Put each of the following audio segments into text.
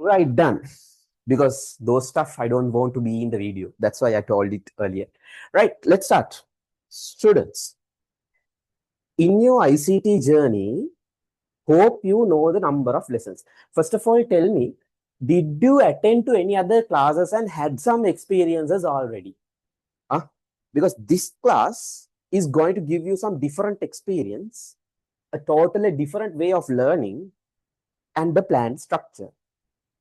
Right, done. Because those stuff I don't want to be in the video. That's why I told it earlier. Right, let's start. Students, in your ICT journey, hope you know the number of lessons. First of all, tell me, did you attend to any other classes and had some experiences already? Because this class is going to give you some different experience, a totally different way of learning, and the plan structure.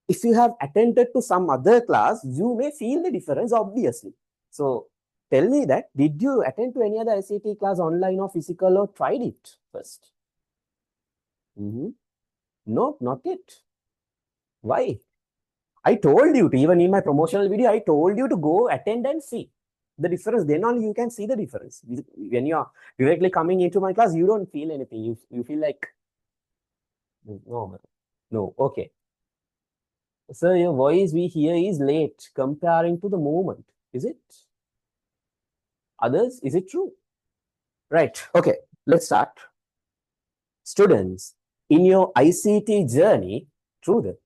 If you have attended to some other class, you may feel the difference, obviously. So tell me that, did you attend to any other ICT class, online or physical, or tried it first? No, not yet. Why? I told you to, even in my promotional video, I told you to go attend and see the difference. Then only you can see the difference. When you are directly coming into my class, you don't feel anything. You feel like, no, okay. Sir, your voice we hear is late comparing to the movement. Is it? Others, is it true? Right. Okay, let's start. Students, in your ICT journey, true then?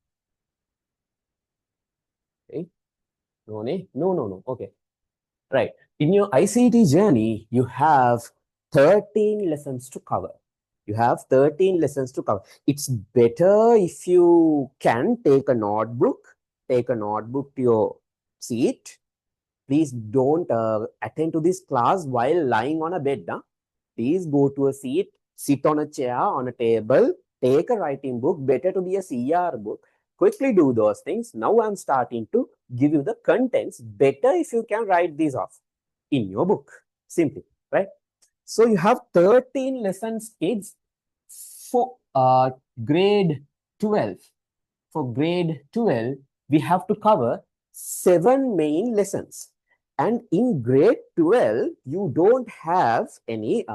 Okay. No. Okay. Right. In your ICT journey, you have 13 lessons to cover. You have 13 lessons to cover. It's better if you can take a notebook to your seat. Please don't attend to this class while lying on a bed. Please go to a seat, sit on a chair, on a table, take a writing book, better to be a CR book. Quickly do those things. Now I'm starting to give you the contents. Better if you can write these off in your book, simply, right? So you have 13 lessons, kids, for grade 12. For grade 12, we have to cover 7 main lessons. And in grade 12, you don't have any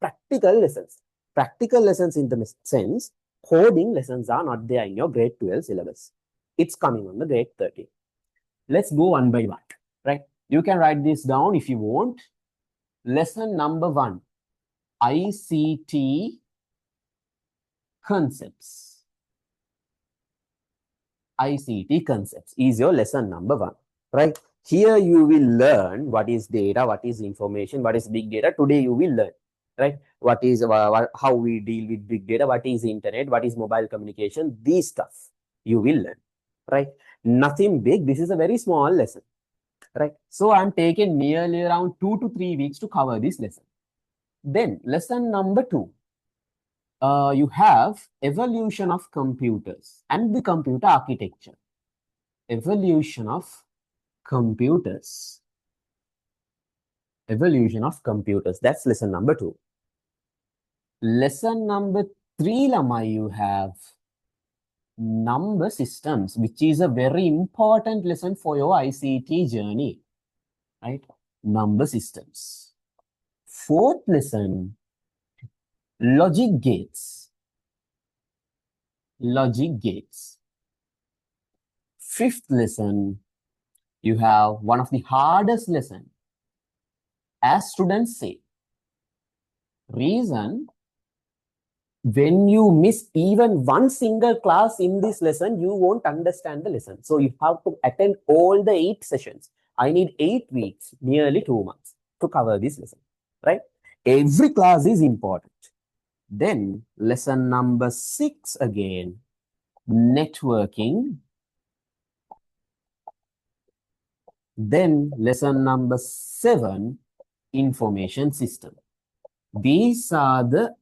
practical lessons. Practical lessons in the sense, coding lessons are not there in your grade 12 syllabus. It's coming on the grade 13. Let's go one by one, right? You can write this down if you want. Lesson number 1, ICT concepts. ICT concepts is your lesson number 1, right? Here you will learn what is data, what is information, what is big data. Today you will learn, right? What is how we deal with big data, what is internet, what is mobile communication. These stuff you will learn, right? Nothing big. This is a very small lesson, right? So I'm taking nearly around 2 to 3 weeks to cover this lesson. Then lesson number 2. You have evolution of computers and the computer architecture. Evolution of computers. Evolution of computers. That's lesson number 2. Lesson number 3, Lama, you have number systems, which is a very important lesson for your ICT journey, right? Number systems. 4th lesson, logic gates. Logic gates. 5th lesson, you have one of the hardest lesson, as students say. Reason, when you miss even one single class in this lesson, you won't understand the lesson. So you have to attend all the 8 sessions. I need 8 weeks, nearly 2 months to cover this lesson, right? Every class is important. Then lesson number 6 again, networking. Then lesson number 7, information system. These are the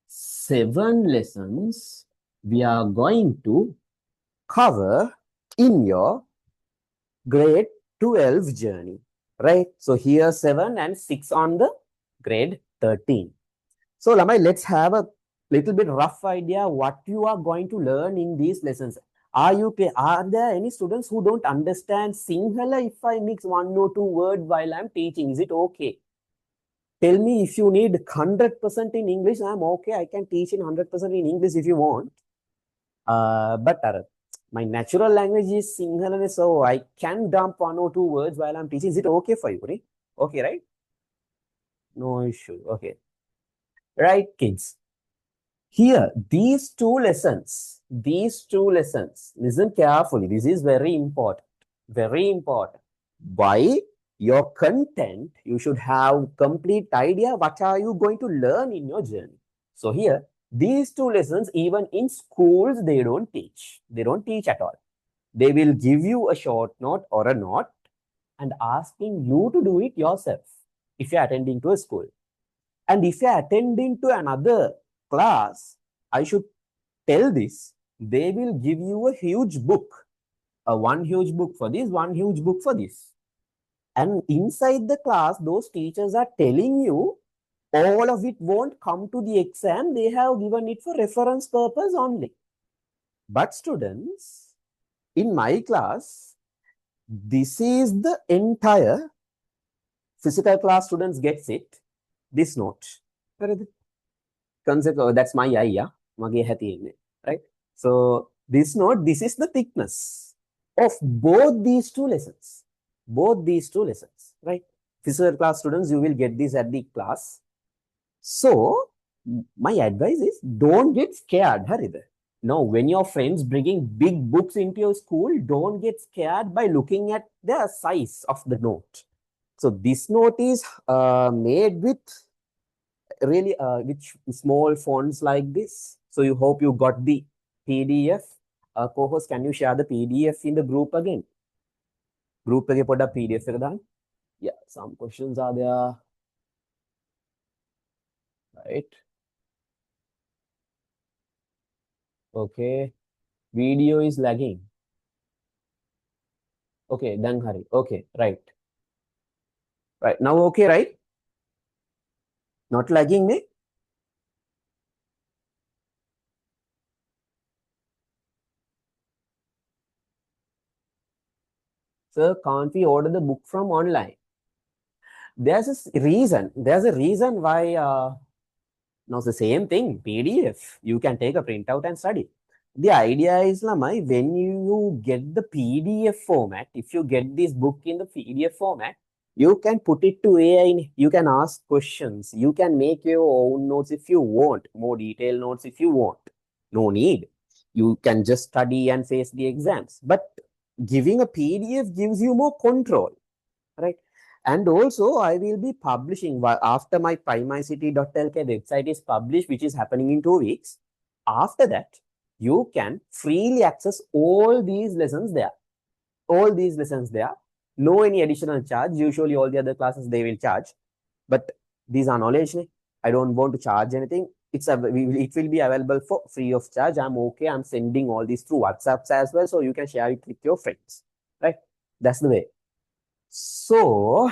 7 lessons we are going to cover in your grade 12 journey, right? So here 7 and 6 on the grade 13. So Lamai, let's have a little bit rough idea what you are going to learn in these lessons. Are there any students who don't understand Sinhala if I mix 1 or 2 words while I'm teaching? Is it okay? Tell me if you need 100% in English, I'm okay. I can teach in 100% in English if you want. But my natural language is Sinhala, so I can dump 1 or 2 words while I'm teaching. Is it okay for you? Right? Okay, right? No issue. Okay. Right, kids. Here, these 2 lessons these two lessons, listen carefully. This is very important. Very important. By your content, you should have complete idea what are you going to learn in your journey. So here, these two lessons, even in schools, they don't teach. They don't teach at all. They will give you a short note or a note and asking you to do it yourself if you're attending to a school. And if you're attending to another class, I should tell this, they will give you a huge book, one huge book for this, one huge book for this. And inside the class, those teachers are telling you all of it won't come to the exam. They have given it for reference purpose only. But students, in my class, this is the entire physical class students gets it, this note. Concept, that's my eye, yeah? Right? So this note, this is the thickness of both these two lessons. Both these two lessons, right? Physical class students, you will get this at the class. So my advice is don't get scared, Haridhar. Now, when your friends bringing big books into your school, don't get scared by looking at the size of the note. So this note is made with really with small fonts like this. So you hope you got the PDF. Co-host, can you share the PDF in the group again? Group again, put a PDF. Yeah, some questions are there. Right. Okay. Video is lagging. Okay, then hurry. Okay, right. Right. Now, okay, right? Not lagging, me? Sir, can't we order the book from online? There's a reason. There's a reason why. Now, it's the same thing. PDF. You can take a printout and study. The idea is, Lamai, when you get the PDF format, if you get this book in the PDF format, you can put it to AI. You can ask questions. You can make your own notes if you want, more detailed notes if you want. No need. You can just study and face the exams. But giving a PDF gives you more control, right? And also, I will be publishing after my PrimeICT.lk website is published, which is happening in 2 weeks. After that, you can freely access all these lessons there. All these lessons there. No any additional charge. Usually, all the other classes, they will charge. But these are knowledge. I don't want to charge anything. It will be available for free of charge. I'm okay. I'm sending all these through WhatsApps as well. So you can share it with your friends. Right? That's the way. So,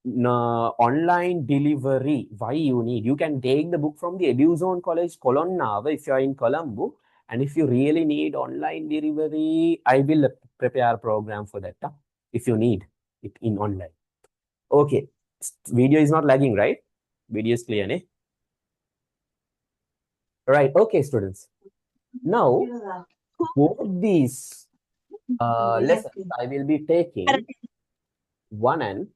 online delivery, why you need? You can take the book from the EduZone College, Colonna, if you are in Colombo. And if you really need online delivery, I will prepare a program for that. If you need it in online. Okay. Video is not lagging, right? Video is clear, ne? Right. Okay, students. Now, both these lessons I will be taking 1.5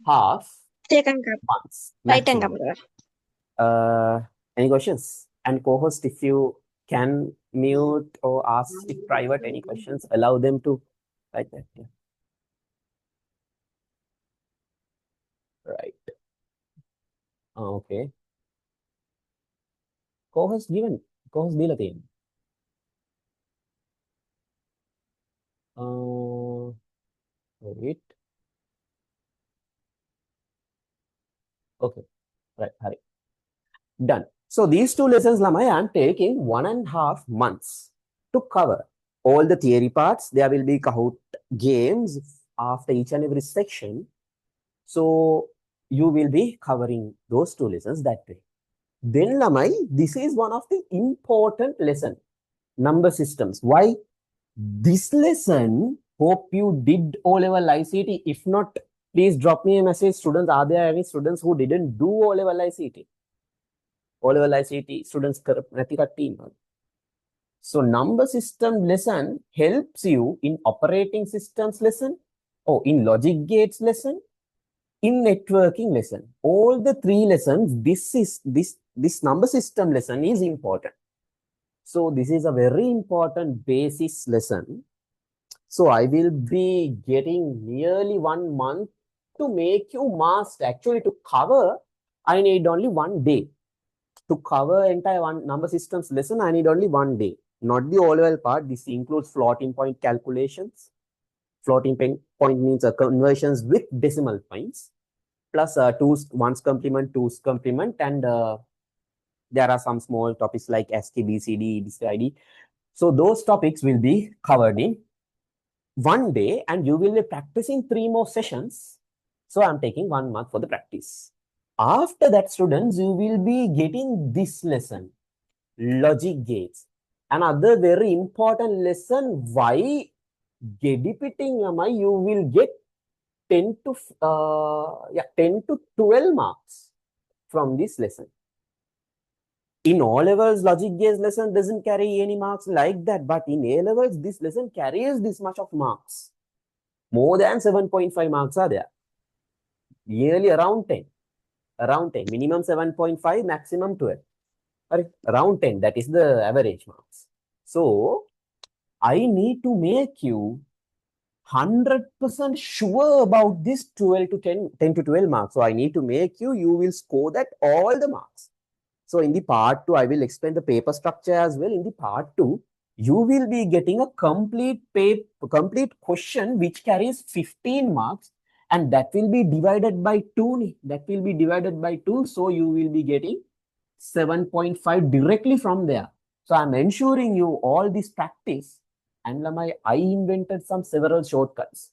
months maximum. Any questions? And co-host, if you can mute or ask if private any questions, allow them to write that. Yeah. Right. Okay. Co-host given. Co-host dila team. Wait. Okay. Right. Hurry. Done. So these two lessons, Lamai, I am taking 1.5 months to cover all the theory parts. There will be Kahoot games after each and every section. So you will be covering those two lessons that way. Then, Lamai, this is one of the important lesson, number systems. Why? This lesson, hope you did O-level ICT. If not, please drop me a message. Students, are there any students who didn't do O-level ICT? O-level ICT students team. So number system lesson helps you in operating systems lesson, or in logic gates lesson, in networking lesson. All the 3 lessons, this number system lesson is important. So this is a very important basis lesson. So I will be getting nearly 1 month to make you master. Actually, to cover, I need only 1 day. To cover entire one number systems lesson, I need only 1 day. Not the O-level part. This includes floating point calculations. Floating point means conversions with decimal points, plus ones complement, twos complement, and there are some small topics like ASCII, BCD, BCID. So those topics will be covered in 1 day, and you will be practicing 3 more sessions. So I'm taking 1 month for the practice. After that, students, you will be getting this lesson, logic gates. Another very important lesson, why dedicating you will get 10 to 12 marks from this lesson. In O levels, logic gates lesson doesn't carry any marks like that, but in A levels, this lesson carries this much of marks. More than 7.5 marks are there. Nearly around 10. Around 10. Minimum 7.5, maximum 12. Around 10. That is the average marks. So, I need to make you 100% sure about this 12 to 10 to 12 marks. So, I need to make you will score that all the marks. So, in the part 2, I will explain the paper structure as well. In the part 2, you will be getting a complete question which carries 15 marks, and that will be divided by 2. That will be divided by 2. So you will be getting 7.5 directly from there. So I'm ensuring you all this practice, and I invented some several shortcuts.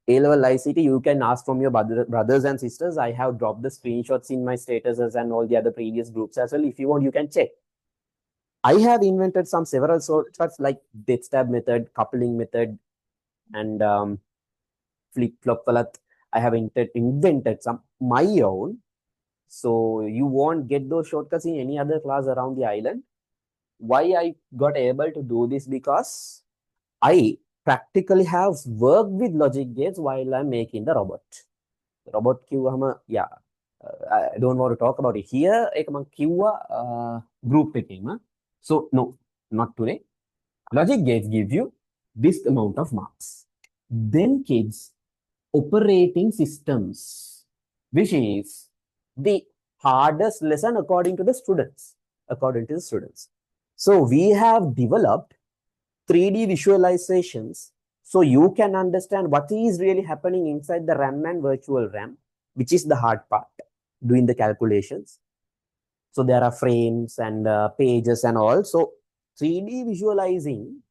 A-level ICT, you can ask from your brothers and sisters. I have dropped the screenshots in my statuses and all the other previous groups as well. If you want, you can check. I have invented some several shortcuts like death stab method, coupling method, and flip-flop falat. I have invented some my own. So you won't get those shortcuts in any other class around the island. Why I got able to do this? Because I practically have worked with logic gates while I'm making the robot. Robot yeah. I don't want to talk about it here. Group එකේම. So no, not today. Logic gates give you this amount of marks. Then kids, operating systems, which is the hardest lesson according to the students. So we have developed 3D visualizations so you can understand what is really happening inside the RAM and virtual RAM, which is the hard part, doing the calculations. So there are frames and pages and all. So 3D visualizing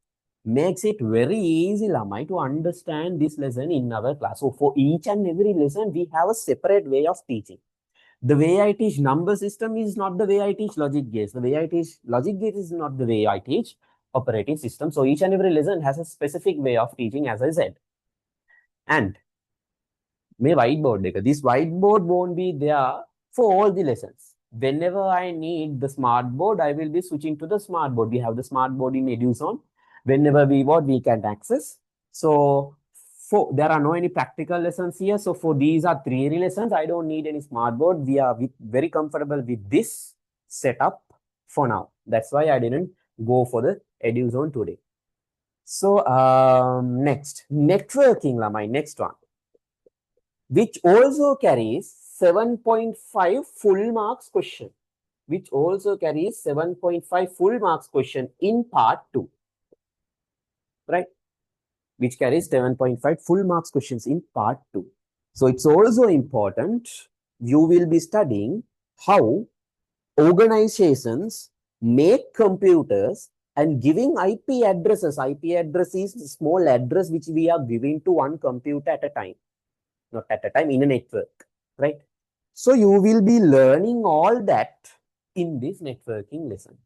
makes it very easy, Lamai, to understand this lesson in our class. So for each and every lesson, we have a separate way of teaching. The way I teach number system is not the way I teach logic gates. The way I teach logic gates is not the way I teach operating system. So each and every lesson has a specific way of teaching, as I said. And this whiteboard won't be there for all the lessons. Whenever I need the smart board, I will be switching to the smart board. We have the smart board in EduZone. Whenever we want, we can access. So there are no any practical lessons here. So for these are theory lessons, I don't need any smart board. We are very comfortable with this setup for now. That's why I didn't go for the EduZone today. So next, networking, my next one, which also carries 7.5 full marks question, which also carries 7.5 full marks question in part 2, right? Which carries 7.5 full marks questions in part 2. So it's also important. You will be studying how organizations make computers and giving IP addresses. IP address is a small address which we are giving to one computer at a time. Not at a time, in a network, right? So you will be learning all that in this networking lesson.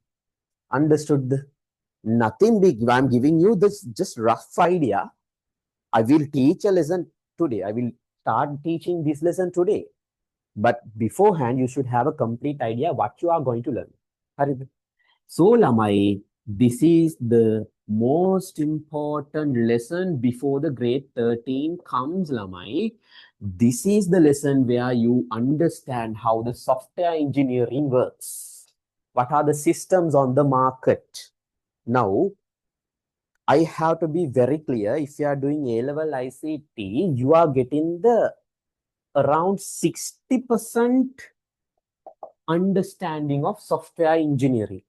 Understood? Nothing big. I'm giving you this just rough idea. I will teach a lesson today. I will start teaching this lesson today. But beforehand, you should have a complete idea what you are going to learn. So, Lamai, this is the most important lesson before the grade 13 comes, Lamai. This is the lesson where you understand how the software engineering works. What are the systems on the market? Now, I have to be very clear. If you are doing A-level ICT, you are getting the around 60% understanding of software engineering,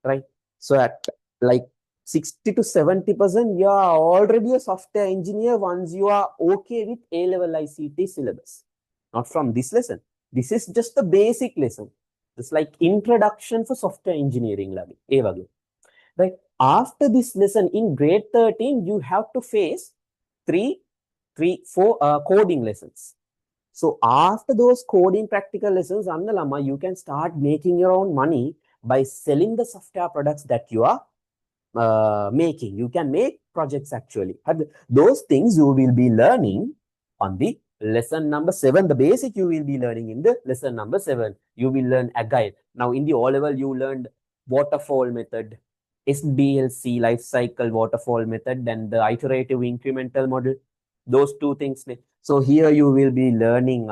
right? So at like 60 to 70%, you are already a software engineer once you are okay with A-level ICT syllabus. Not from this lesson. This is just the basic lesson. It's like introduction for software engineering level. Right? After this lesson in grade 13, you have to face four coding lessons. So after those coding practical lessons, Annalama, you can start making your own money by selling the software products that you are making. You can make projects actually. Those things you will be learning on the lesson number 7. The basic you will be learning in the lesson number 7. You will learn Agile. Now in the O-level, you learned waterfall method, SDLC, life cycle waterfall method, and the iterative incremental model. Those two things. So here you will be learning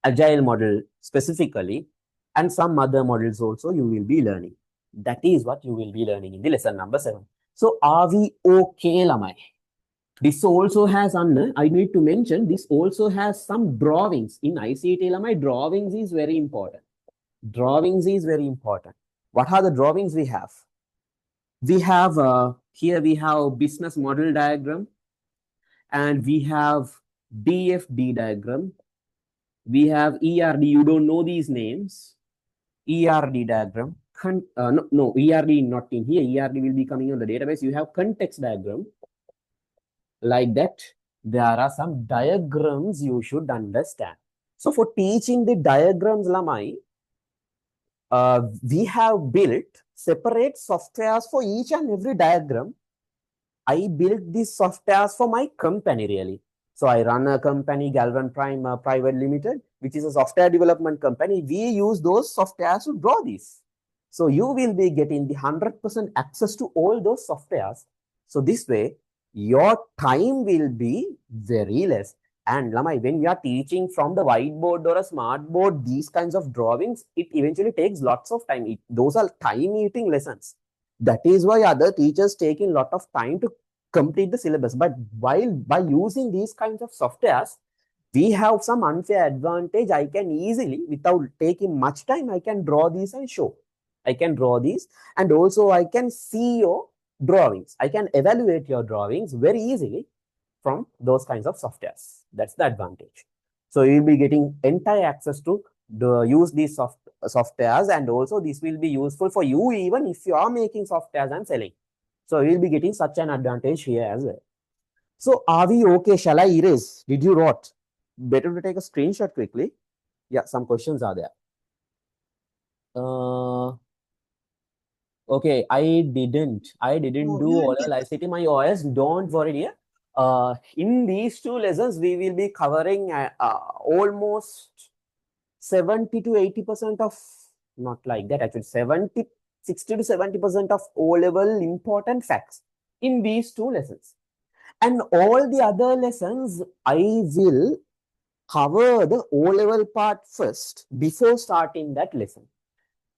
Agile model specifically, and some other models also you will be learning. That is what you will be learning in the lesson number 7. So are we okay, Lamai? This also has, Anna, I need to mention, this also has some drawings. In ICT, Lamai, drawings is very important. Drawings is very important. What are the drawings we have? We have, here we have business model diagram, and we have DFD diagram. We have ERD, you don't know these names. ERD diagram. No, ERD not in here. ERD will be coming on the database. You have context diagram. Like that, there are some diagrams you should understand. So for teaching the diagrams, Lamai, we have built separate softwares for each and every diagram. I built these softwares for my company really. So I run a company, Galvan Prime Private Limited, which is a software development company. We use those softwares to draw these. So you will be getting the 100% access to all those softwares. So this way, your time will be very less. And Lamai, when we are teaching from the whiteboard or a smart board, these kinds of drawings, it eventually takes lots of time. Those are time-eating lessons. That is why other teachers take in a lot of time to complete the syllabus. But by using these kinds of softwares, we have some unfair advantage. I can easily, without taking much time, I can draw these and show. I can draw these, and also I can see your drawings. I can evaluate your drawings very easily from those kinds of softwares. That's the advantage. So you'll be getting entire access to use these softwares, and also this will be useful for you even if you are making softwares and selling. So you'll be getting such an advantage here as well. So are we okay? Shall I erase? Did you wrote? Better to take a screenshot quickly. Yeah, some questions are there. Okay, I didn't do oral ICT. My OS, don't worry, dear. In these two lessons, we will be covering almost 70 to 80% of, not like that, actually 60 to 70% of O-level important facts in these two lessons. And all the other lessons, I will cover the O-level part first before starting that lesson.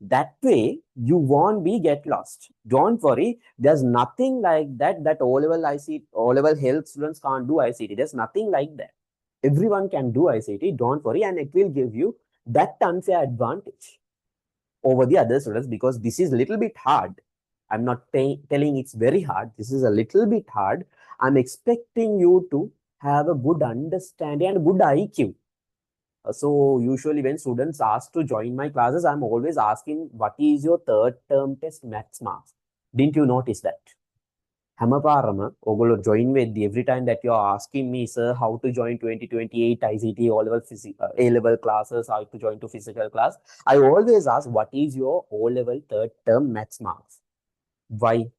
That way, you won't be get lost. Don't worry. There's nothing like that O-level ICT, O-level health students can't do ICT. There's nothing like that. Everyone can do ICT. Don't worry. And it will give you that unfair advantage over the other students, because this is a little bit hard. I'm not telling it's very hard. This is a little bit hard. I'm expecting you to have a good understanding and good IQ. So usually when students ask to join my classes, I'm always asking, what is your third term test maths marks? Didn't you notice that? Hamaparama, Ogolo join with every time that you're asking me, sir, how to join 2028 ICT O-level A-level classes, how to join to physical class. I always ask, what is your O-level third term maths marks? Why?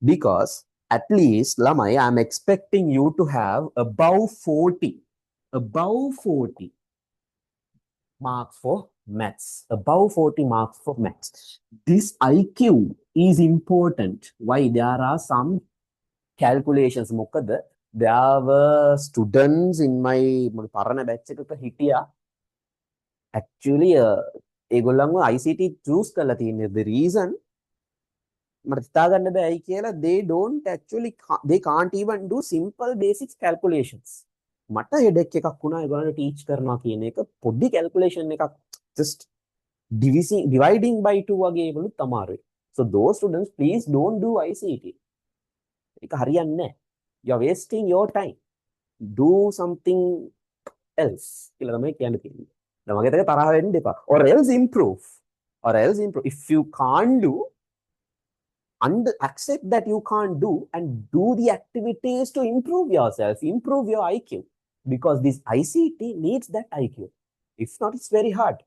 Because at least, Lamai, I'm expecting you to have above 40 marks for maths, above 40 marks for maths. This IQ is important. Why? There are some calculations. There were students in my parana batch එක හිටියා. Actually, ඒගොල්ලන්ව ICT choose කරලා තියෙන්නේ. The reason, they don't actually, they can't even do simple basic calculations. මට headache එකක් වුණා ඒගොල්ලන්ට teach කරනවා කියන එක පොඩි calculation එකක් just dividing by 2 වගේ ඒවලුත් අමාරුයි. So those students, please don't do ICT. ඒක හරියන්නේ නැහැ. You're wasting your time. Do something else. කියලා තමයි කියන්න තියෙන්නේ. මගේ තක තරහ වෙන්න එපා. Or else improve. If you can't do, accept that you can't do and do the activities to improve yourself, improve your IQ. Because this ICT needs that IQ. If not, it's very hard.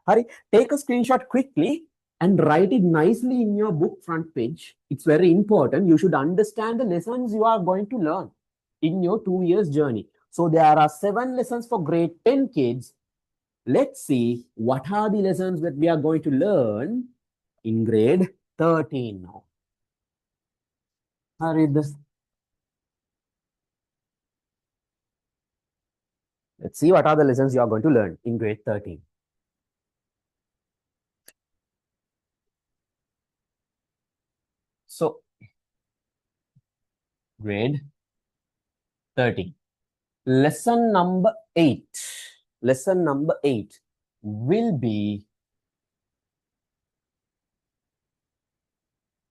Hurry, take a screenshot quickly and write it nicely in your book front page. It's very important. You should understand the lessons you are going to learn in your 2 years journey. So there are 7 lessons for grade 10 kids. Let's see what are the lessons that we are going to learn in grade 13 now. Hurry this. Let's see what are the lessons you are going to learn in grade 13. So, grade 13. Lesson number 8. Lesson number 8 will be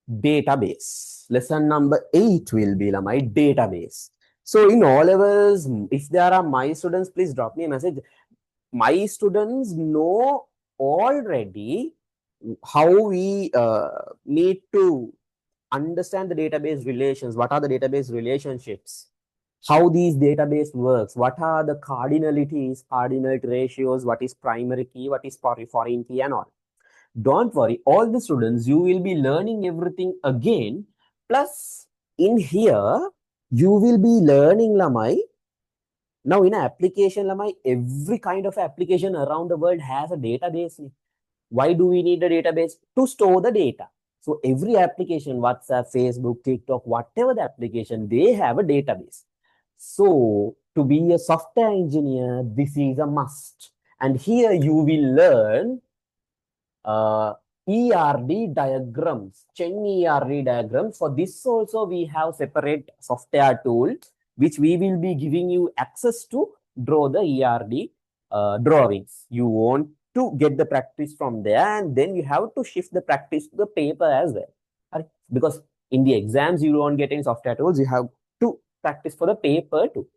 database. Lesson number 8 will be my database. So in all levels, if there are my students, please drop me a message. My students know already how we need to understand the database relations. What are the database relationships? How these database works? What are the cardinalities, cardinality ratios? What is primary key? What is foreign key and all? Don't worry, all the students, you will be learning everything again. Plus, in here, you will be learning lamai. Now, in an application, lamai, every kind of application around the world has a database. Why do we need a database? To store the data. So, every application, WhatsApp, Facebook, TikTok, whatever the application, they have a database. So, to be a software engineer, this is a must. And here you will learn ERD diagrams, Chen ERD diagrams. For this also we have separate software tool which we will be giving you access to draw the ERD drawings. You want to get the practice from there and then you have to shift the practice to the paper as well. Because in the exams you don't get any software tools, you have to practice for the paper too.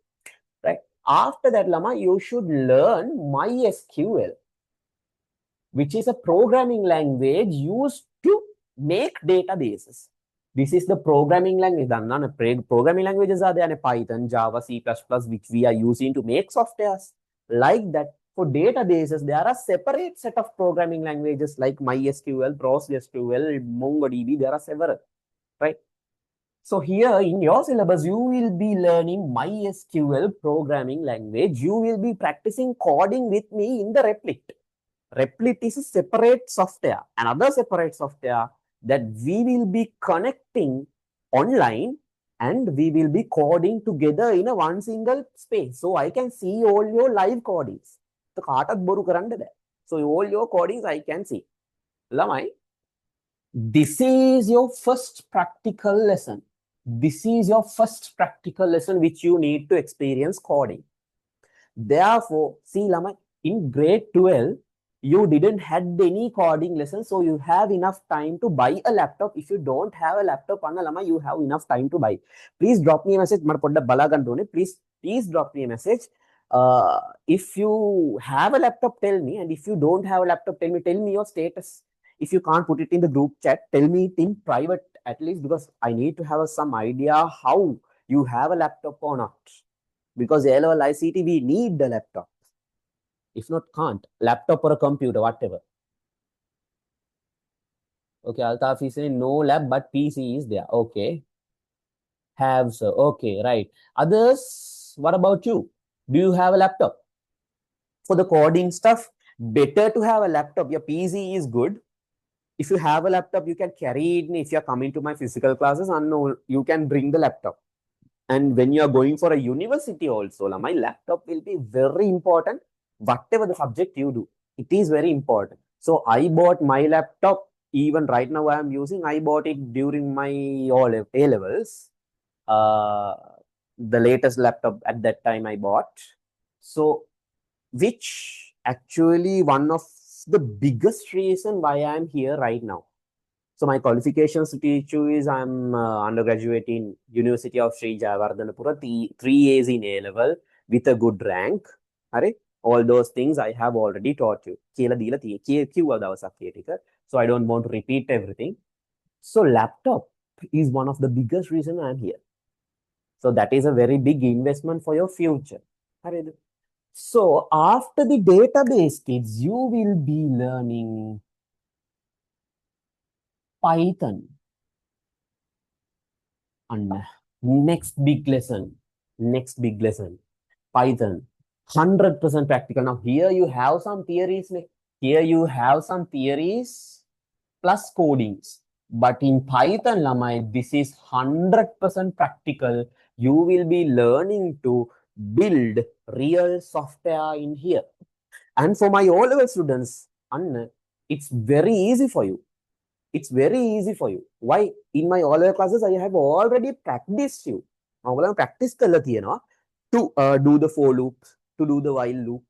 Right? After that, Lama, you should learn MySQL, which is a programming language used to make databases. This is the programming language. Programming languages are there, Python, Java, C++, which we are using to make softwares. Like that, for databases, there are separate set of programming languages like MySQL, PostgreSQL, MongoDB. There are several, right? So here in your syllabus, you will be learning MySQL programming language. You will be practicing coding with me in the Replit. Replit is a separate software, another separate software that we will be connecting online and we will be coding together in a one single space. So I can see all your live codings. So all your codings I can see. Lamai, this is your first practical lesson. This is your first practical lesson which you need to experience coding. Therefore, see Lamai, in grade 12, you didn't had any coding lessons, so you have enough time to buy a laptop. If you don't have a laptop, you have enough time to buy. Please drop me a message. Please drop me a message. If you have a laptop, tell me. And if you don't have a laptop, tell me your status. If you can't put it in the group chat, tell me it in private at least, because I need to have some idea how you have a laptop or not. Because A-level ICT, we need the laptop. If not, can't. Laptop or a computer, whatever. Okay, Altaf is saying no lab, but PC is there. Okay. Have, sir. Okay, right. Others, what about you? Do you have a laptop? For the coding stuff, better to have a laptop. Your PC is good. If you have a laptop, you can carry it. If you're coming to my physical classes, you can bring the laptop. And when you're going for a university also, my laptop will be very important. Whatever the subject you do, it is very important. So I bought my laptop even right now I am using. I bought it during my A levels. Uh, the latest laptop at that time I bought. So, which actually one of the biggest reason why I am here right now. So my qualifications to teach you is I'm undergraduate in University of Sri Jayawardhanapura, 3 years in A level with a good rank. Are all those things I have already taught you. කියලා දීලා කිව්වා දවසක් ඒ ටික. So I don't want to repeat everything. So laptop is one of the biggest reason I'm here. So that is a very big investment for your future. හරිද? So after the database kids, you will be learning Python. And next big lesson, Python. 100% practical. Now here you have some theories. Here you have some theories plus codings. But in Python, Lamai, this is 100% practical. You will be learning to build real software in here. And for my O-level students, it's very easy for you. It's very easy for you. Why? In my all classes, I have already practiced you. Practice to do the for loop, to do the while loop,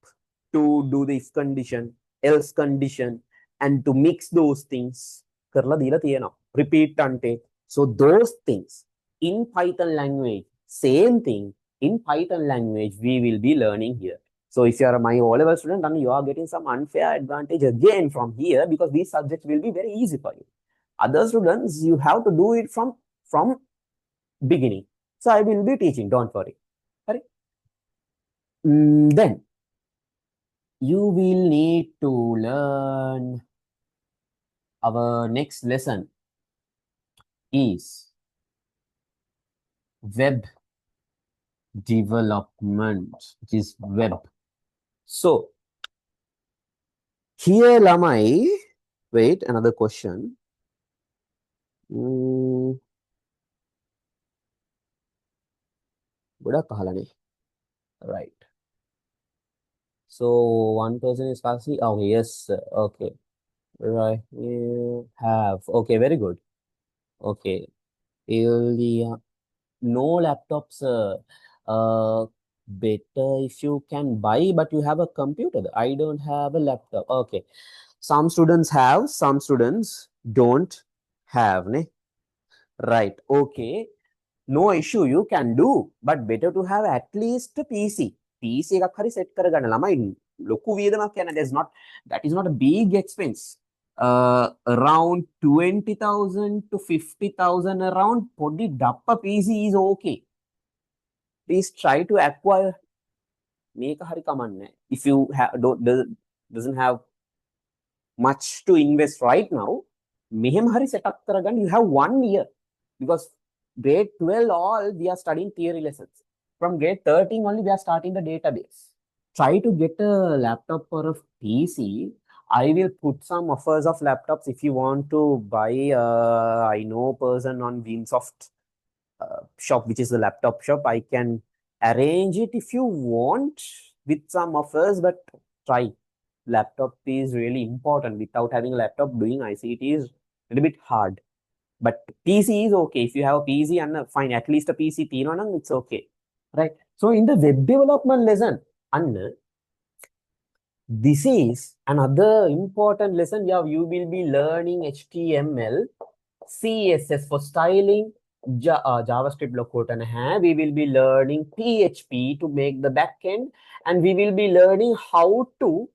to do the if condition, else condition, and to mix those things. Repeat ante. So those things in Python language, same thing in Python language, we will be learning here. So if you are my O-level student, then you are getting some unfair advantage again from here because these subjects will be very easy for you. Other students, you have to do it from beginning. So I will be teaching, don't worry. Right? Then you will need to learn our next lesson is web development, which is web. So here, Lamai, wait, another question. Right. So one person is asking, oh yes, okay. Right, you have, okay, very good. Okay. No laptops, better if you can buy, but you have a computer. I don't have a laptop. Okay. Some students have, some students don't have. Ne? Right. Okay. No issue, you can do, but better to have at least a PC. PC එකක් හරි set කරගන්න ළමයි ලොකු වියදමක් යන that is not a big expense. Around 20,000 to 50,000 around podi dappa PC is okay. Please try to acquire මේක හරි කමන්නේ. If you doesn't have much to invest right now, මෙහෙම හරි set up කරගන්න, you have 1 year because grade 12 all we are studying theory lessons. From grade 13 only we are starting the database. Try to get a laptop or a PC. I will put some offers of laptops if you want to buy. I know a person on Beamsoft shop, which is the laptop shop. I can arrange it if you want with some offers, but try. Laptop is really important. Without having a laptop, doing ICT is a little bit hard. But PC is okay. If you have a PC and fine, at least a PC, it's okay. Right. So in the web development lesson, this is another important lesson where you will be learning HTML, CSS for styling, JavaScript we will be learning PHP to make the backend, and we will be learning how to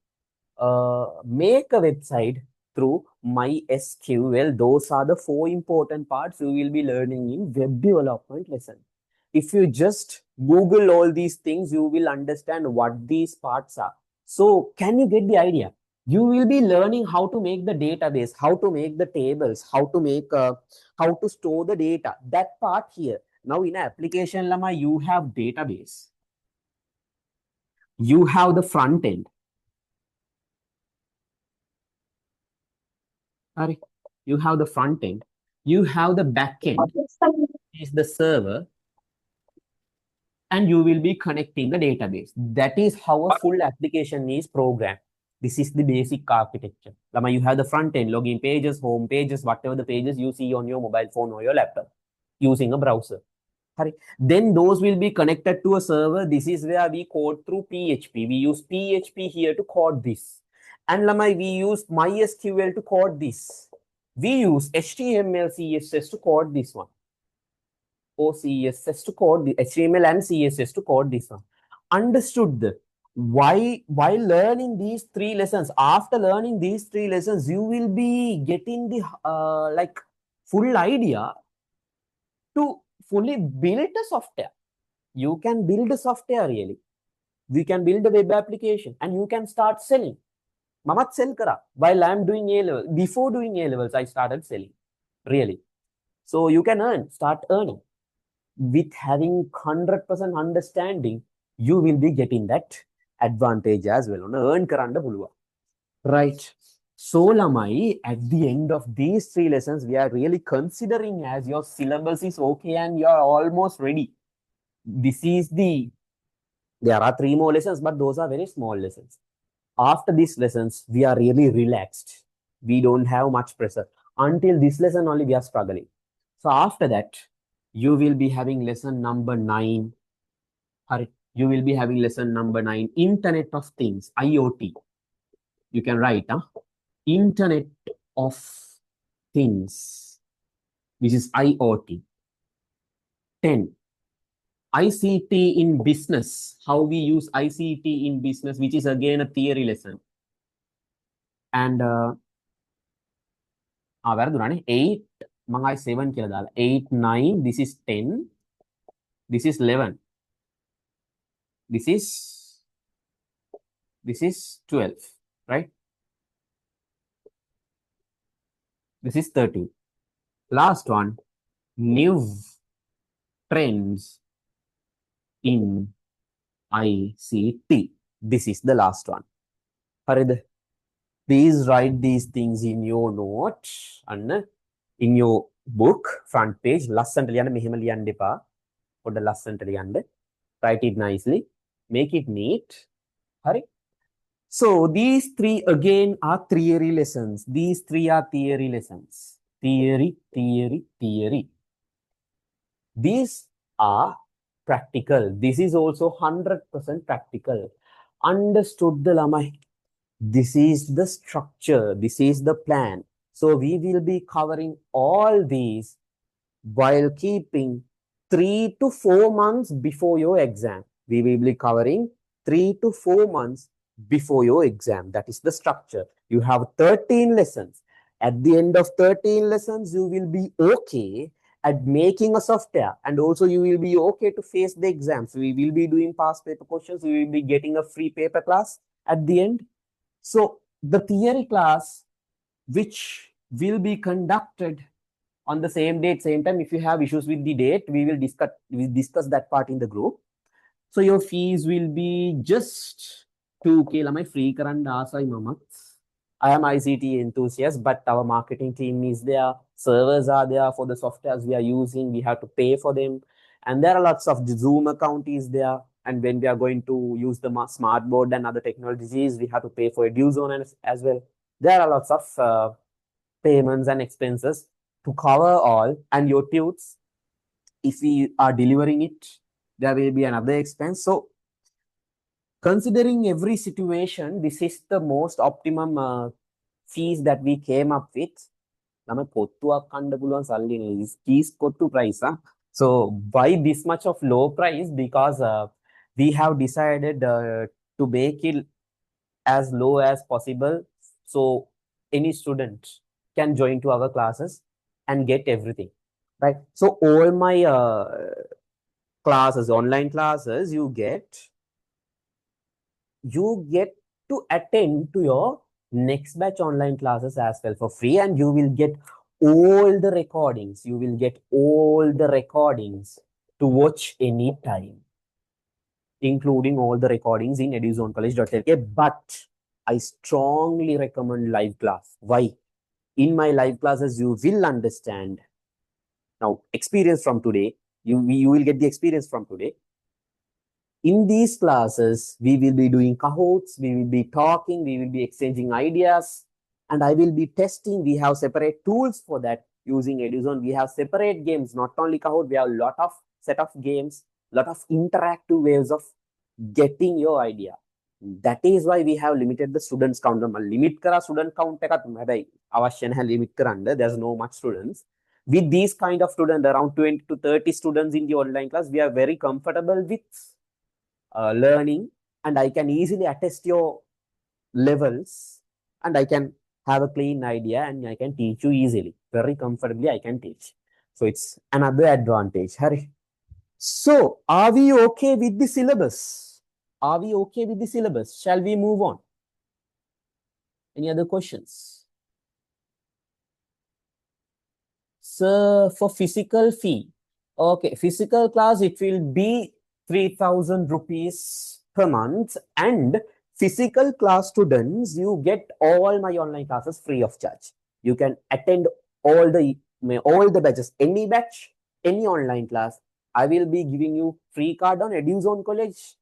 make a website through MySQL. Those are the 4 important parts you will be learning in web development lesson. If you just Google all these things, you will understand what these parts are. So can you get the idea? You will be learning how to make the database, how to make the tables, how to store the data. That part here. Now in application, Lama, you have database. You have the front end. You have the front end, you have the back end, is the server, and you will be connecting the database. That is how a full application is programmed. This is the basic architecture. Lama, you have the front end, login pages, home pages, whatever the pages you see on your mobile phone or your laptop using a browser. Then those will be connected to a server. This is where we code through PHP. We use PHP here to code this. And Lama, we use MySQL to code this. We use HTML, CSS to code this one. Or CSS to code the HTML and CSS to code this one. Understood why while learning these 3 lessons, after learning these 3 lessons, you will be getting the like full idea to fully build a software. You can build a software really. We can build a web application and you can start selling. Mamat sell kara. While I'm doing A-level, before doing A-levels, I started selling. Really. So you can start earning. With having 100% understanding, you will be getting that advantage as well. Earn karanda puluwa. Right. So Lamai, at the end of these 3 lessons, we are really considering as your syllabus is okay and you are almost ready. There are 3 more lessons, but those are very small lessons. After these lessons, we are really relaxed. We don't have much pressure. Until this lesson only, we are struggling. So after that, you will be having lesson number 9. You will be having lesson number 9, Internet of Things, IoT. You can write, Internet of Things, which is IoT. 10, ICT in business, how we use ICT in business, which is again a theory lesson. And 8, 7 කියලා දාලා 8, 9, this is 10, this is 11, this is 12, right? This is 13. Last one, new trends in ICT. This is the last one. Please write these things in your note and in your book, front page. Lassanta liyanna mehema liyanna epa. Podda lassanta liyanna. Write it nicely. Make it neat. Hari. So these 3 again are theory lessons. These 3 are theory lessons. Theory, theory, theory. These are practical. This is also 100% practical. Understood the Lamai? This is the structure. This is the plan. So we will be covering all these while keeping 3 to 4 months before your exam. We will be covering 3 to 4 months before your exam. That is the structure. You have 13 lessons. At the end of 13 lessons, you will be okay at making a software, and also you will be okay to face the exams. We will be doing past paper questions. We will be getting a free paper class at the end. So the theory class, which will be conducted on the same date, same time. If you have issues with the date, we will discuss that part in the group. So your fees will be just 2K. Lamai free karanda asai mamat. I am ICT enthusiast, but our marketing team is there. Servers are there for the softwares we are using. We have to pay for them. And there are lots of Zoom account is there. And when we are going to use the smart board and other technologies, we have to pay for a due zone as well. There are lots of payments and expenses to cover all. And your tunes, if we are delivering it, there will be another expense. So considering every situation, this is the most optimum fees that we came up with. Keys price. So why this much of low price? Because we have decided to make it as low as possible, so any student can join to our classes and get everything, right? So all my classes, online classes, you get to attend to your next batch online classes as well for free, and you will get all the recordings. You will get all the recordings to watch anytime, including all the recordings in eduzoncollege.lk. But I strongly recommend live class. Why? In my live classes, you will understand. Now, experience from today, you will get the experience from today. In these classes, we will be doing Kahoots, we will be talking, we will be exchanging ideas, and I will be testing. We have separate tools for that using Eduzone. We have separate games, not only Kahoot, we have a lot of set of games, lot of interactive ways of getting your idea. That is why we have limited the students count. Limit kara student count එකත් හැබැයි අවශ්‍ය නැහැ limit කරන්න. There's no much students. With these kind of students, around 20 to 30 students in the online class, we are very comfortable with learning, and I can easily attest your levels, and I can have a clean idea, and I can teach you easily. Very comfortably, I can teach. So it's another advantage. Hari. So are we okay with the syllabus? Are we okay with the syllabus? Shall we move on? Any other questions? So for physical fee, okay, physical class, it will be 3,000 rupees per month, and physical class students, you get all my online classes free of charge. You can attend all the batches, any batch, any online class. I will be giving you free card on Eduzone College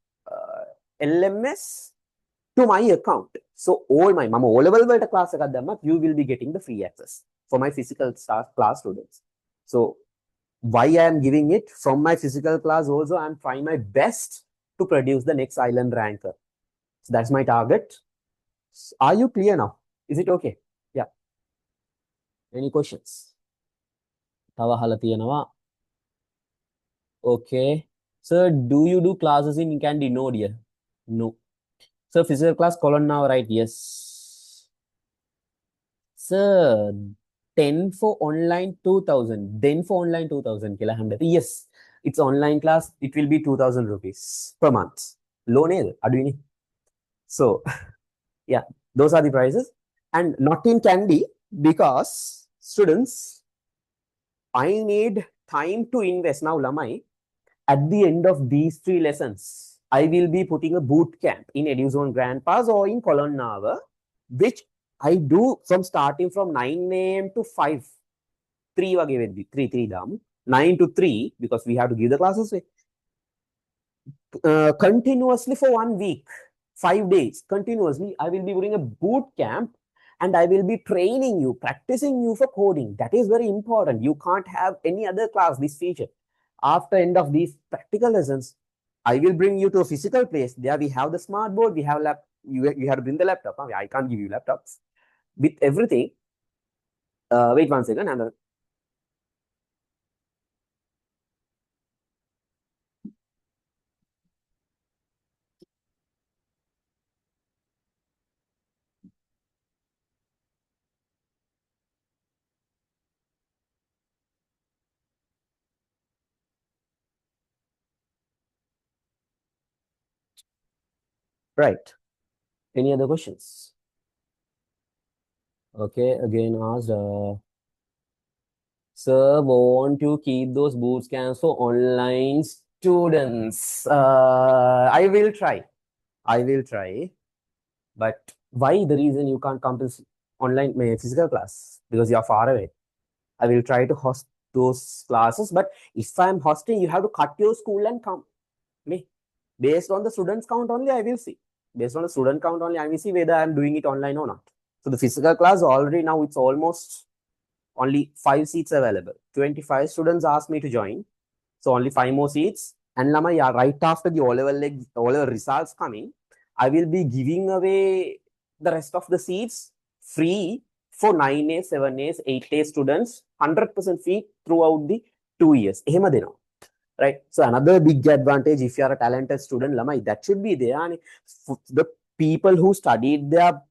LMS to my account. So all my mama O-level class, you will be getting the free access for my physical class students. So why I am giving it from my physical class also, I am trying my best to produce the next island ranker. So that's my target. Are you clear now? Is it okay? Yeah. Any questions? Okay. Sir, do you do classes in Candy? No, dear. No. Sir, physical class colon now, right? Yes. Sir, 10 for online 2000. Then for online 2000. Yes. It's online class. It will be 2000 rupees per month. Loan. So, yeah, those are the prices. And not in Candy, because students, I need time to invest. Now, Lamai, at the end of these 3 lessons, I will be putting a boot camp in Eduzone Grand Pass or in Kolonnava, which I do from starting from 9 a.m. to 5. 3 dam. 9 to 3, because we have to give the classes continuously for 1 week, 5 days, continuously. I will be doing a boot camp, and I will be training you, practicing you for coding. That is very important. You can't have any other class, this feature. After end of these practical lessons, I will bring you to a physical place. There we have the smart board, we have you have to bring the laptop. I can't give you laptops. With everything, wait 1 second. And right. Any other questions? Okay, again asked, sir, want to keep those boot camps for online students? I will try. But why the reason you can't come to online physical class? Because you are far away. I will try to host those classes, but if I'm hosting, you have to cut your school and come. Based on the students count only, I will see. Based on the student count only, I will see whether I'm doing it online or not. So the physical class already now, it's almost only 5 seats available. 25 students asked me to join. So only 5 more seats. And Lama, yeah, right after the O-level results coming, I will be giving away the rest of the seats free for 9A, 7A, 8A students, 100% fee throughout the 2 years. Right? So another big advantage, if you are a talented student, Lamai, that should be there. And the people who studied their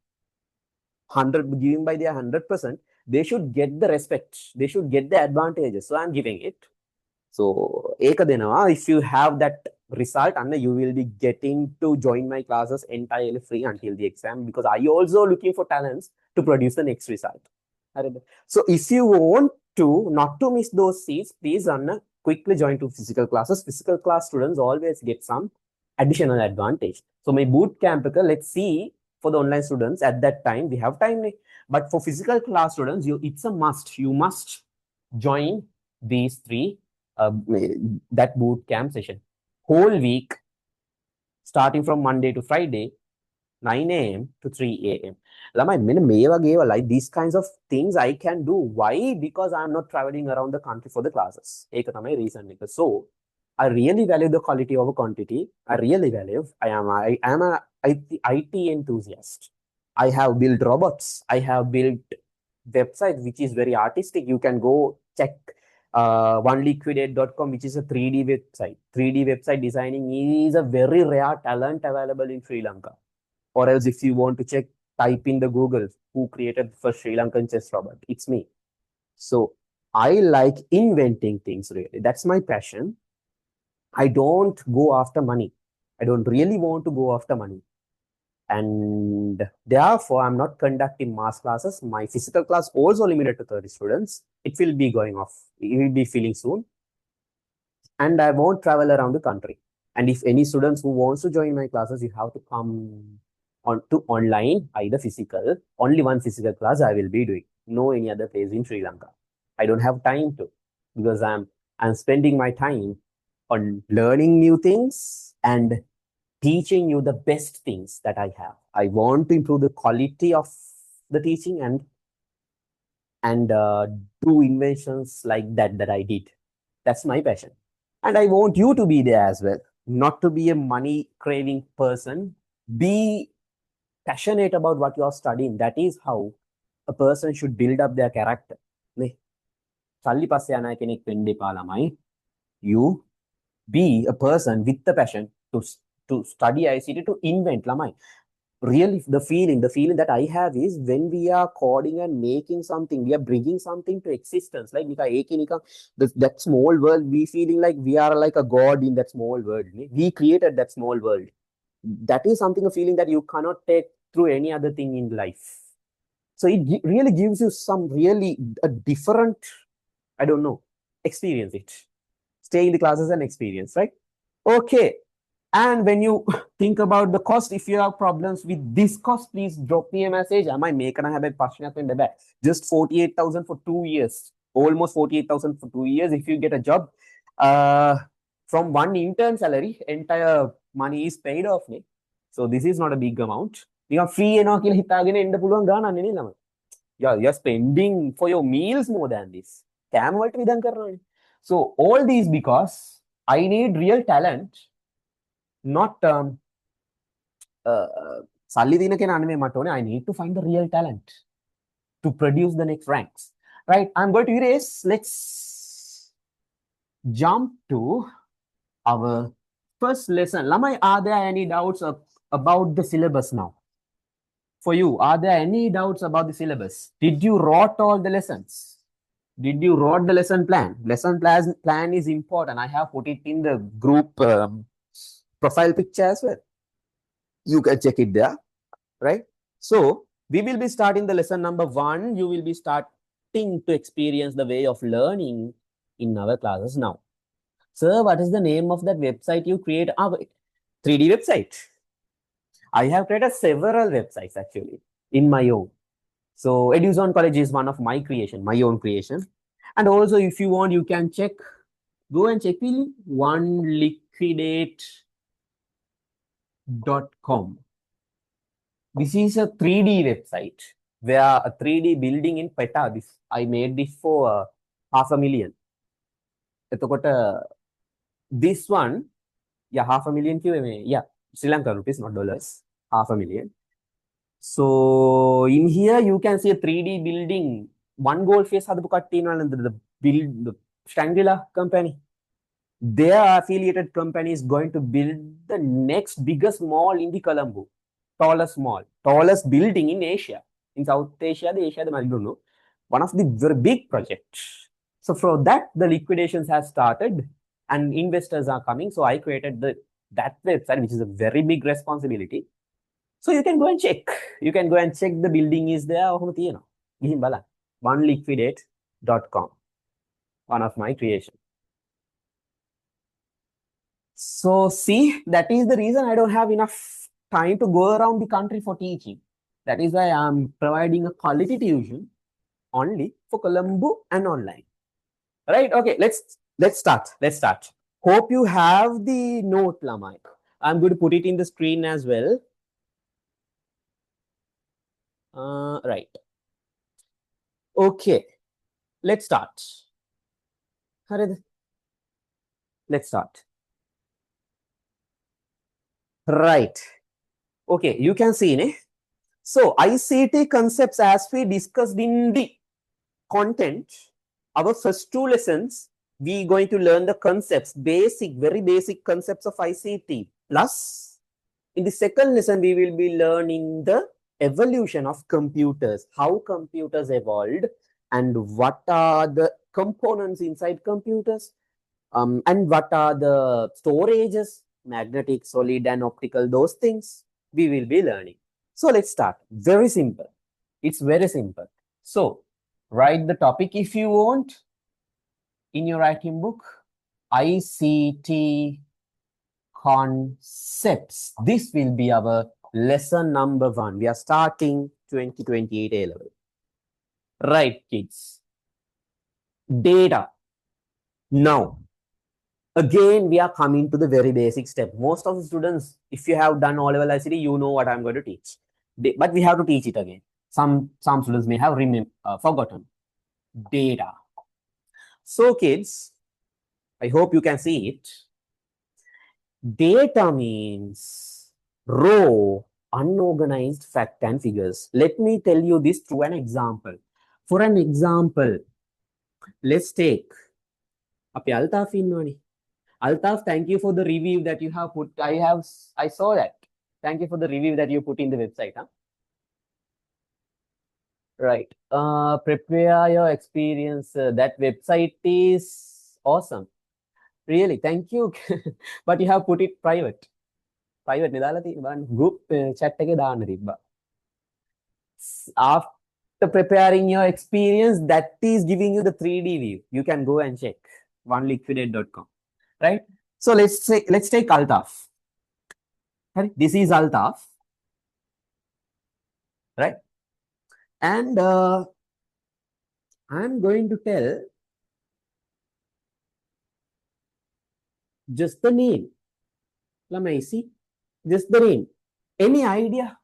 giving by their 100%, they should get the respect. They should get the advantages. So I'm giving it. So if you have that result, and you will be getting to join my classes entirely free until the exam, because I also looking for talents to produce the next result. So if you want to not to miss those seats, please quickly join to physical classes. Physical class students always get some additional advantage. So my boot camp, let's see, for the online students at that time, we have time. But for physical class students, it's a must. You must join these 3 that boot camp session. Whole week, starting from Monday to Friday, 9 a.m. to 3 a.m. Lamai, like these kinds of things I can do. Why? Because I'm not traveling around the country for the classes. Ek tamai reason. So I really value the quality over quantity. I really value. I am a IT enthusiast. I have built robots. I have built website which is very artistic. You can go check oneliquidate.com, which is a 3D website. 3D website designing is a very rare talent available in Sri Lanka. Or else, if you want to check, type in the Google who created the first Sri Lankan chess robot. It's me. So I like inventing things, really. That's my passion. I don't go after money. I don't really want to go after money. And therefore, I'm not conducting mass classes. My physical class also limited to 30 students. It will be going off. It will be filling soon. And I won't travel around the country. And if any students who wants to join my classes, you have to come on to online, either physical. Only one physical class I will be doing. No any other place in Sri Lanka. I don't have time to, because I'm spending my time on learning new things and teaching you the best things that I have. I want to improve the quality of the teaching and do inventions like that I did. That's my passion. And I want you to be there as well. Not to be a money craving person. Be passionate about what you are studying. That is how a person should build up their character. You be a person with the passion to study ICT, to invent. Really, the feeling that I have is when we are coding and making something, we are bringing something to existence. Like that small world, we feeling like we are like a god in that small world. We created that small world. That is something, a feeling that you cannot take through any other thing in life. So it really gives you some really a different, I don't know, experience it. Stay in the classes and experience, right? Okay. And when you think about the cost, if you have problems with this cost, please drop me a message. Am I making a habit? Just 48,000 for 2 years, almost 48,000 for 2 years. If you get a job, from one intern salary, entire money is paid off. So this is not a big amount. You are free and you're spending for your meals more than this. So all these because I need real talent, not I need to find the real talent to produce the next ranks. Right? I'm going to erase. Let's jump to our first lesson. Lamai, are there any doubts about the syllabus now? For you, are there any doubts about the syllabus? Did you write all the lessons? Did you write the lesson plan? Lesson plan is important. I have put it in the group profile picture as well. You can check it there, right? So we will be starting the lesson number 1. You will be starting to experience the way of learning in our classes now. Sir, what is the name of that website you create? 3D website. I have created several websites actually in my own. So Eduzone College is one of my creation, my own creation. And also, if you want, you can check, go and check oneliquidate.com. This is a 3D website where a 3D building in Peta. I made this for $500,000. This one, yeah, $500,000. Yeah, Sri Lankan rupees, not dollars. $500,000. So in here you can see a 3D building. One goal face the Shangri-La company. Their affiliated company is going to build the next biggest mall in the Colombo. Tallest mall, tallest building in Asia. In South Asia, I don't know. One of the very big projects. So for that, the liquidations have started and investors are coming. So I created that website, which is a very big responsibility. So you can go and check. You can go and check the building is there. oneliquidate.com. One of my creation. So see, that is the reason I don't have enough time to go around the country for teaching. That is why I'm providing a quality tuition only for Colombo and online. Right? Okay, let's start. Hope you have the note, Lamai. I'm going to put it in the screen as well. Right. Okay. Let's start. Let's start. Right. Okay. You can see, ne? So ICT concepts as we discussed in the content, our first two lessons, we going to learn the concepts, very basic concepts of ICT. Plus, in the second lesson, we will be learning the evolution of computers, how computers evolved, and what are the components inside computers, and what are the storages, magnetic, solid, and optical, those things we will be learning. So let's start. Very simple. It's very simple. So write the topic if you want in your writing book. ICT concepts. This will be our lesson number 1. We are starting 2028 A level. Right, kids. Data. Now, again, we are coming to the very basic step. Most of the students, if you have done O-level ICT, you know what I'm going to teach. But we have to teach it again. Some students may have forgotten. Data. So, kids, I hope you can see it. Data means raw, unorganized fact and figures. Let me tell you this through an example. For an example, let's take Altaf innawani. Altaf, thank you for the review that you have put. I saw that. Thank you for the review that you put in the website. Huh? Right. Prepare your experience. That website is awesome. Really, thank you. But you have put it private. Private group chat එක දාන්න තිබ්බා. After preparing your experience, that is giving you the 3D view. You can go and check oneliquidate.com. Right? So let's take Altaf. This is Altaf. Right? And I'm going to tell just the name. Lamai see? Just the name. Any idea?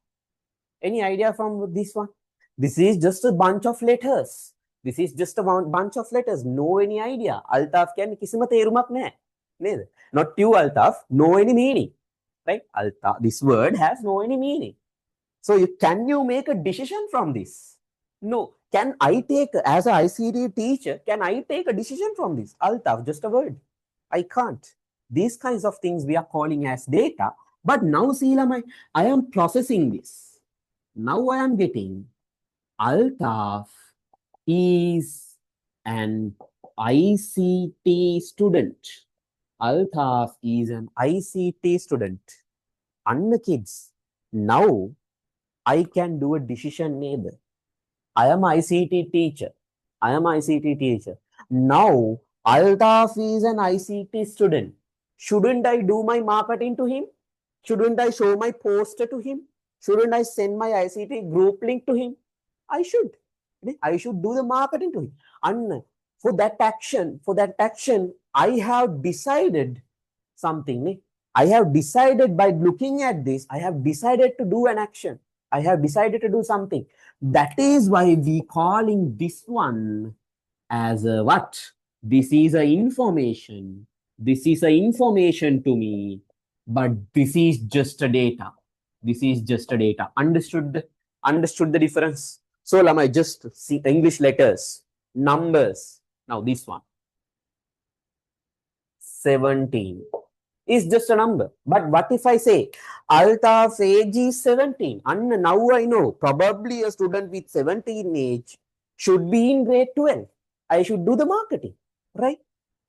Any idea from this one? This is just a bunch of letters. This is just a bunch of letters. No any idea. Altaf කියන්නේ කිසිම තේරුමක් නැහැ. නේද? Not you Altaf. No any meaning. Right? Altaf. This word has no any meaning. So can you make a decision from this? No. Can I take, as an ICT teacher, can I take a decision from this? Altaf, just a word. I can't. These kinds of things we are calling as data. But now, Seelamai, I am processing this. Now I am getting Altaf is an ICT student. Altaf is an ICT student. And kids, now I can do a decision neighbor. I am ICT teacher. I am ICT teacher. Now Altaf is an ICT student. Shouldn't I do my marketing to him? Shouldn't I show my poster to him? Shouldn't I send my ICT group link to him? I should. I should do the marketing to him. And for that action, I have decided something. I have decided by looking at this, I have decided to do an action. I have decided to do something. That is why we calling this one as a what? This is a information. This is a information to me, but this is just a data. This is just a data. Understood the difference? So Lamai, just see English letters, numbers. Now this one. 17 is just a number. But what if I say Altaf's age is 17? And now I know probably a student with 17 age should be in grade 12. I should do the marketing, right?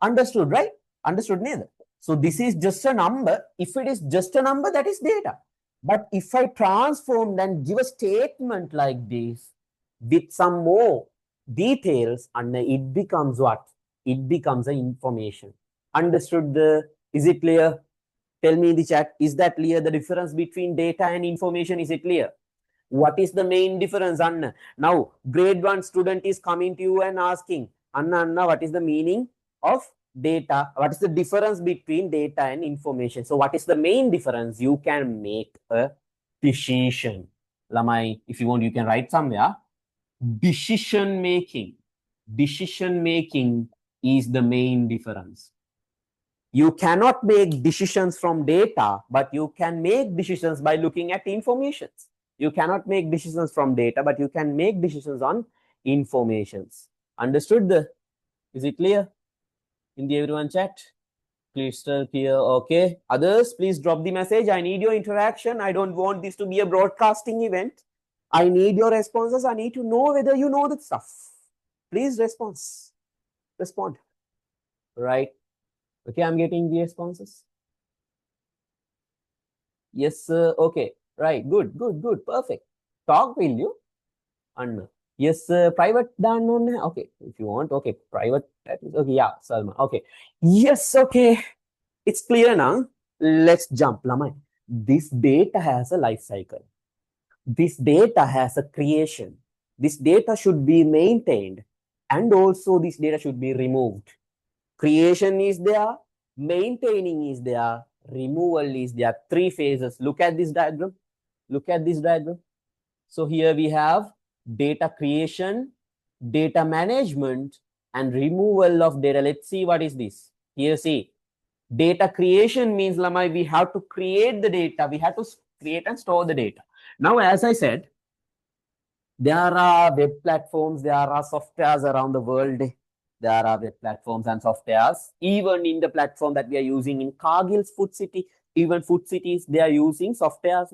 Understood, right? Understood, neither. So this is just a number. If it is just a number, that is data. But if I transform and give a statement like this with some more details, and it becomes what? It becomes an information. Understood? Is it clear? Tell me in the chat, is that clear? The difference between data and information, is it clear? What is the main difference, Anna? Now, grade 1 student is coming to you and asking, Anna, what is the meaning of data. What is the difference between data and information? So what is the main difference? You can make a decision. Lamai, if you want, you can write somewhere. Decision making. Decision making is the main difference. You cannot make decisions from data, but you can make decisions by looking at informations. You cannot make decisions from data, but you can make decisions on informations. Understood? Is it clear? In the everyone chat? Crystal clear. Okay. Others, please drop the message. I need your interaction. I don't want this to be a broadcasting event. I need your responses. I need to know whether you know the stuff. Please respond. Right. Okay, I'm getting the responses. Yes, sir. Okay. Right. Good. Perfect. Talk, will you? Anna. Yes, private done on. Okay. If you want. Okay. Private. Okay. Yeah. Salma. Okay. Yes. Okay. It's clear now. Let's jump. Lamai. This data has a life cycle. This data has a creation. This data should be maintained. And also this data should be removed. Creation is there. Maintaining is there. Removal is there. 3 phases. Look at this diagram. So here we have data creation, data management, and removal of data. Let's see what is this. Here, see. Data creation means, Lamai, we have to create the data. We have to create and store the data. Now, as I said, there are web platforms, there are softwares around the world. There are web platforms and softwares. Even in the platform that we are using in Cargill's Food City, even Food Cities, they are using softwares.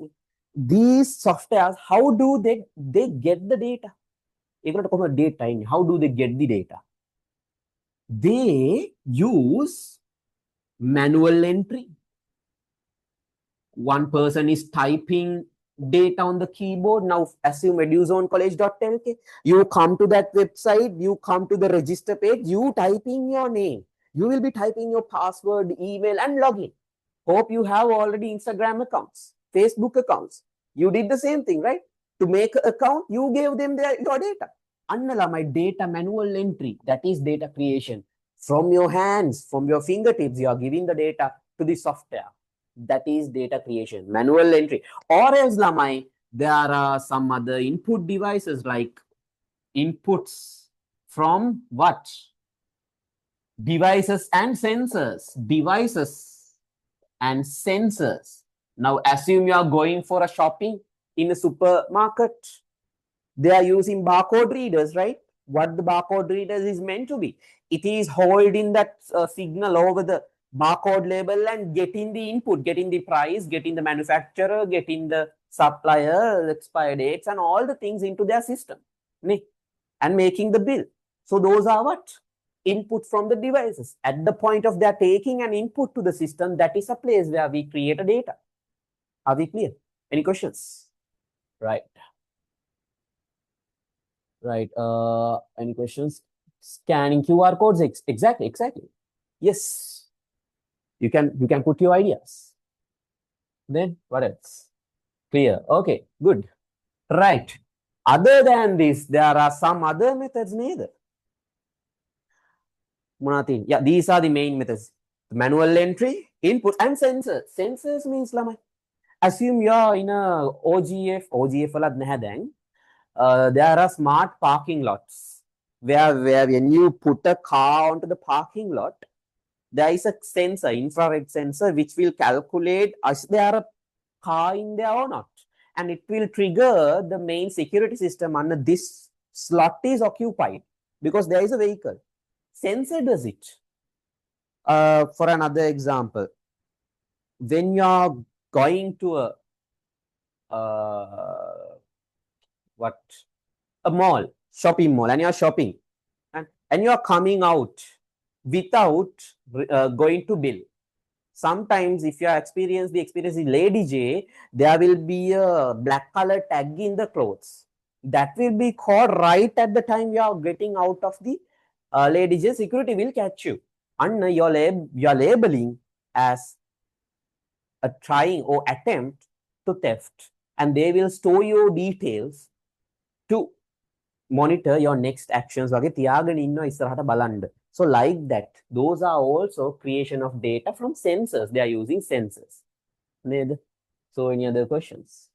These softwares, how do they get the data? How do they get the data? They use manual entry. One person is typing data on the keyboard. Now, assume eduzonecollege.lk. You come to that website, you come to the register page, you type in your name. You will be typing your password, email, and login. Hope you have already Instagram accounts, Facebook accounts. You did the same thing, right? To make an account, you gave them your data. Annala, my data manual entry, that is data creation. From your hands, from your fingertips, you are giving the data to the software. That is data creation, manual entry. Or else, Lamai, there are some other input devices like inputs from what? Devices and sensors. Devices and sensors. Now, assume you are going for a shopping in a supermarket. They are using barcode readers, right? What the barcode readers is meant to be. It is holding that signal over the barcode label and getting the input, getting the price, getting the manufacturer, getting the supplier, expiry dates, and all the things into their system, and making the bill. So those are what? Input from the devices. At the point of their taking an input to the system, that is a place where we create a data. Are we clear? Any questions? Right. Any questions? Scanning QR codes. Exactly. Yes. You can put your ideas. Then what else? Clear. Okay, good. Right. Other than this, there are some other methods neither. Munatin. Yeah, these are the main methods. Manual entry, input, and sensors. Sensors means lamai. Assume you're in a OGF walad naha dang. There are smart parking lots where when you put a car onto the parking lot, there is a sensor, infrared sensor, which will calculate is there a car in there or not. And it will trigger the main security system under this slot is occupied because there is a vehicle. Sensor does it. For another example, when you are going to a mall, shopping mall, and you are shopping, and you are coming out without going to bill. Sometimes if you are the experience is Lady J, there will be a black color tag in the clothes. That will be called right at the time you are getting out of the Lady J. Security will catch you. And you are labeling as a trying or attempt to theft. And they will store your details to monitor your next actions. Wage තියාගෙන ඉන්නවා ඉස්සරහට බලන්න. So like that, those are also creation of data from sensors. They are using sensors. So any other questions?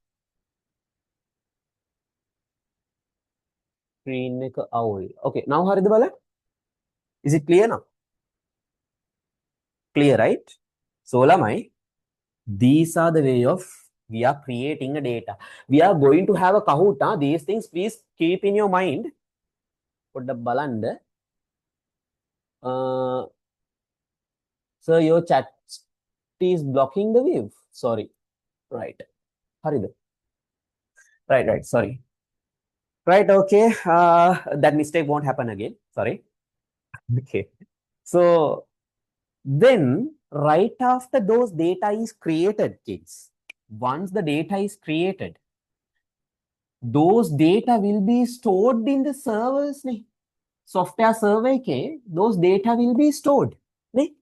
Screen එක අවුල්. Okay, now හරිද බලන්න? Is it clear now? Clear, right? So lamai, these are the way of we are creating a data. We are going to have a Kahoot. These things please keep in your mind. Put the balanda. So your chat is blocking the view. Sorry. Right. Harida. Right. Sorry. Right. Okay. That mistake won't happen again. Sorry. Okay. So then right after those data is created, kids, once the data is created, those data will be stored in the servers. Software server, those data will be stored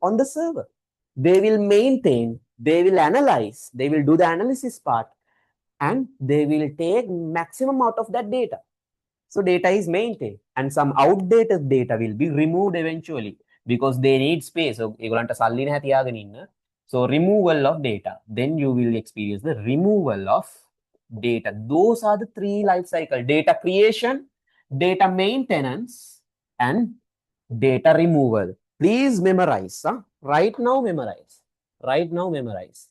on the server. They will maintain, they will analyze, they will do the analysis part, and they will take maximum out of that data. So data is maintained, and some outdated data will be removed eventually because they need space. So removal of data. Then you will experience the removal of data. Those are the three life cycle: data creation, data maintenance, and data removal. Please memorize. Right now, memorize. Right now, memorize.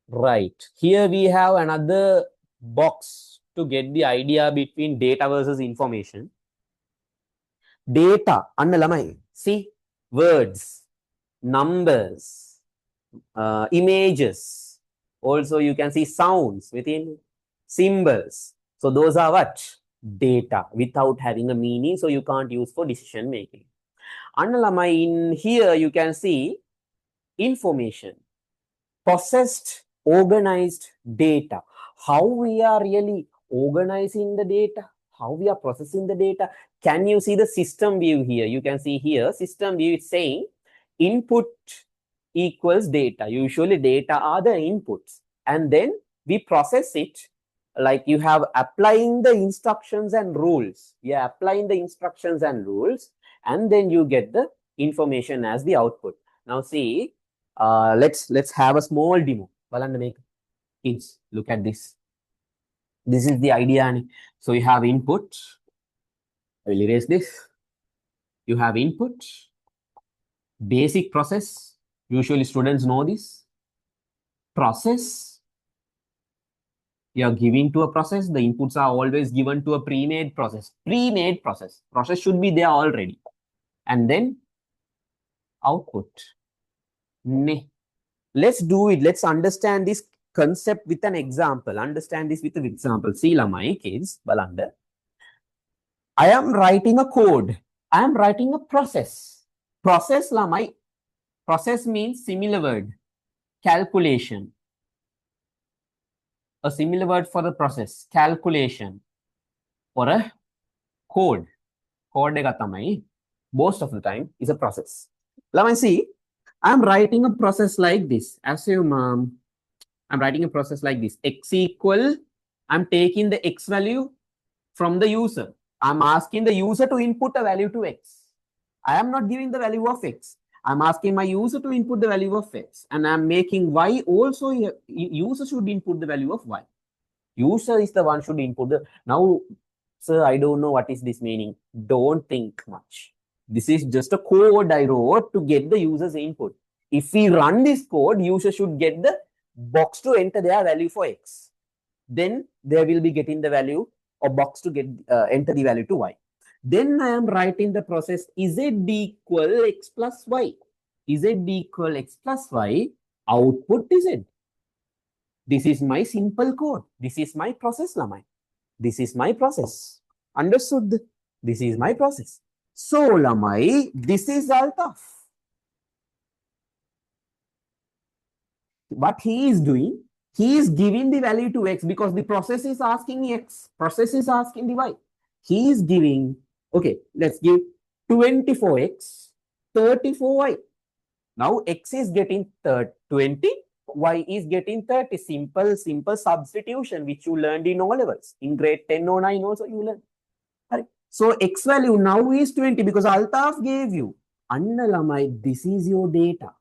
Right. Here we have another box to get the idea between data versus information. Data, see, words, numbers, images. Also, you can see sounds within symbols. So those are what? Data without having a meaning. So you can't use for decision making. In here, you can see information, processed, organized data. How we are really organizing the data, how we are processing the data. Can you see the system view here? You can see here, system view is saying input equals data. Usually data are the inputs, and then we process it like you have applying the instructions and rules. Yeah, applying the instructions and rules, and then you get the information as the output. Now see, let's have a small demo. Kids, look at this. This is the idea. So you have input. I will erase this. You have input, basic process. Usually students know this. Process. You are giving to a process. The inputs are always given to a pre-made process. Pre-made process. Process should be there already. And then output. Let's do it. Let's understand this concept with an example. Understand this with an example. See, lamai kids, balanda. I am writing a code. I am writing a process. Process lamai. Process means similar word. Calculation. A similar word for the process. Calculation. Or a code. Code tamai. Most of the time is a process. Lamai see. I am writing a process like this. Assume I'm writing a process like this. X equal, I'm taking the X value from the user. I'm asking the user to input a value to X. I am not giving the value of X. I'm asking my user to input the value of X. And I'm making Y also, user should input the value of Y. User is the one should input the, now, sir, I don't know what is this meaning. Don't think much. This is just a code I wrote to get the user's input. If we run this code, user should get the box to enter their value for X. Then they will be getting the value or box to get enter the value to Y. Then I am writing the process Z equal X plus Y. Z equal X plus Y, output Z. This is my simple code. This is my process, lamai. This is my process. Understood? This is my process. So, lamai, this is Altaf. What he is doing, he is giving the value to X because the process is asking X. Process is asking the Y. He is giving, okay, let's give 24X, 34Y. Now, X is getting 20, Y is getting 30. Simple substitution, which you learned in O levels. In grade 10 or 9 also you learned. So X value now is 20 because Altaf gave you. Annalamai, this is your data.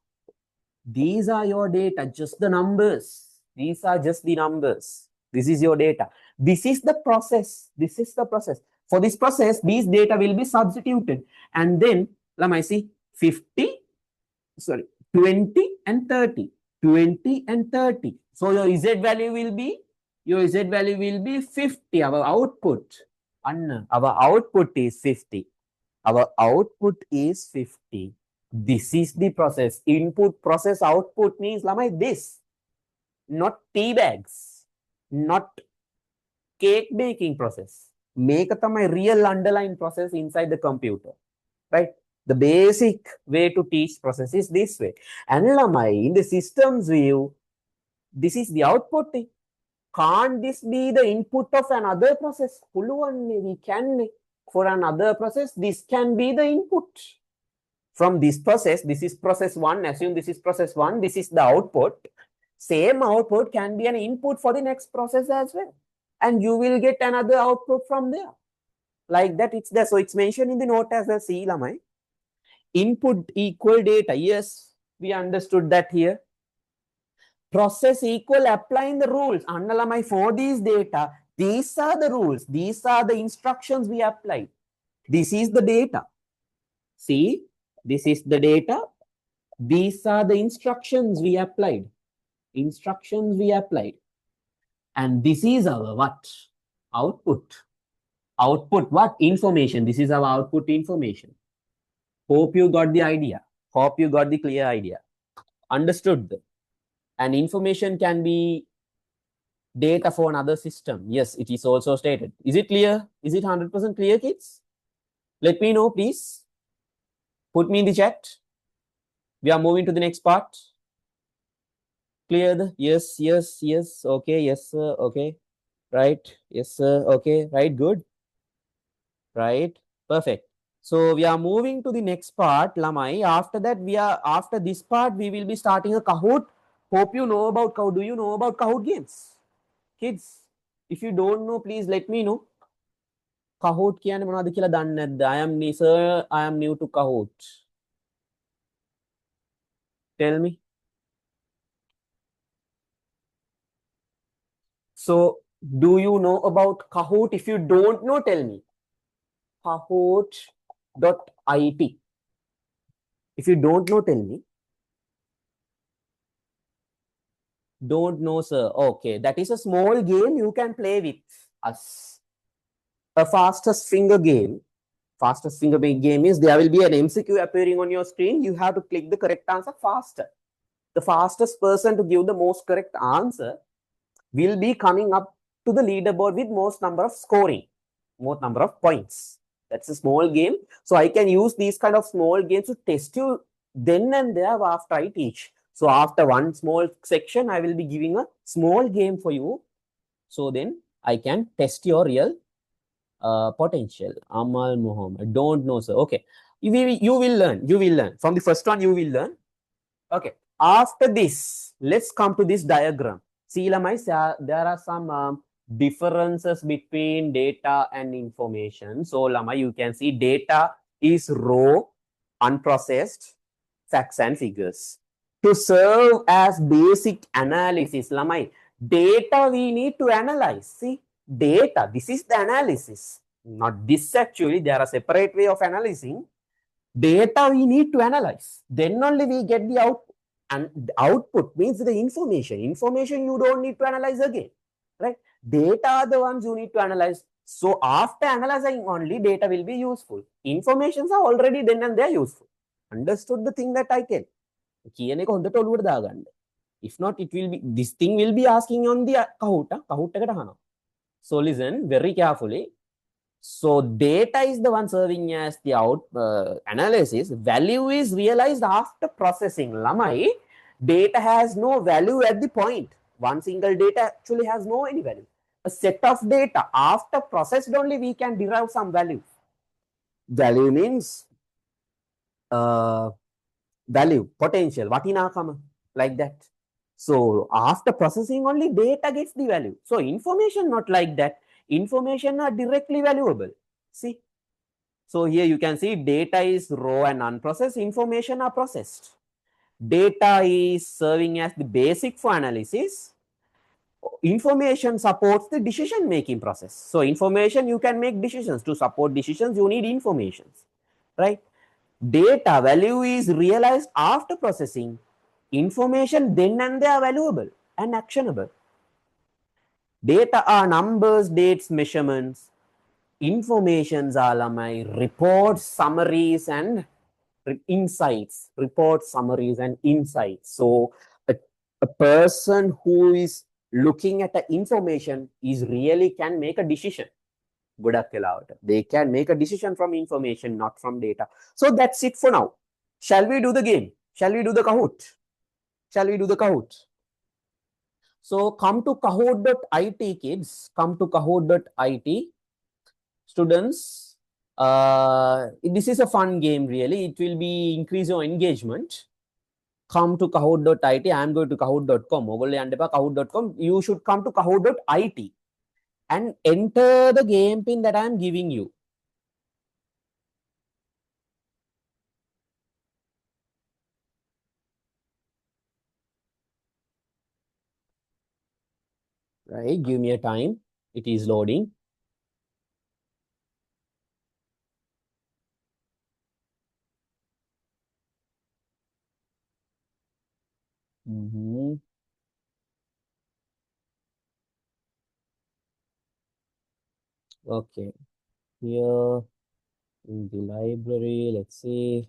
These are your data, just the numbers. These are just the numbers. This is your data. This is the process. This is the process. For this process, these data will be substituted. And then, Lamai, see, 50, sorry, 20 and 30. 20 and 30. So your Z value will be, 50. Our output, Anna, our output is 50. Our output is 50. This is the process. Input, process, output means Lamai this. Not tea bags. Not cake baking process. Make my real underlying process inside the computer. Right? The basic way to teach process is this way. And Lamai, in the systems view, this is the output. Can't this be the input of another process? We can. For another process, this can be the input. From this process, this is process 1, assume this is process 1, this is the output. Same output can be an input for the next process as well. And you will get another output from there. Like that, it's there. So it's mentioned in the note as well. See, Lamai. Input equal data. Yes, we understood that here. Process equal applying the rules. Annalamai, for these data, these are the rules. These are the instructions we apply. This is the data. See, this is the data. These are the instructions we applied. Instructions we applied. And this is our what? Output. Output what? Information. This is our output information. Hope you got the idea. Hope you got the clear idea. Understood. And information can be data for another system. Yes, it is also stated. Is it clear? Is it 100% clear, kids? Let me know, please. Put me in the chat. We are moving to the next part. Clear? Yes, yes, yes. Okay, yes, sir. Okay. Right. Yes, sir. Okay. Right. Good. Right. Perfect. So we are moving to the next part, Lamai. After that, after this part, we will be starting a Kahoot. Hope you know about Kahoot. Do you know about Kahoot games? Kids, if you don't know, please let me know. Kahoot කියන්නේ මොනවද කියලා දන්නේ නැද්ද? I am new to Kahoot. Tell me. So, do you know about Kahoot? If you don't know, tell me. Kahoot.it. If you don't know, tell me. Don't know, sir. Okay, that is a small game you can play with us. A fastest finger game. Fastest finger game is there will be an MCQ appearing on your screen. You have to click the correct answer faster. The fastest person to give the most correct answer will be coming up to the leaderboard with most number of scoring, most number of points. That's a small game. So I can use these kind of small games to test you then and there after I teach. So after one small section, I will be giving a small game for you. So then I can test your real potential. Amal Muhammad. Don't know, sir. Okay. You will learn. You will learn. From the first one, you will learn. Okay. After this, let's come to this diagram. See, Lamai, there are some differences between data and information. So, Lamai, you can see data is raw, unprocessed facts and figures. To serve as basic analysis, Lamai, data we need to analyze. See, data, this is the analysis. Not this actually, there are separate way of analyzing. Data we need to analyze. Then only we get the output. And the output means the information. Information you don't need to analyze again. Right? Data are the ones you need to analyze. So after analyzing only, data will be useful. Informations are already then and they are useful. Understood the thing that I can? If not, it will be, this thing will be asking on the Kahoot. So listen very carefully. So data is the one serving as the analysis. Value is realized after processing. Lamai, data has no value at the point. One single data actually has no any value. A set of data after processed only we can derive some value. Value means value, potential, vatinakama, like that. So after processing only data gets the value. So information not like that. Information are directly valuable. See, So here you can see data is raw and unprocessed, information are processed. Data is serving as the basic for analysis. Information supports the decision making process. So information, you can make decisions. To support decisions, you need information, right? Data value is realized after processing. Information then and they are valuable and actionable. Data are numbers, dates, measurements. Informations are my reports, summaries, and insights. Reports, summaries, and insights. So a person who is looking at the information is really can make a decision. They can make a decision from information, not from data. So that's it for now. Shall we do the game? Shall we do the Kahoot? Shall we do the Kahoot? So come to kahoot.it, kids. Come to kahoot.it. Students, this is a fun game, really. It will be increase your engagement. Come to kahoot.it. I am going to kahoot.com. kahoot.com. You should come to kahoot.it and enter the game pin that I am giving you. Right, give me a time. It is loading. Okay, here in the library, let's see.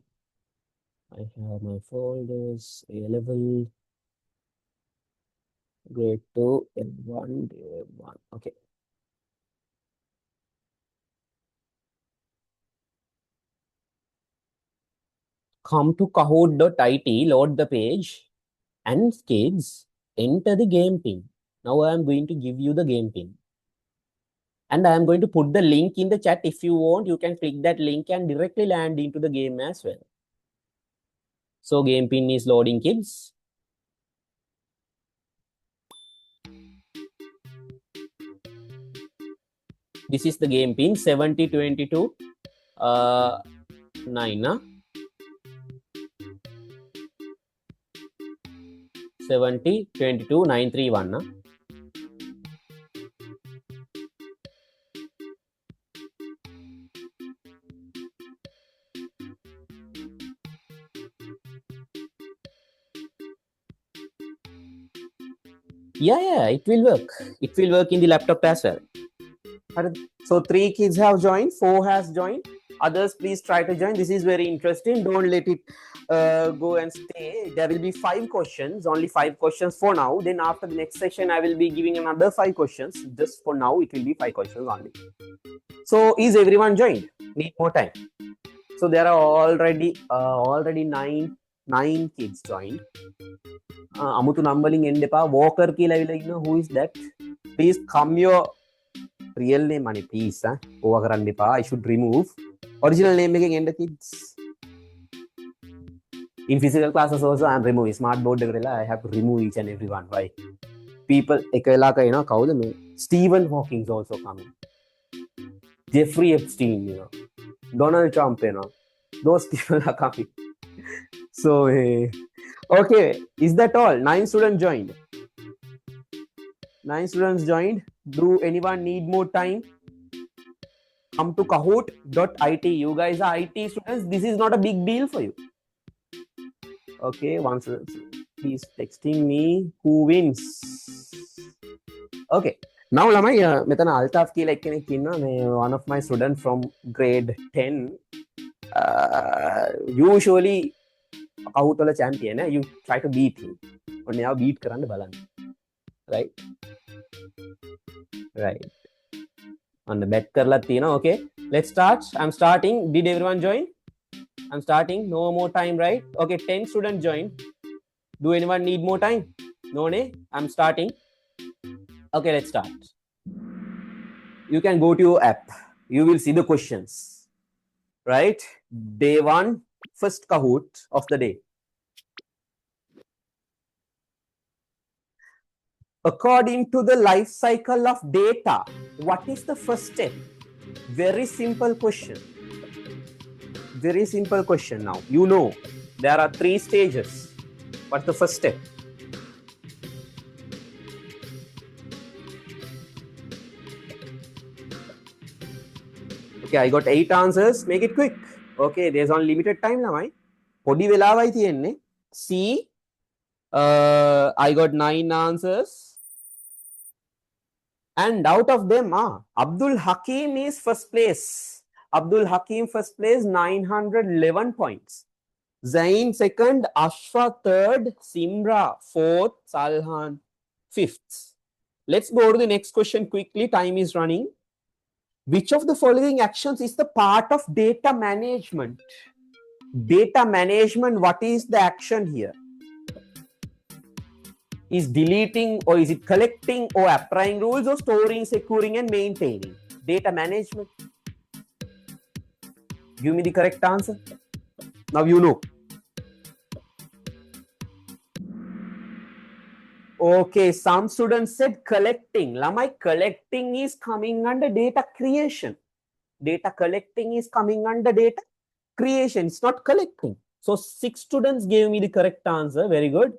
I have my folders, A-level, grade 2, L1, D1. Okay. Come to kahoot.it, load the page, and kids, enter the game pin. Now I am going to give you the game pin. And I am going to put the link in the chat. If you want, you can click that link and directly land into the game as well. So game pin is loading, kids. This is the game pin 7022 9. 7022 931. Yeah, it will work. It will work in the laptop as well. So 3 kids have joined, 4 has joined. Others, please try to join. This is very interesting. Don't let it go and stay. There will be 5 questions, only 5 questions for now. Then after the next session, I will be giving another 5 questions. Just for now, it will be 5 questions only. So is everyone joined? Need more time. So there are already 9 kids joined. Amutu numbering endepa Walker ki level, who is that? Please come your real name, money, please. I should remove. Original name making end kids. In physical classes also, I am removing. Smart board, I have to remove each and every one. Why? People, Stephen Hawking is also coming. Jeffrey Epstein, Donald Trump, those people are coming. So, okay, is that all? 9 students joined. 9 students joined. Do anyone need more time? Come to kahoot.it. You guys are IT students. This is not a big deal for you. Okay, one student. He's texting me. Who wins? Okay. Now, lamai, metana Altaf ki like one of my students from grade 10. Usually, Kahoot wala champion. You try to beat him. But now beat karan balan. Right? Right. On the bet karla tina. Okay. Let's start. I'm starting. Did everyone join? I'm starting. No more time, right? Okay, 10 students joined. Do anyone need more time? No, ne? I'm starting. Okay, let's start. You can go to your app. You will see the questions. Right? Day 1, first Kahoot of the day. According to the life cycle of data, what is the first step? Very simple question. Very simple question now. You know, there are 3 stages. What's the first step? Okay, I got 8 answers. Make it quick. Okay, there's only limited time now. Podi velawai thiyenne. See, I got 9 answers. And out of them, Abdul Hakim is first place. Abdul Hakim first place, 911 points. Zain second, Ashfa third, Simra fourth, Salhan fifth. Let's go to the next question quickly. Time is running. Which of the following actions is the part of data management? Data management, what is the action here? Is deleting, or is it collecting or applying rules, or storing, securing and maintaining? Data management. Give me the correct answer. Now you know. Okay, some students said collecting. Lamai, collecting is coming under data creation. Data collecting is coming under data creation. It's not collecting. So 6 students gave me the correct answer. Very good.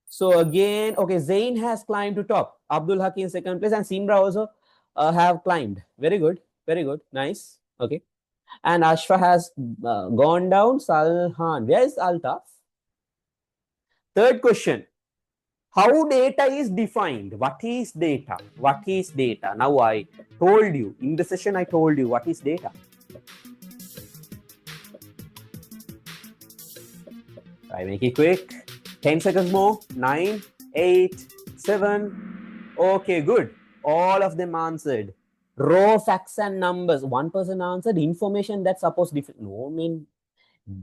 So again, okay, Zain has climbed to top. Abdul Hakim second place, and Simra also have climbed. Very good. Very good. Nice. Okay. And Ashfa has gone down. Salhan. Where is Altaf? Third question. How data is defined? What is data? What is data? Now I told you, in the session I told you what is data. I make it quick. 10 seconds more. 9, 8, 7. Okay, good. All of them answered. Raw facts and numbers. One person answered information that's supposed different. No, I mean,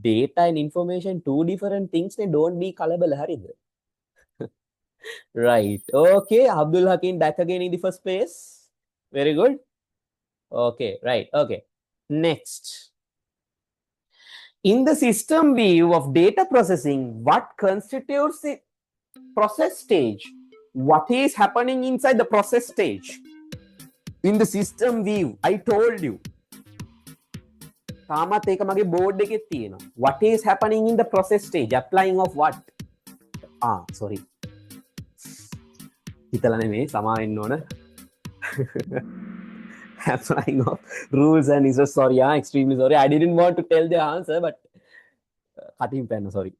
data and information, 2 different things. They don't be colorable. Right. Okay. Abdul Hakim back again in the first place. Very good. Okay. Right. Okay. Next. In the system view of data processing, what constitutes the process stage? What is happening inside the process stage? In the system view, I told you. What is happening in the process stage? Applying of what? Sorry. Applying of rules and is sorry, extremely sorry. I didn't want to tell the answer, but cutting pen, sorry.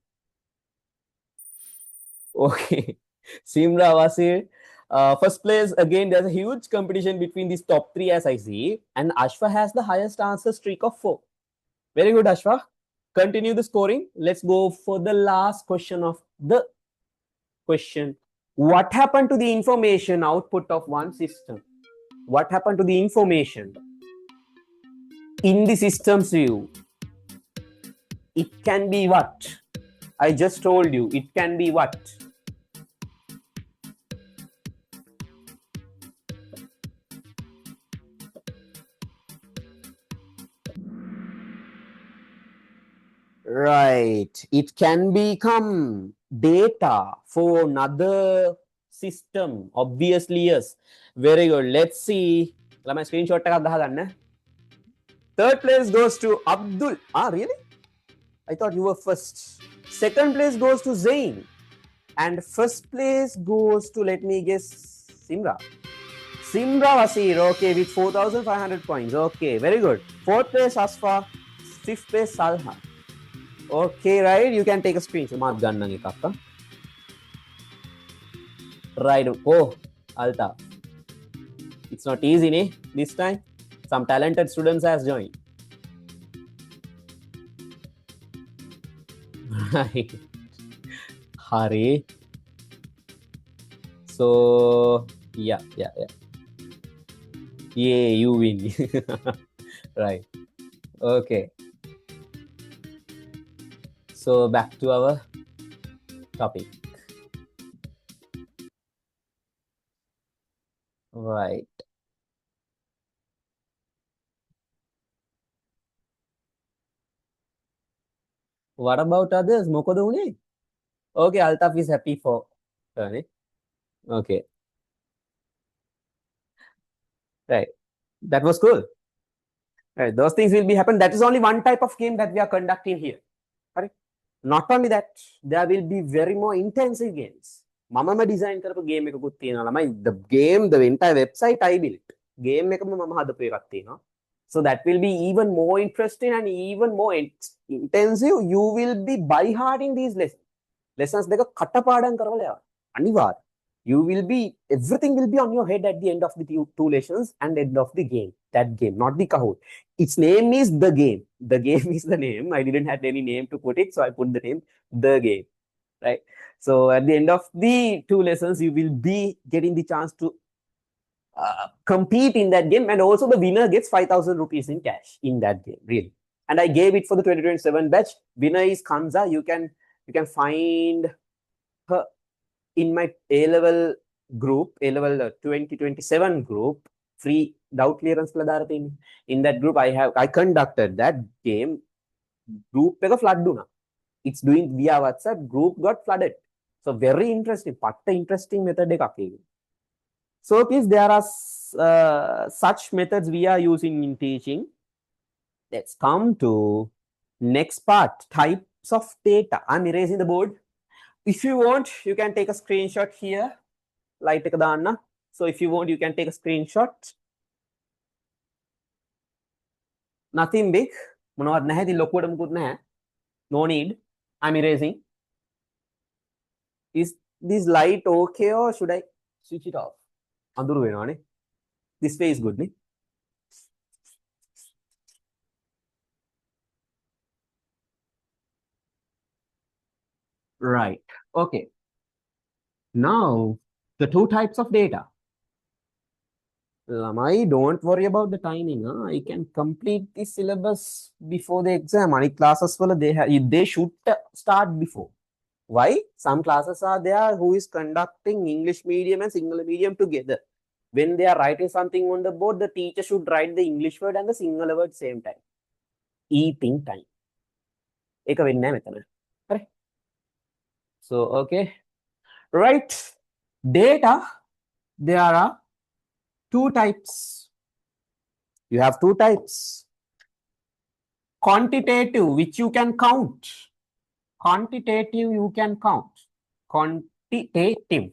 Okay. Simra Wasir. First place, again, there's a huge competition between these top 3 as I see. And Ashfa has the highest answer streak of 4. Very good, Ashfa. Continue the scoring. Let's go for the last question of the question. What happened to the information output of one system? What happened to the information in the system's view? It can be what? I just told you, it can be what? Right. It can become data for another system. Obviously, yes. Very good. Let's see. Let me screenshot. Third place goes to Abdul. Really? I thought you were first. Second place goes to Zain. And first place goes to, let me guess, Simra. Simra Wasir, okay, with 4,500 points. Okay, very good. Fourth place, Asfa. Fifth place, Salha. Okay, right. You can take a screenshot. Right. Oh, Alta. It's not easy, ne? This time. Some talented students has joined. Right. Hari. So, yeah. Yeah, you win. Right. Okay. So, back to our topic. Right. What about others? Mokoda une? Okay, Altaf is happy for turn. Okay. Right. That was cool. Right? Those things will be happen. That is only one type of game that we are conducting here. Correct? Not only that, there will be very more intensive games. මමම design කරපු game එකකුත් තියෙනවා ළමයි. The game, the entire website I built. Game එකම මම හදපු එකක් තියෙනවා. So that will be even more interesting and even more intensive. You will be by hearting these lessons. Lessons දෙක කටපාඩම් කරවල යනවා. අනිවාර්ය. You will be, everything will be on your head at the end of the two lessons and end of the game. That game, not the Kahoot. Its name is the game. The game is the name. I didn't have any name to put it, so I put the name the game. Right. So at the end of the two lessons, you will be getting the chance to compete in that game, and also the winner gets 5,000 rupees in cash in that game. Really. And I gave it for the 2027 batch. Winner is Kanza. You can find her in my A-level group, A-level 2027 group, free doubt clearance. In that group, I conducted that game. Group එක flood දුනා. It's doing via WhatsApp. Group got flooded. So very interesting. Patta interesting method එකක්. So kids, there are such methods we are using in teaching. Let's come to next part, types of data. I'm erasing the board. If you want, you can take a screenshot here. Light එක දාන්න. So if you want, you can take a screenshot. Nothing big. මොනවත් නැහැ. ඉතින් ලොකුවට මුකුත් නැහැ. No need. I'm erasing. Is this light okay or should I switch it off? අඳුරු වෙනවානේ. This way is good නේ. Right. Okay. Now, the two types of data. Lamai, don't worry about the timing. I can complete the syllabus before the exam. Any classes they should start before. Why? Some classes are there who is conducting English medium and Sinhala medium together. When they are writing something on the board, the teacher should write the English word and the Sinhala word same time. Eating time. ඒක වෙන්නේ නැහැ මෙතන. හරි. So, okay. Right. Data, there are two types. You have two types. Quantitative, which you can count. Quantitative, you can count. Quantitative.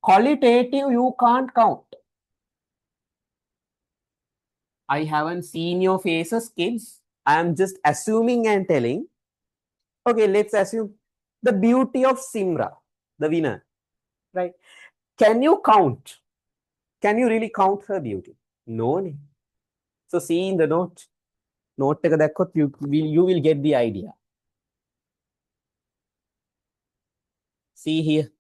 Qualitative, you can't count. I haven't seen your faces, kids. I am just assuming and telling. Okay, let's assume the beauty of Simra, the winner, right? Can you count? Can you really count her beauty? No. So see in the note. Note you will get the idea. See here.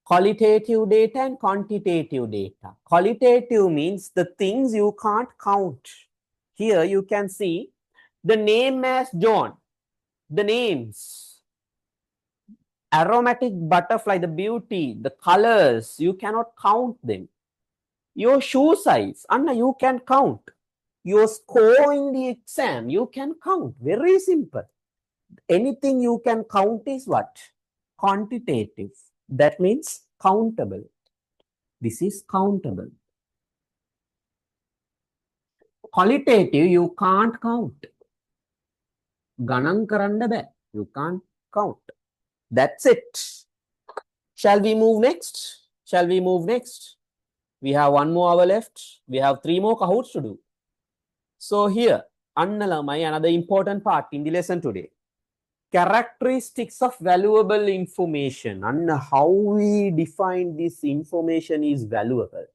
Qualitative data and quantitative data. Qualitative means the things you can't count. Here you can see the name as John. The names. Aromatic butterfly, the beauty, the colors, you cannot count them. Your shoe size, Anna, you can count. Your score in the exam, you can count. Very simple. Anything you can count is what? Quantitative. That means countable. This is countable. Qualitative, you can't count. ගණන් කරන්න බෑ. You can't count. That's it. Shall we move next? Shall we move next? We have one more hour left. We have 3 more Kahoots to do. So here, another important part in the lesson today. Characteristics of valuable information. And how we define this information is valuable.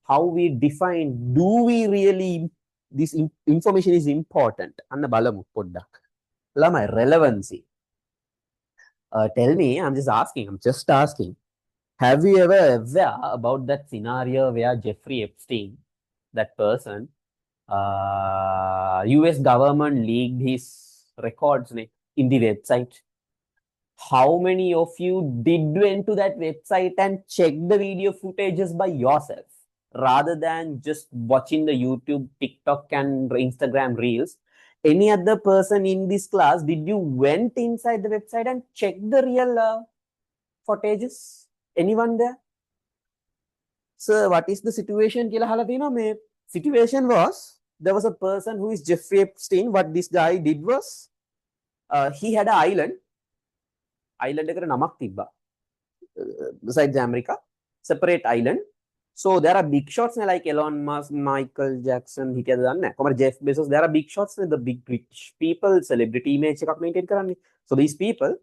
How we define, do we really, this information is important. Anna balamu poddak. My relevancy. Tell me, I'm just asking. Have you ever aware about that scenario where Jeffrey Epstein, that person, US government leaked his records in the website? How many of you did went to that website and check the video footages by yourself rather than just watching the YouTube, TikTok and Instagram reels? Any other person in this class, did you went inside the website and check the real footages? Anyone there? Sir, what is the situation? Situation was, there was a person who is Jeffrey Epstein. What this guy did was, he had an island. Island එකට නමක් තිබ්බා. Besides America, separate island. So there are big shots like Elon Musk, Michael Jackson, හිටියද දන්නේ නැහැ. කොහමද Jeff Bezos, there are big shots, the big rich people, celebrity image එකක් maintain කරන්නේ. So these people,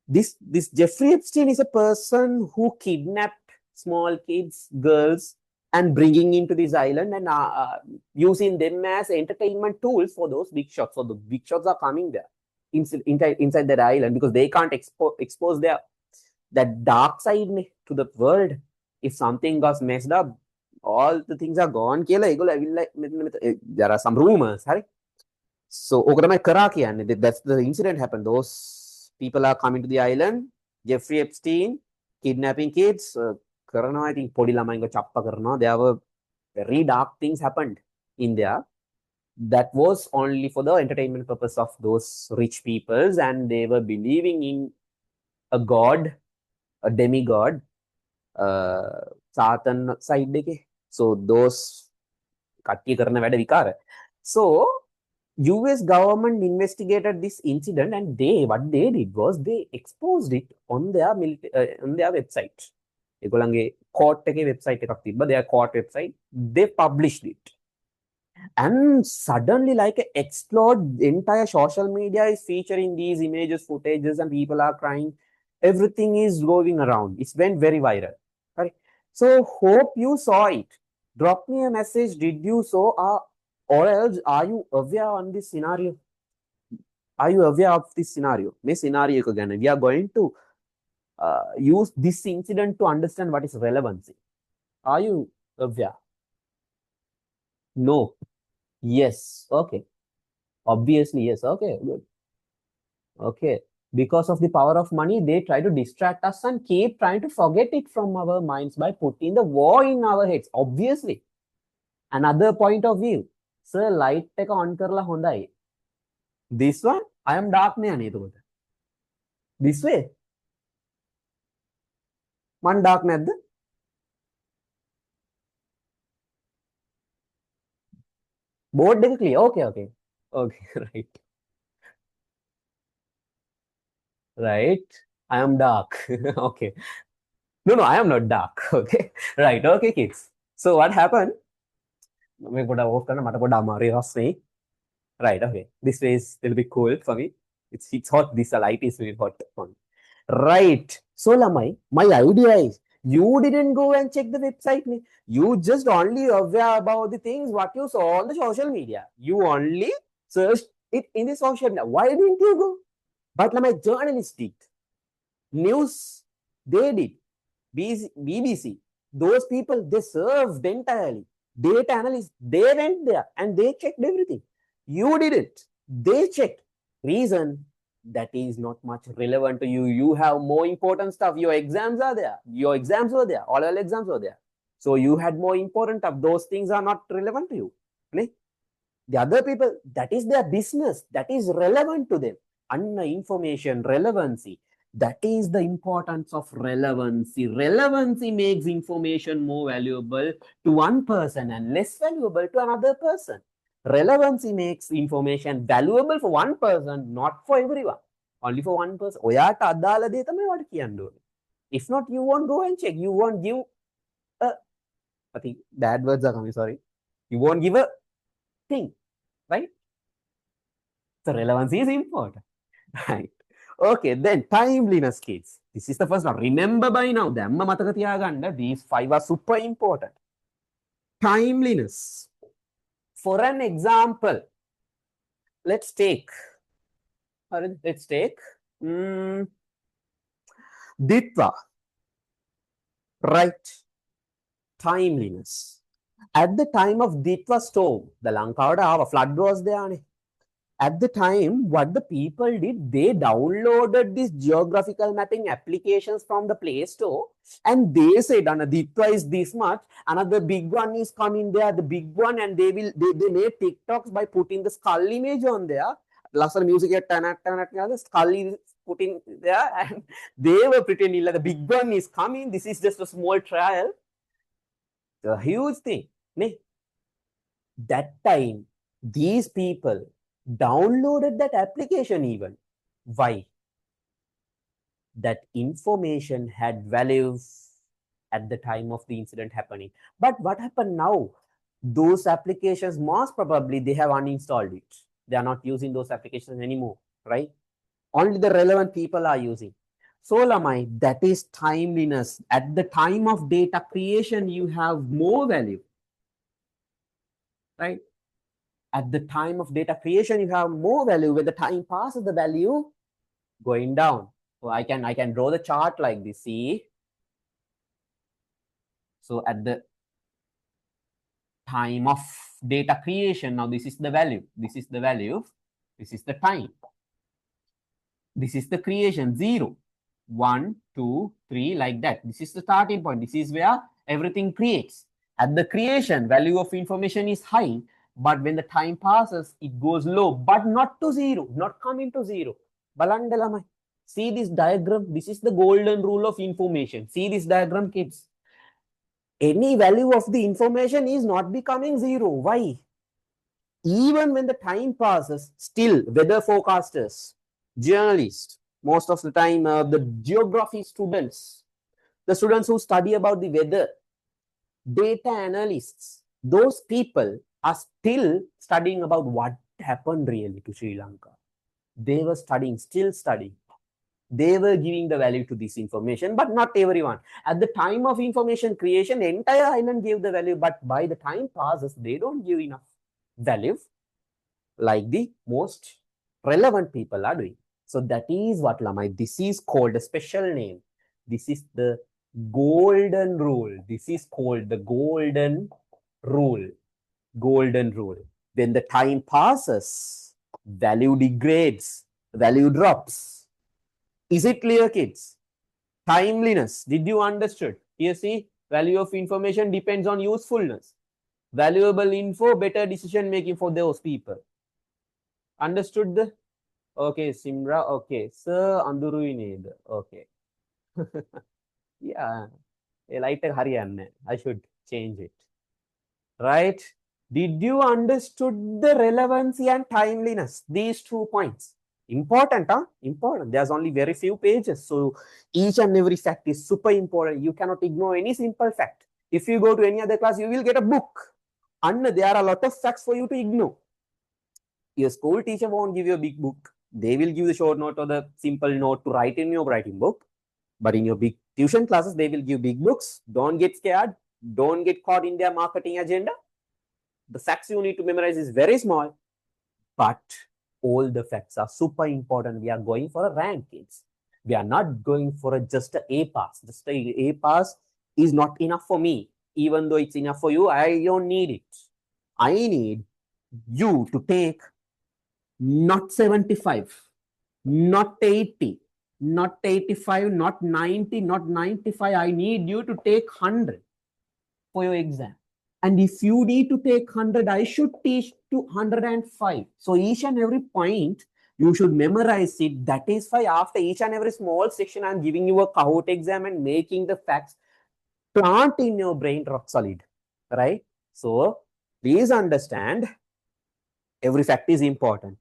this Jeffrey Epstein is a person who kidnapped small kids, girls, and bringing into this island and using them as entertainment tools for those big shots. So the big shots are coming there inside that island because they can't expose that dark side to the world. If something got messed up, all the things are gone. There are some rumors. So that's the incident happened. Those people are coming to the island. Jeffrey Epstein kidnapping kids. I think there were very dark things happened in there. That was only for the entertainment purpose of those rich peoples, and they were believing in a god, a demigod, Satan side dekhe. So those kattiya karana weda vikara. So US government investigated this incident, and what they did was they exposed it on their website. ඒගොල්ලන්ගේ court එකේ website එකක් තිබ්බා, their court website. They published it. And suddenly, like explode, the entire social media is featuring these images, footages, and people are crying. Everything is going around. It's went very viral. Right? So hope you saw it. Drop me a message. Did you saw, or else are you aware on this scenario? Are you aware of this scenario? This scenario again. We are going to use this incident to understand what is relevancy. Are you aware? No. Yes. Okay. Obviously, yes. Okay. Good. Okay. Because of the power of money, they try to distract us and keep trying to forget it from our minds by putting the war in our heads. Obviously. Another point of view. Sir, light එක on කරලා හොඳයි. This one, I am dark නේ එතකොට. This way. Man dark නැද්ද? Board එක clear. Okay. Right. Right. I am dark. Okay. No, I am not dark. Okay. Right. Okay, kids. So what happened? Right. Okay. This way is a little bit cool for me. It's hot. This light is very hot. Right. So Lamai, my idea is you didn't go and check the website. You just only aware about the things what you saw on the social media. You only searched it in the social media. Why didn't you go? But my journalists did. News, they did. BBC, those people, they served entirely. Data analysts, they went there and they checked everything. You didn't. They checked. Reason, that is not much relevant to you. You have more important stuff. Your exams are there. Your exams were there. All exams were there. So you had more important stuff. Those things are not relevant to you. The other people, that is their business. That is relevant to them. Information, relevancy. That is the importance of relevancy. Relevancy makes information more valuable to one person and less valuable to another person. Relevancy makes information valuable for one person, not for everyone. Only for one person. If not, you won't go and check. You won't give I think bad words are coming, sorry. You won't give a thing, right? So relevancy is important. Right. Okay, then timeliness, kids. This is the first one. Remember by now, these 5 are super important. Timeliness. For an example, let's take Ditva. Right. Timeliness. At the time of Ditva storm, the Lankavada flood was there. At the time, what the people did, they downloaded these geographical mapping applications from the Play Store, and they said, Ditva is this much, another big one is coming there, the big one, and they made TikToks by putting the skull image on there. Last music at the skull is put in there, and they were pretending like the big one is coming. This is just a small trial. It's a huge thing. That time, these people downloaded that application even. Why? That information had values at the time of the incident happening. But what happened now? Those applications, most probably, they have uninstalled it. They are not using those applications anymore, right? Only the relevant people are using. So, Lamai, that is timeliness. At the time of data creation, you have more value, right? At the time of data creation, you have more value. When the time passes, the value going down. So I can draw the chart like this. See, so at the time of data creation, now this is the value. This is the value. This is the time. This is the creation 0, 1, 2, 3, like that. This is the starting point. This is where everything creates. At the creation, value of information is high, but when the time passes, it goes low, but not to 0, not coming to 0. Balandalamai. See this diagram. This is the golden rule of information. See this diagram, kids. Any value of the information is not becoming 0. Why? Even when the time passes, still weather forecasters, journalists, most of the time the geography students, the students who study about the weather, data analysts, those people are still studying about what happened really to Sri Lanka. They were studying, still studying. They were giving the value to this information, but not everyone. At the time of information creation, the entire island gave the value, but by the time passes, they don't give enough value like the most relevant people are doing. So that is what, Lamai, this is called a special name. This is the golden rule. This is called the golden rule. Golden rule. When the time passes, value degrades, value drops. Is it clear, kids? Timeliness. Did you understood? Here see, value of information depends on usefulness. Valuable info, better decision making for those people. Understood the? Okay, Simra. Okay, sir, Andurui need. Okay. Yeah, a lighter Hariana. I should change it. Right? Did you understood the relevancy and timeliness? These 2 points. Important, huh? Important. There's only very few pages. So each and every fact is super important. You cannot ignore any simple fact. If you go to any other class, you will get a book. And there are a lot of facts for you to ignore. Your school teacher won't give you a big book. They will give the short note or the simple note to write in your writing book. But in your big tuition classes, they will give big books. Don't get scared. Don't get caught in their marketing agenda. The facts you need to memorize is very small, but all the facts are super important. We are going for a rank, kids. We are not going for just a A pass. Just a pass is not enough for me. Even though it's enough for you, I don't need it. I need you to take not 75, not 80, not 85, not 90, not 95. I need you to take 100 for your exam. And if you need to take 100, I should teach to 105. So each and every point, you should memorize it. That is why after each and every small section, I'm giving you a Kahoot exam and making the facts plant in your brain rock solid, right? So please understand, every fact is important.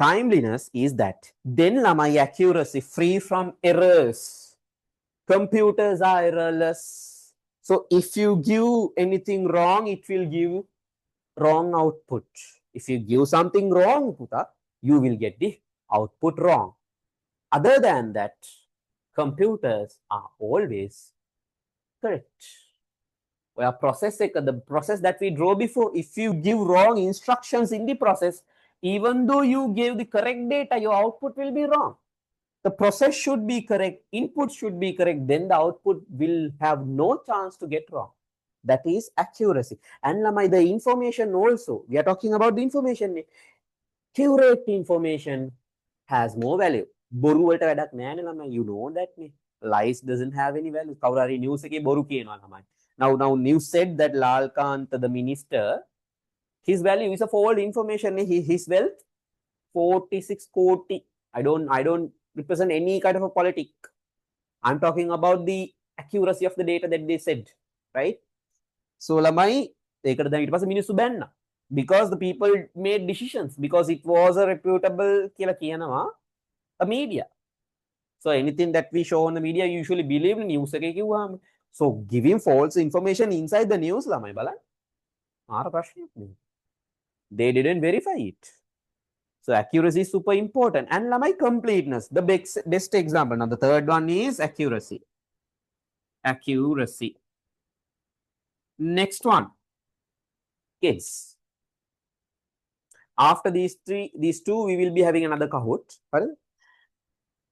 Timeliness is that. Then my accuracy, free from errors. Computers are errorless. So if you give anything wrong, it will give wrong output. If you give something wrong, Puta, you will get the output wrong. Other than that, computers are always correct. Well, the process that we draw before, if you give wrong instructions in the process, even though you gave the correct data, your output will be wrong. The process should be correct, input should be correct, then the output will have no chance to get wrong. That is accuracy. And the information also, we are talking about the information. Accurate information has more value. Boru වලට වැඩක් නෑනේ ළමයි. You know that. Lies doesn't have any value. කවුරු හරි news එකේ බොරු කියනවා ළමයි. Now news said that Lalkant, the minister, his value is a false information. His wealth 46 koti. I don't represent any kind of a politic. I'm talking about the accuracy of the data that they said, right? So ළමයි ඒකට දැන් ඊට පස්සේ මිනිස්සු බැන්නා. Because the people made decisions, because it was a reputable a media. So anything that we show on the media, usually believe in news. So giving false information inside the news, they didn't verify it. So accuracy is super important. And completeness, the best example. Now the third one is accuracy. Accuracy. Next one, kids. After these two, we will be having another Kahoot.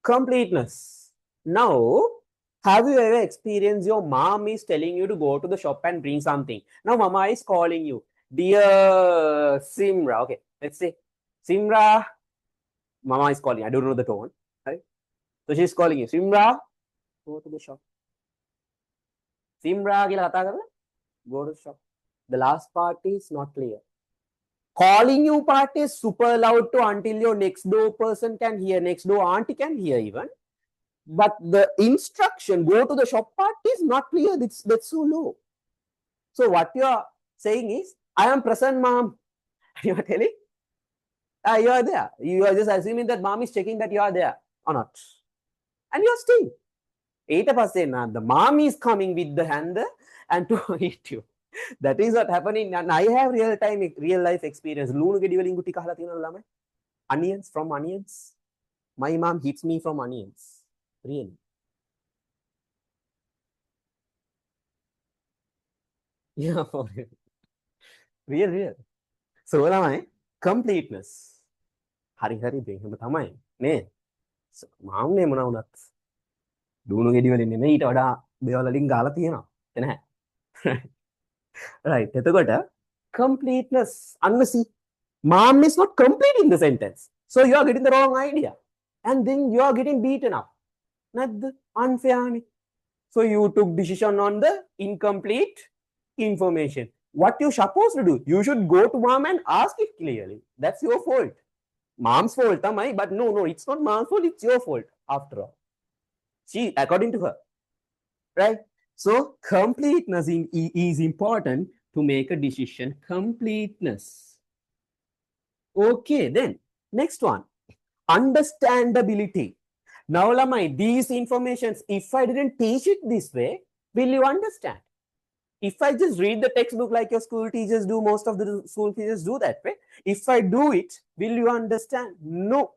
Completeness. Now, have you ever experienced your mom is telling you to go to the shop and bring something? Now, mama is calling you. Dear Simra. Okay, let's say, Simra. Mama is calling. I don't know the tone. Right? So she's calling you. Simra, go to the shop. Simra, go to the shop. The last part is not clear. Calling you part is super loud to until your next door person can hear, next door auntie can hear even. But the instruction, go to the shop part is not clear. That's so low. So what you are saying is, I am present, mom. You are telling, you are there. You are just assuming that mom is checking that you are there or not. And you are staying. The mom is coming with the hand and to eat you. That is what happening. And I have real life experience. Onions from onions. My mom hits me from onions. Really. Yeah, for real. Real. So lamai completeness. Hari behema තමයි නේ. මම නේ මොනවා වුණත් දුණු ගෙඩි වලින් නෙමෙයි ඊට වඩා දේවල් වලින් ගාලා තියෙනවා. නැහැ. Right. එතකොට completeness. See, mom is not completing the sentence. So you are getting the wrong idea. And then you are getting beaten up. Not unfair. So you took decision on the incomplete information. What you're supposed to do? You should go to mom and ask it clearly. That's your fault. Mom's fault, but no, it's not mom's fault, it's your fault after all. She, according to her. Right? So completeness is important to make a decision. Completeness. Okay, then next one. Understandability. Now, Lamai, these informations, if I didn't teach it this way, will you understand? If I just read the textbook like your school teachers do, most of the school teachers do that way. If I do it, will you understand? No.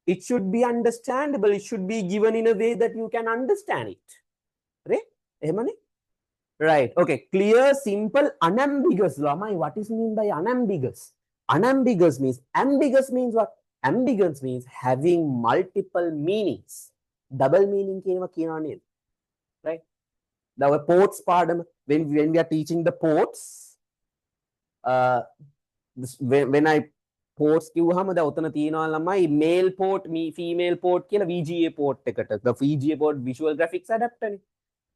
It should be understandable. It should be given in a way that you can understand it. Right? Right. Okay. Clear, simple, unambiguous. Lamai, what is mean by unambiguous? Unambiguous means, ambiguous means what? Ambiguous means having multiple meanings. Double meaning right? The ports part, when we are teaching the ports, when I ports කිව්වහම දැන් උතන තියෙනවා ළමයි male port female port කියලා VGA port එකට. The VGA port visual graphics adapter නේ.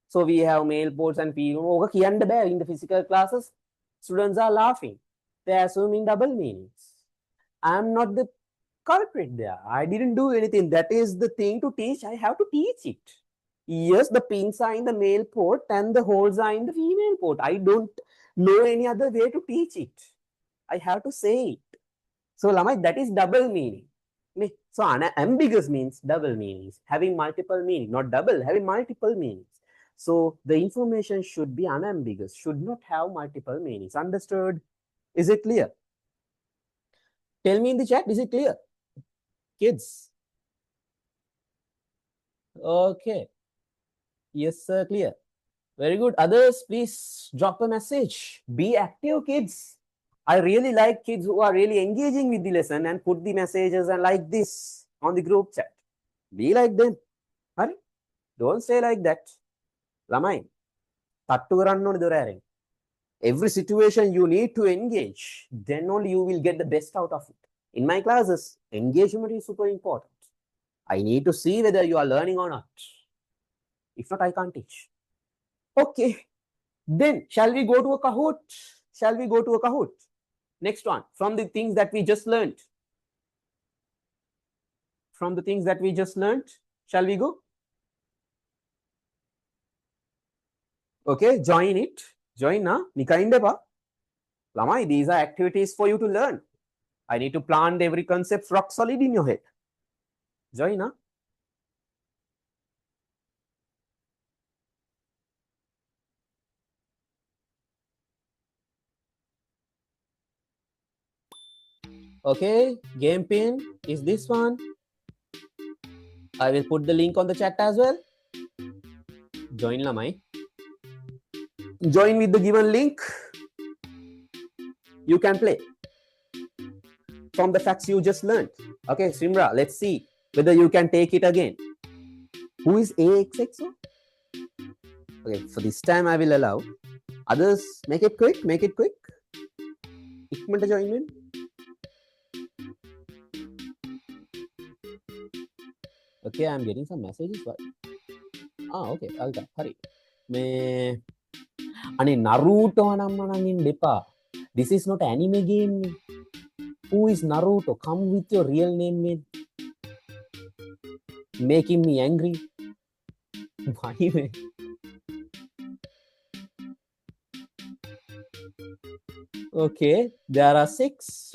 So we have male ports and female. ඕක කියන්න බෑ in the physical classes. Students are laughing. They are assuming double meanings. I am not the culprit there. I didn't do anything. That is the thing to teach. I have to teach it. Yes, the pins are in the male port and the holes are in the female port. I don't know any other way to teach it. I have to say it. So, Lamai, that is double meaning. So, ambiguous means double meanings, having multiple meanings, not double, having multiple meanings. So, the information should be unambiguous, should not have multiple meanings. Understood? Is it clear? Tell me in the chat, is it clear? Kids? Okay. Yes, sir, clear. Very good. Others, please drop a message. Be active, kids. I really like kids who are really engaging with the lesson and put the messages and like this on the group chat. Be like them. Right? Don't say like that. Lamai, tattu karanna ඕනේ දොර ඇරෙන්. Every situation you need to engage. Then only you will get the best out of it. In my classes, engagement is super important. I need to see whether you are learning or not. If not, I can't teach. Okay. Then, shall we go to a Kahoot? Shall we go to a Kahoot? Next one, from the things that we just learned. From the things that we just learned, shall we go? Okay, join it. Join na. Nikain depa. Lamai, these are activities for you to learn. I need to plant every concept rock solid in your head. Join, huh? Okay, game pin is this one. I will put the link on the chat as well. Join Lamai. Join with the given link. You can play from the facts you just learned. Okay, Simra, let's see whether you can take it again. Who is AXXO? Okay, for this time I will allow. Others, make it quick, make it quick. Ikmanta join in. Okay, I'm getting some messages. What? Okay, Alta, hurry. Me Ani Naruto anammanan depa. This is not anime game. Who is Naruto? Come with your real name, man. Making me angry. Why, man? Okay, there are 6.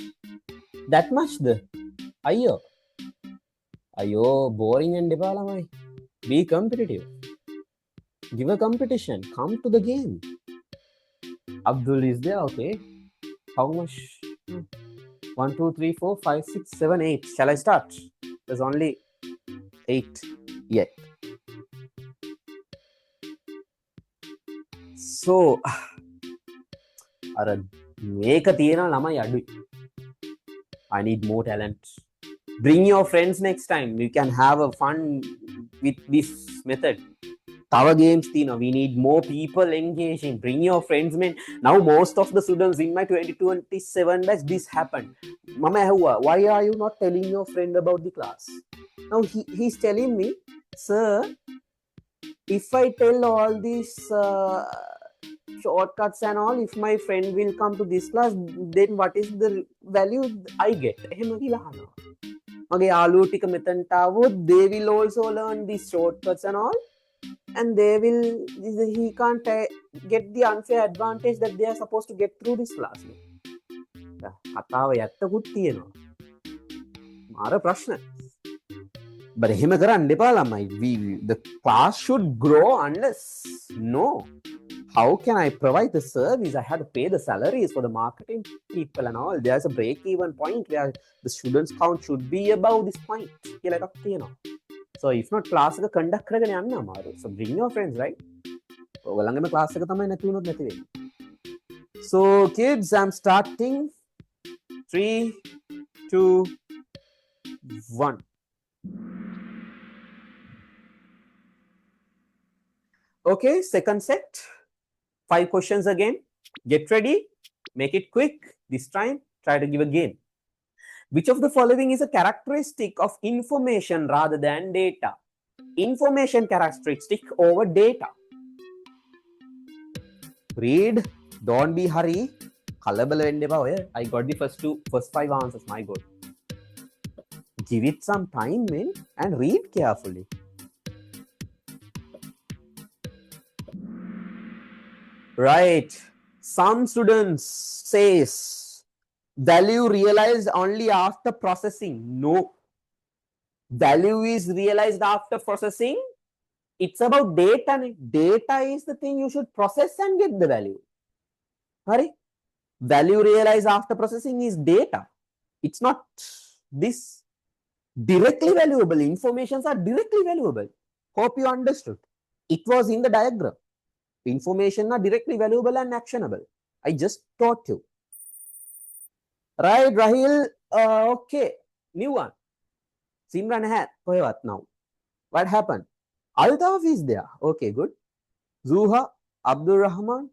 That much the. Ayo, boring and depa lamai. Be competitive. Give a competition. Come to the game. Abdul is there. Okay. How much? 1, 2, 3, 4, 5, 6, 7, 8. Shall I start? There's only 8 yet. So, I need more talent. Bring your friends next time. We can have a fun with this method. Our games, we need more people engaging. Bring your friends, man. Now most of the students in my 2027 batch, this happened. Mama, why are you not telling your friend about the class? Now he's telling me, sir, if I tell all these shortcuts and all, if my friend will come to this class, then what is the value I get? They will also learn these shortcuts and all, and he can't get the unfair advantage that they are supposed to get through this class. But the class should grow unless no. How can I provide the service? I have to pay the salaries for the marketing people and all. There's a break-even point where the students count should be above this point. So if not, class conduct so bring your friends, right? So kids, I'm starting. 3, 2, 1. Okay, second set. 5 questions again. Get ready. Make it quick. This time, try to give a game. Which of the following is a characteristic of information rather than data? Information characteristic over data. Read. Don't be hurry. I got the first 5 answers. My God. Give it some time, man, and read carefully. Right. Some students says value realized only after processing. No. Value is realized after processing. It's about data. Data is the thing you should process and get the value. Hurry. Value realized after processing is data. It's not this. Directly valuable. Informations are directly valuable. Hope you understood. It was in the diagram. Information are directly valuable and actionable. I just taught you. Right, Rahil? Okay. New one. Simran had. Now. What happened? Altaf is there. Okay, good. Zuha, Abdul Rahman,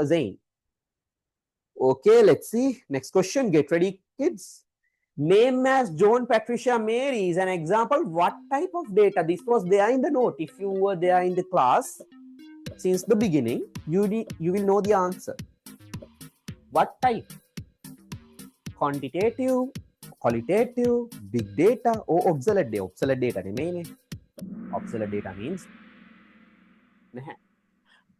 Zain. Okay, let's see. Next question. Get ready, kids. Name as John Patricia Mary is an example. What type of data? This was there in the note. If you were there in the class since the beginning, you will know the answer. What type? Quantitative, qualitative, big data, or obsolete data. Obsolete data. Obsolete data means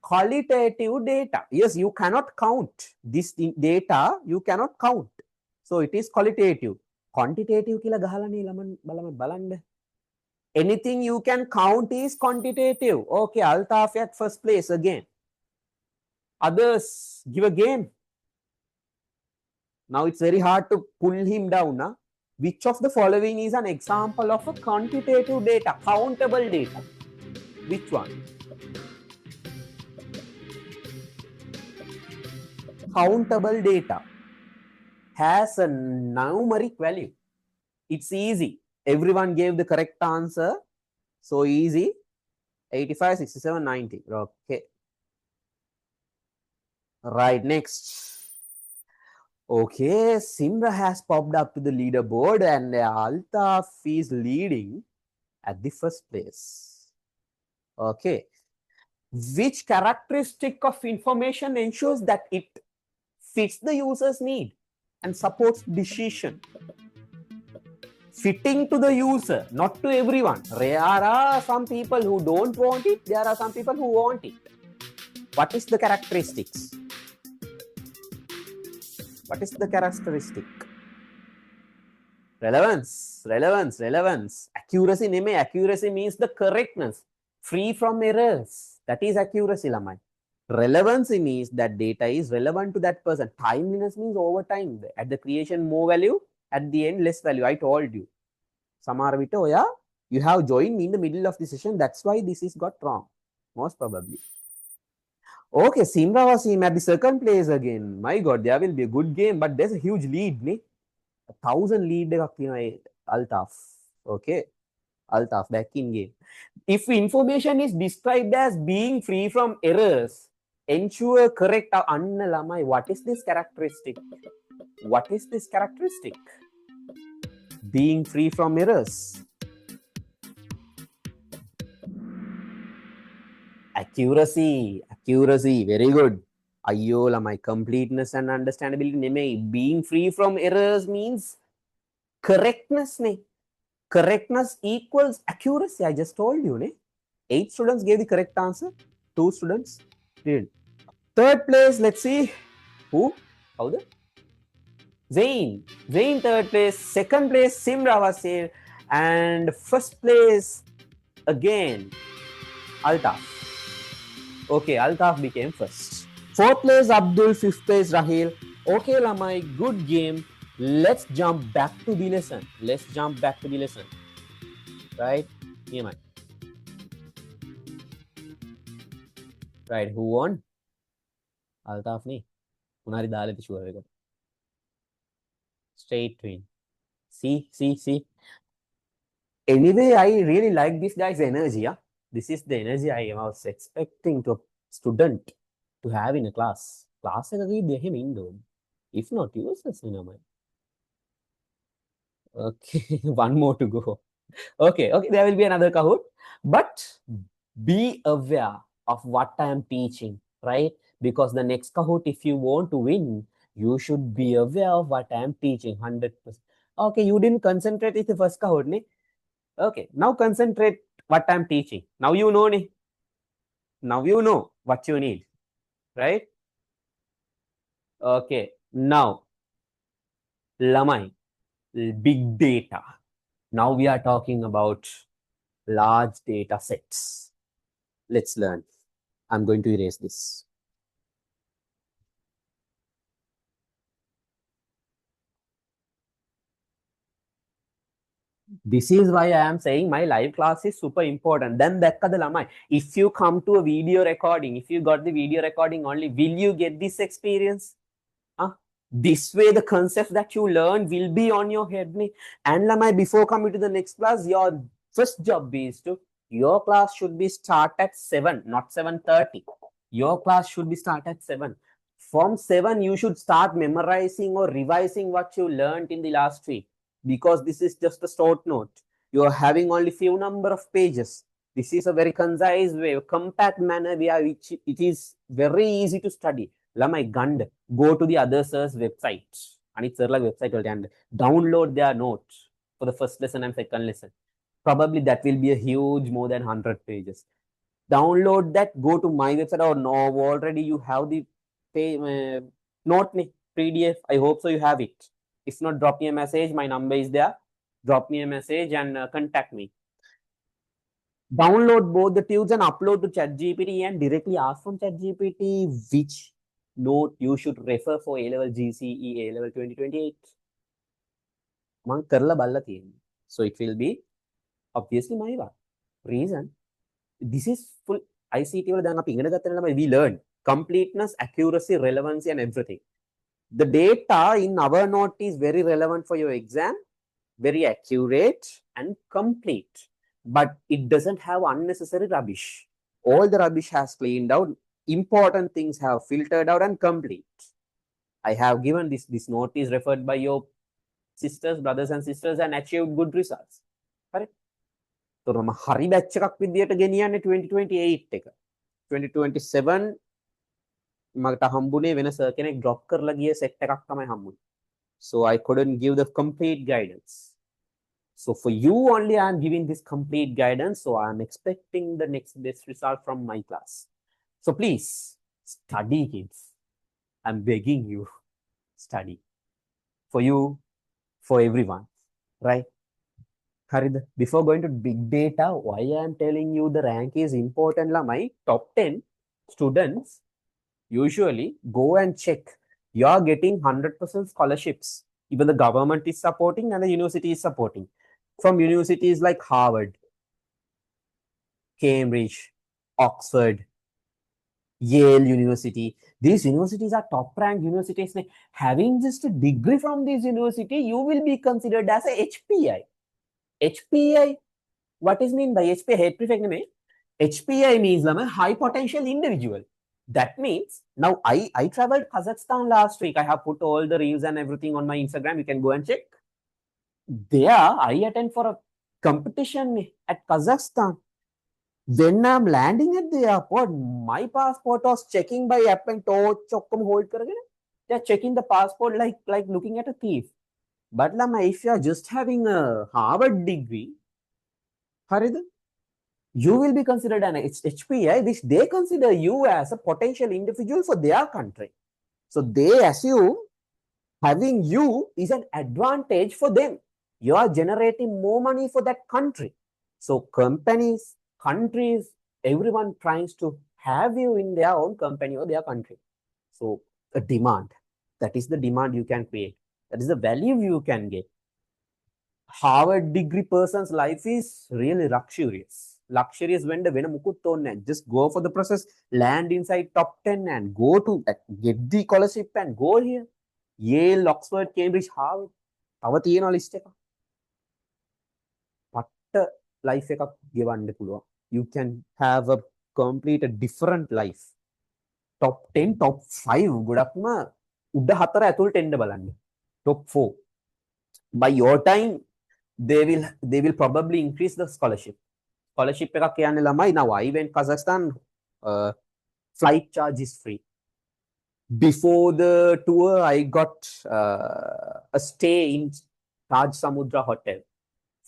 qualitative data. Yes, you cannot count this data, you cannot count. So it is qualitative. Quantitative kila gahalani laman balanda. Anything you can count is quantitative. Okay, Altaf at first place again. Others give again. Now it's very hard to pull him down. Huh? Which of the following is an example of a quantitative data, countable data? Which one? Countable data has a numeric value. It's easy. Everyone gave the correct answer. So easy. 85, 67, 90. Okay. Right, next. Okay, Simra has popped up to the leaderboard and Altaf is leading at the first place. Okay. Which characteristic of information ensures that it fits the user's need and supports decision? Fitting to the user, not to everyone. There are some people who don't want it. There are some people who want it. What is the characteristics? What is the characteristic? Relevance, relevance, relevance. Accuracy, name. Accuracy means the correctness, free from errors. That is accuracy, Lamai. Relevancy means that data is relevant to that person. Timeliness means over time. At the creation, more value. At the end, less value. I told you. Samarvita, yeah, you have joined me in the middle of the session. That's why this is got wrong. Most probably. Okay, Simra was him at the second place again. My God, there will be a good game, but there's a huge lead, ne? 1,000 lead, Altaf. Okay, Altaf back in game. If information is described as being free from errors, ensure correct Annalamai. What is this characteristic? What is this characteristic? Being free from errors. Accuracy, accuracy, very good. Ayola, my completeness and understandability. Neme. Being free from errors means correctness. Ne? Correctness equals accuracy. I just told you. Ne? 8 students gave the correct answer. 2 students did. Third place, let's see. Who? How the? Zain. Zain third place. Second place, Simra was here. And first place, again, Altaf. Okay, Altaf became first. Fourth place, Abdul. Fifth place, Rahil. Okay, Lamai, good game. Let's jump back to the lesson. Let's jump back to the lesson. Right? Yeah, man. Right, who won? Altaf ni. Unari dale the sure. Straight twin. See. Anyway, I really like this guy's energy. Yeah? This is the energy I was expecting to a student to have in a class. Class එක him indo. If not, useless in a mind. Okay, one more to go. Okay, there will be another Kahoot. But be aware of what I am teaching, right? Because the next Kahoot, if you want to win, you should be aware of what I am teaching 100%. Okay, you didn't concentrate with the first Kahoot, ne? Okay, now concentrate what I'm teaching. Now you know, ne? Now you know what you need, right? Okay, now, Lamai, big data. Now we are talking about large data sets. Let's learn. I'm going to erase this. This is why I am saying my live class is super important. Then if you come to a video recording, if you got the video recording only, will you get this experience? This way the concept that you learn will be on your head. And Lamai, before coming to the next class, your first job is to, your class should be start at 7, not 7:30. Your class should be start at 7. From 7, you should start memorizing or revising what you learned in the last week. Because this is just a short note. You are having only few number of pages. This is a very concise way, a compact manner where which it is very easy to study. Lamai Gand, go to the other sir's website. And it's like website and download their notes for the first lesson and second lesson. Probably that will be a huge more than 100 pages. Download that, go to my website, or no, already you have the note PDF. I hope so you have it. If not, drop me a message. My number is there. Drop me a message and contact me. Download both the tubes and upload to ChatGPT and directly ask from ChatGPT which note you should refer for A-level GCE A-level 2028. මං කරලා බලලා තියෙනවා. So it will be obviously my reason. This is full ICT වල දැන් අපි ඉගෙන ගන්න ළමයි we learn completeness, accuracy, relevancy and everything. The data in our note is very relevant for your exam, very accurate and complete, but it doesn't have unnecessary rubbish. All the rubbish has cleaned out, important things have filtered out and complete. I have given this note is referred by your sisters, brothers and sisters and achieved good results. Correct? So මම හරි batch එකක් විදියට ගෙනියන්නේ 2028 එක. 2027 මට හම්බුනේ වෙන sir කෙනෙක් drop කරලා ගිය set එකක් තමයි හම්බුනේ. So I couldn't give the complete guidance. So for you only I am giving this complete guidance. So I am expecting the next best result from my class. So please study, kids. I'm begging you, study. For you, for everyone, right? Harid, before going to big data, why I am telling you the rank is important, my top 10 students usually go and check. You are getting 100% scholarships. Even the government is supporting and the university is supporting. From universities like Harvard, Cambridge, Oxford, Yale University. These universities are top ranked universities. Having just a degree from this university, you will be considered as a HPI. HPI, what is mean by HPI? Head prefect name. HPI means a high potential individual. That means now I traveled Kazakhstan last week. I have put all the reels and everything on my Instagram. You can go and check. There I attend for a competition at Kazakhstan. When I'm landing at the airport, my passport was checking by app and torch hold karage. They're checking the passport like looking at a thief. But if you are just having a Harvard degree, Harid, you will be considered an HPI, which they consider you as a potential individual for their country. So they assume having you is an advantage for them. You are generating more money for that country. So companies, countries, everyone tries to have you in their own company or their country. So a demand, that is the demand you can create. That is the value you can get. Harvard degree person's life is really luxurious. Luxurious when the mukut just go for the process, land inside top 10 and go to get the scholarship and go here. Yale, Oxford, Cambridge, Harvard. List life you can have a complete a different life. Top 10, top 5 ගොඩක්ම උඩ 4 ඇතුළට එන්න බලන්න. Top 4. By your time, they will probably increase the scholarship. Scholarship එකක් කියන්නේ ළමයි. Now I went Kazakhstan, flight charge is free. Before the tour, I got a stay in Taj Samudra Hotel.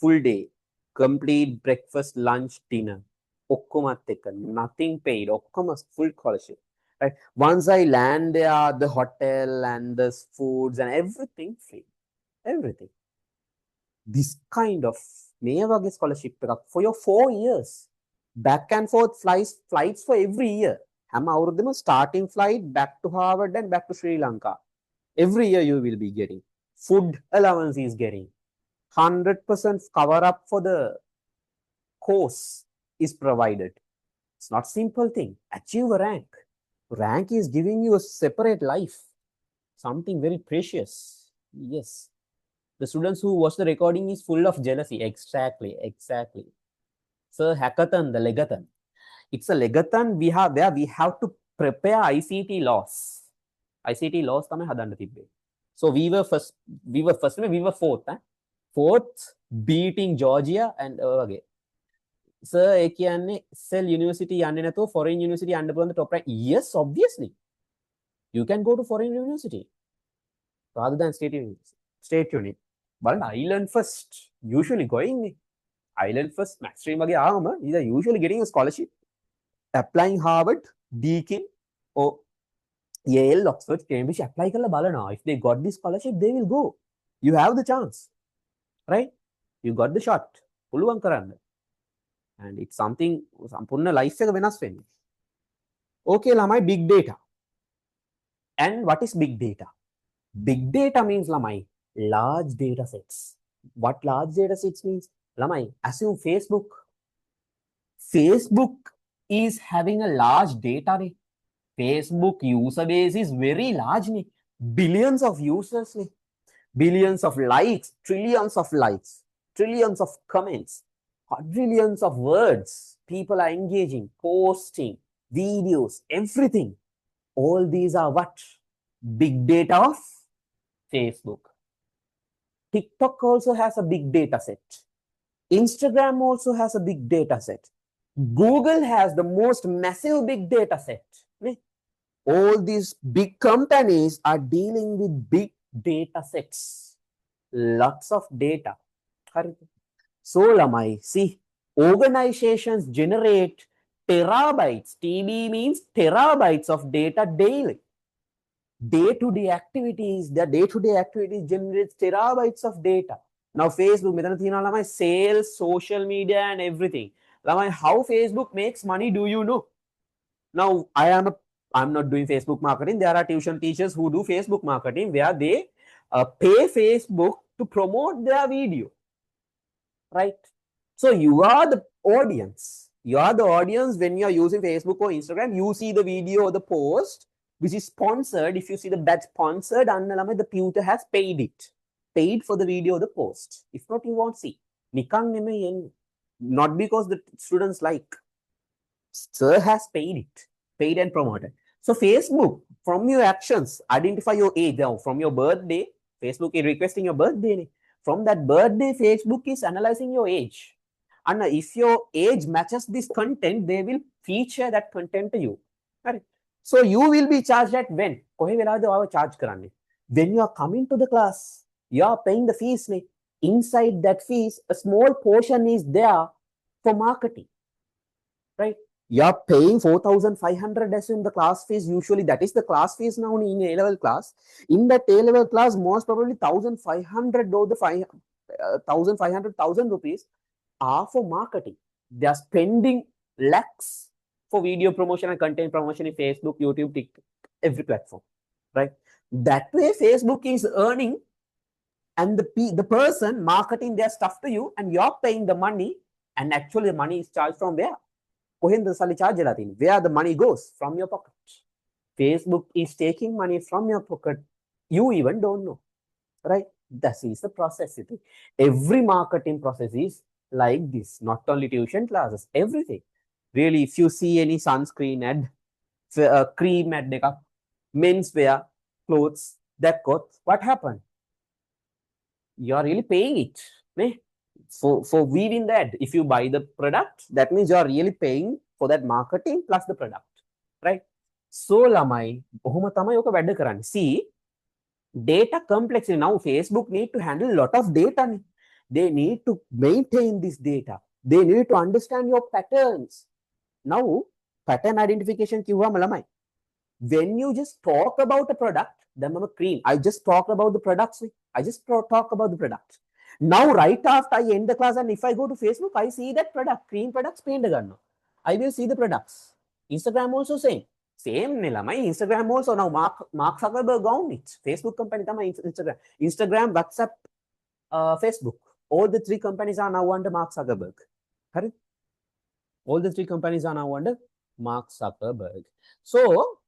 Full day. Complete breakfast, lunch, dinner. Nothing paid. Full scholarship. Right? Once I land there, the hotel and the foods and everything free. Everything. This kind of scholarship for your 4 years. Back and forth flights for every year. Starting flight back to Harvard and back to Sri Lanka. Every year you will be getting. Food allowance is getting. 100% cover up for the course is provided. It's not simple thing. Achieve a rank. Rank is giving you a separate life. Something very precious. Yes. The students who watch the recording is full of jealousy. Exactly. So hackathon, the legathon. It's a legathon where we have to prepare ICT laws. ICT laws තමයි හදන්න තිබ්බේ. So we were fourth. Fourth, beating Georgia and again. Sir, ඒ කියන්නේ Cell University යන්නේ නැතුව foreign university යන්න පුළුවන් the top rank. Yes, obviously. You can go to foreign university rather than state university. State unit. But island first, usually going island first, max stream වගේ ආවම you are usually getting a scholarship. applying Harvard, Deakin, or Yale, Oxford, Cambridge, apply කරලා බලනවා. If they got this scholarship, they will go. You have the chance, right? You got the shot. පුළුවන් කරන්න. And it's something සම්පූර්ණ life එක වෙනස් වෙන්නේ. Okay, ළමයි, big data. And what is big data? Big data means ළමයි large data sets. What large data sets means? ළමයි, assume Facebook is having a large data. Facebook user base is very large. Billions of users. Billions of likes, trillions of comments, quadrillions of words. People are engaging, posting, videos, everything. All these are what? Big data of Facebook. TikTok also has a big data set. Instagram also has a big data set. Google has the most massive big data set. All these big companies are dealing with big data sets. Lots of data. So, lamai, see, organizations generate terabytes. TB means terabytes of data daily. Day-to-day activities generates terabytes of data. Now, Facebook, lamai, sales, social media, and everything. Lamai, how Facebook makes money, do you know? Now, I'm not doing Facebook marketing. There are tuition teachers who do Facebook marketing where they pay Facebook to promote their video, right? So you are the audience. You are the audience when you are using Facebook or Instagram. You see the video or the post which is sponsored. If you see the badge sponsored, the tutor has paid it. Paid for the video or the post. If not, you won't see. Not because the students like. Sir has paid it. Paid and promoted. So Facebook, from your actions, identify your age. Now, from your birthday, Facebook is requesting your birthday. From that birthday, Facebook is analyzing your age. And if your age matches this content, they will feature that content to you. Right? So you will be charged at when? When you are coming to the class, you are paying the fees. Inside that fees, a small portion is there for marketing. Right? You are paying 4,500 as in the class fees. Usually that is the class fees now in A-level class. In that A-level class, most probably 1,500 or the 1,500 rupees are for marketing. They are spending lakhs for video promotion and content promotion in Facebook, YouTube, TikTok, every platform, right? That way Facebook is earning, and the person marketing their stuff to you, and you're paying the money, and actually the money is charged from where? Where the money goes? From your pocket. Facebook is taking money from your pocket. You even don't know, right? That is the process. Every marketing process is like this. Not only tuition classes, everything. Really, if you see any sunscreen ad, cream ad, menswear, clothes, that cost, what happened? You are really paying it. For weaving that, if you buy the product, that means you are really paying for that marketing plus the product, right? So lamai ohuma tamai oka වැඩ කරන්නේ. See, data complexity. Now Facebook need to handle a lot of data. They need to maintain this data. They need to understand your patterns. Now pattern identification කිව්වම lamai, when you just talk about a product, then cream, I just talk about the products. I just talk about the product. Now, right after I end the class, and if I go to Facebook, I see that product, cream products, paint ganno. I will see the products. Instagram also same. Same my Instagram also now Mark Zuckerberg own it. Facebook company tama Instagram, WhatsApp, Facebook. All the three companies are now under Mark Zuckerberg. Correct? All the three companies are now under Mark Zuckerberg. So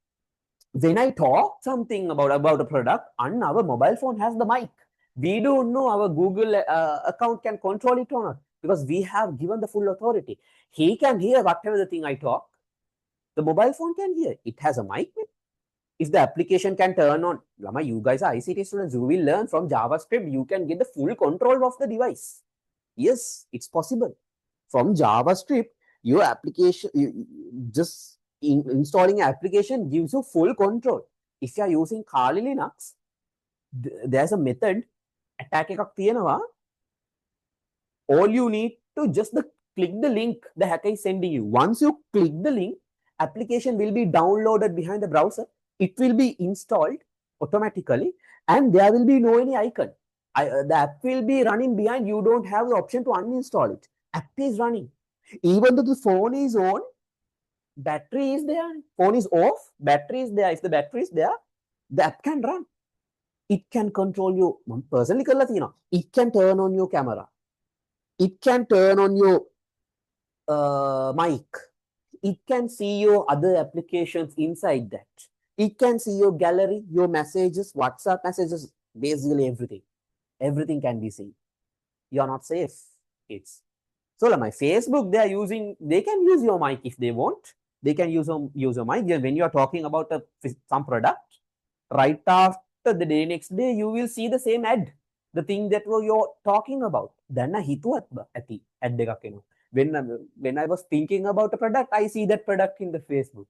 when I talk something about a product, and our mobile phone has the mic. We don't know our Google account can control it or not, because we have given the full authority. He can hear whatever the thing I talk. The mobile phone can hear. It has a mic. If the application can turn on, Lama, you guys are ICT students, you will learn from JavaScript. You can get the full control of the device. Yes, it's possible. From JavaScript, your application, just installing an application gives you full control. If you are using Kali Linux, there's a method. Attack එකක් තියෙනවා. All you need to just click the link the hacker is sending you. Once you click the link, application will be downloaded behind the browser. It will be installed automatically, and there will be no any icon. The app will be running behind. You don't have the option to uninstall it. App is running. Even though the phone is on, battery is there. Phone is off, battery is there. If the battery is there, the app can run. It can control you. Personally, it can turn on your camera. It can turn on your mic. It can see your other applications inside that. It can see your gallery, your messages, WhatsApp messages, basically everything. Everything can be seen. You are not safe. It's so like my Facebook, they can use your mic if they want. They can use your mic. When you are talking about some product, right after the day, next day, you will see the same ad. The thing that you're talking about. Then I ad when I was thinking about a product, I see that product in the Facebook.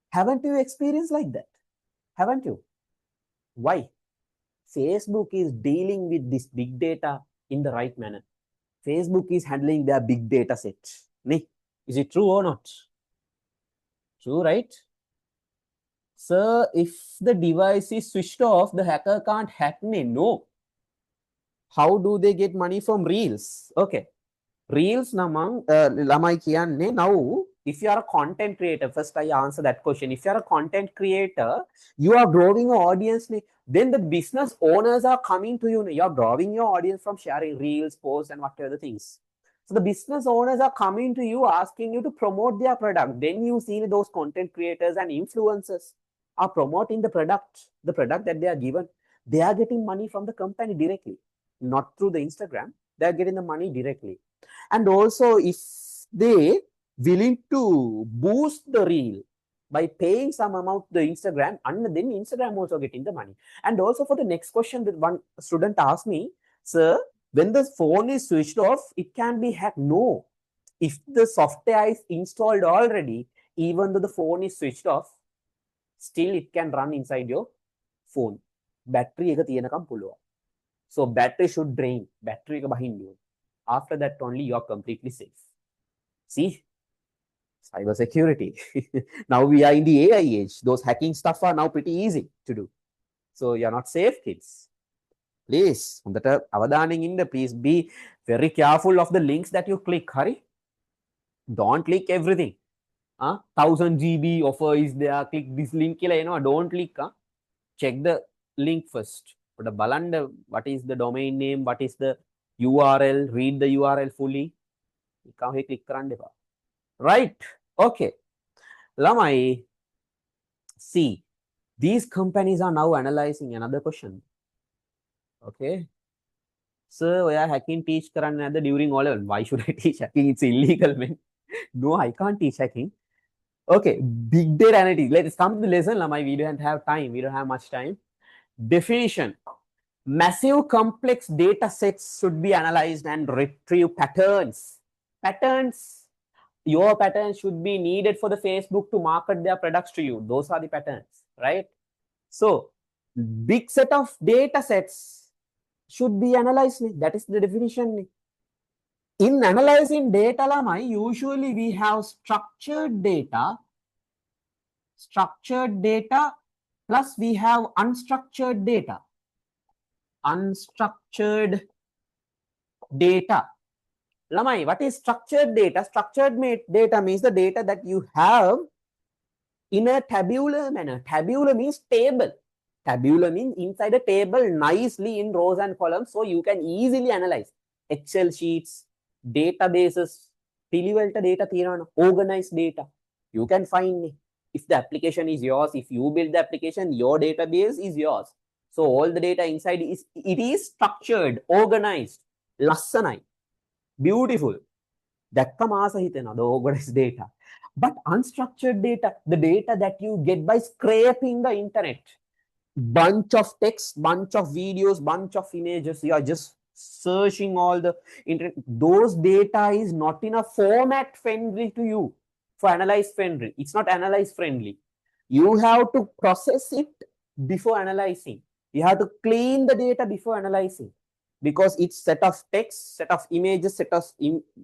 Haven't you experienced like that? Haven't you? Why? Facebook is dealing with this big data in the right manner. Facebook is handling their big data set. Is it true or not? True, right? Sir, if the device is switched off, the hacker can't hack me. No. How do they get money from Reels? Okay. Reels namang lamai kiyanne now. If you are a content creator, first I answer that question. If you are a content creator, you are growing your audience. Then the business owners are coming to you. You are growing your audience from sharing Reels, posts, and whatever the things. So the business owners are coming to you, asking you to promote their product. Then you see those content creators and influencers are promoting the product that they are given. They are getting money from the company directly, not through the Instagram. They are getting the money directly. And also, if they willing to boost the reel by paying some amount to the Instagram, and then Instagram also getting the money. And also for the next question that one student asked me, sir, when the phone is switched off, it can be hacked. No. If the software is installed already, even though the phone is switched off, still it can run inside your phone. Battery එක තියෙනකම් පුළුවන්. So battery should drain. Battery එක බහින්න ඕන. After that only you are completely safe. See? Cyber security. Now we are in the AI age. Those hacking stuff are now pretty easy to do. So you're not safe, kids. Please, please be very careful of the links that you click. Hurry. Don't click everything. 1000 GB offer is there. Click this link. Don't click. Check the link first. What is the domain name? What is the URL? Read the URL fully. Click right. Okay. Lamai, see, these companies are now analyzing another question. Okay. So, yeah, hacking teach during all level. Why should I teach hacking? It's illegal, man. No, I can't teach hacking. Okay, big data analytics. Let's come to the lesson, Lamai. We don't have time. We don't have much time. Definition. Massive complex data sets should be analyzed and retrieve patterns. Your patterns should be needed for the Facebook to market their products to you. Those are the patterns, right? So, big set of data sets should be analyzed. That is the definition. In analyzing data, Lamai, usually we have structured data plus we have unstructured data. Unstructured data. Lamai, what is structured data? Structured data means the data that you have in a tabular manner. Tabular means table. Tabular means inside a table nicely in rows and columns, so you can easily analyze. Excel sheets, databases, data, organized data. You can find if the application is yours, if you build the application, your database is yours. So all the data inside is structured, organized, lassanai, beautiful. That the organized data. But unstructured data, the data that you get by scraping the internet, bunch of text, bunch of videos, bunch of images, you are just searching all the internet. Those data is not in a format friendly to you for analyze friendly. It's not analyze friendly. You have to process it before analyzing. You have to clean the data before analyzing, because it's set of text, set of images, set of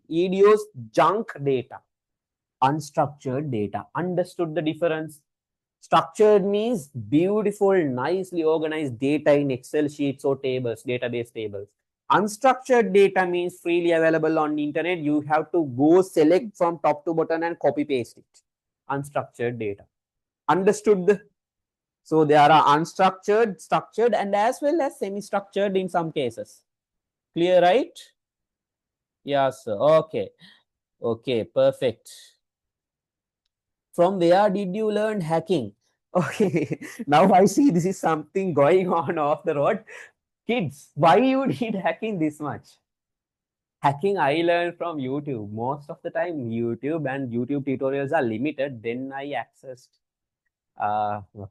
videos, junk data. unstructured data. Understood the difference? Structured means beautiful, nicely organized data in Excel sheets or tables, database tables. Unstructured data means freely available on the internet. You have to go select from top to bottom and copy paste it. Unstructured data. Understood? So there are unstructured, structured, and as well as semi-structured in some cases. Clear, right? Yes, sir. Okay. Okay, perfect. From where did you learn hacking? Okay, now I see this is something going on off the road. Kids, why you need hacking this much? Hacking I learned from YouTube. Most of the time, YouTube and YouTube tutorials are limited. Then I accessed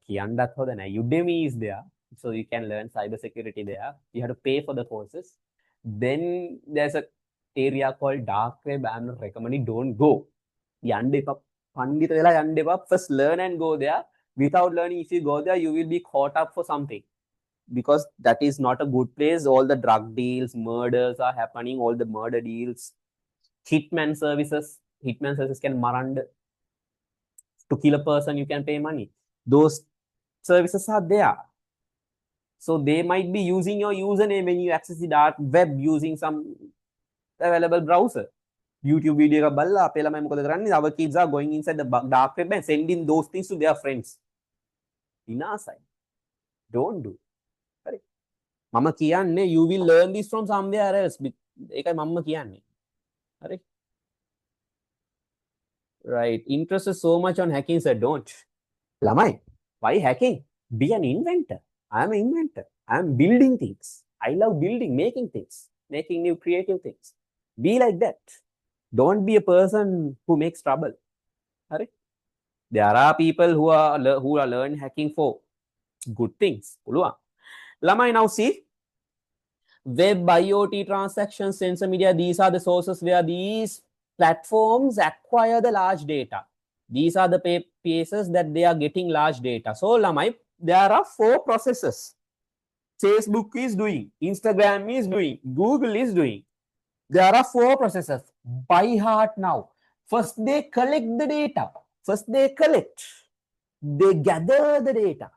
කියන්නත් හොඳ නැහැ. Udemy is there, so you can learn cybersecurity there. You have to pay for the courses. Then there's a area called dark web. I'm not recommending. Don't go. යන්න එපා. පණ්ඩිත වෙලා යන්න එපා. First learn and go there. Without learning, if you go there, you will be caught up for something. Because that is not a good place. All the drug deals, murders are happening. All the murder deals. Hitman services can marand. To kill a person, you can pay money. Those services are there. So they might be using your username when you access the dark web using some available browser. YouTube video එක බලලා අපේ ළමයි මොකද කරන්නේ? Our kids are going inside the dark web and sending those things to their friends. විනාසයි. Don't do. හරි. මම කියන්නේ you will learn this from somewhere else. ඒකයි මම කියන්නේ. හරි. Right. Interested so much on hacking, sir. Don't. ළමයි, why hacking? Be an inventor. I am an inventor. I am building things. I love building, making things, making new creative things. Be like that. Don't be a person who makes trouble. Right? There are people who are learning hacking for good things. Lamai, now see, web, IoT, transactions, sensor media, these are the sources where these platforms acquire the large data. These are the places that they are getting large data. So Lamai, there are 4 processes. Facebook is doing, Instagram is doing, Google is doing. There are 4 processes. By heart now. First, they collect the data. They gather the data.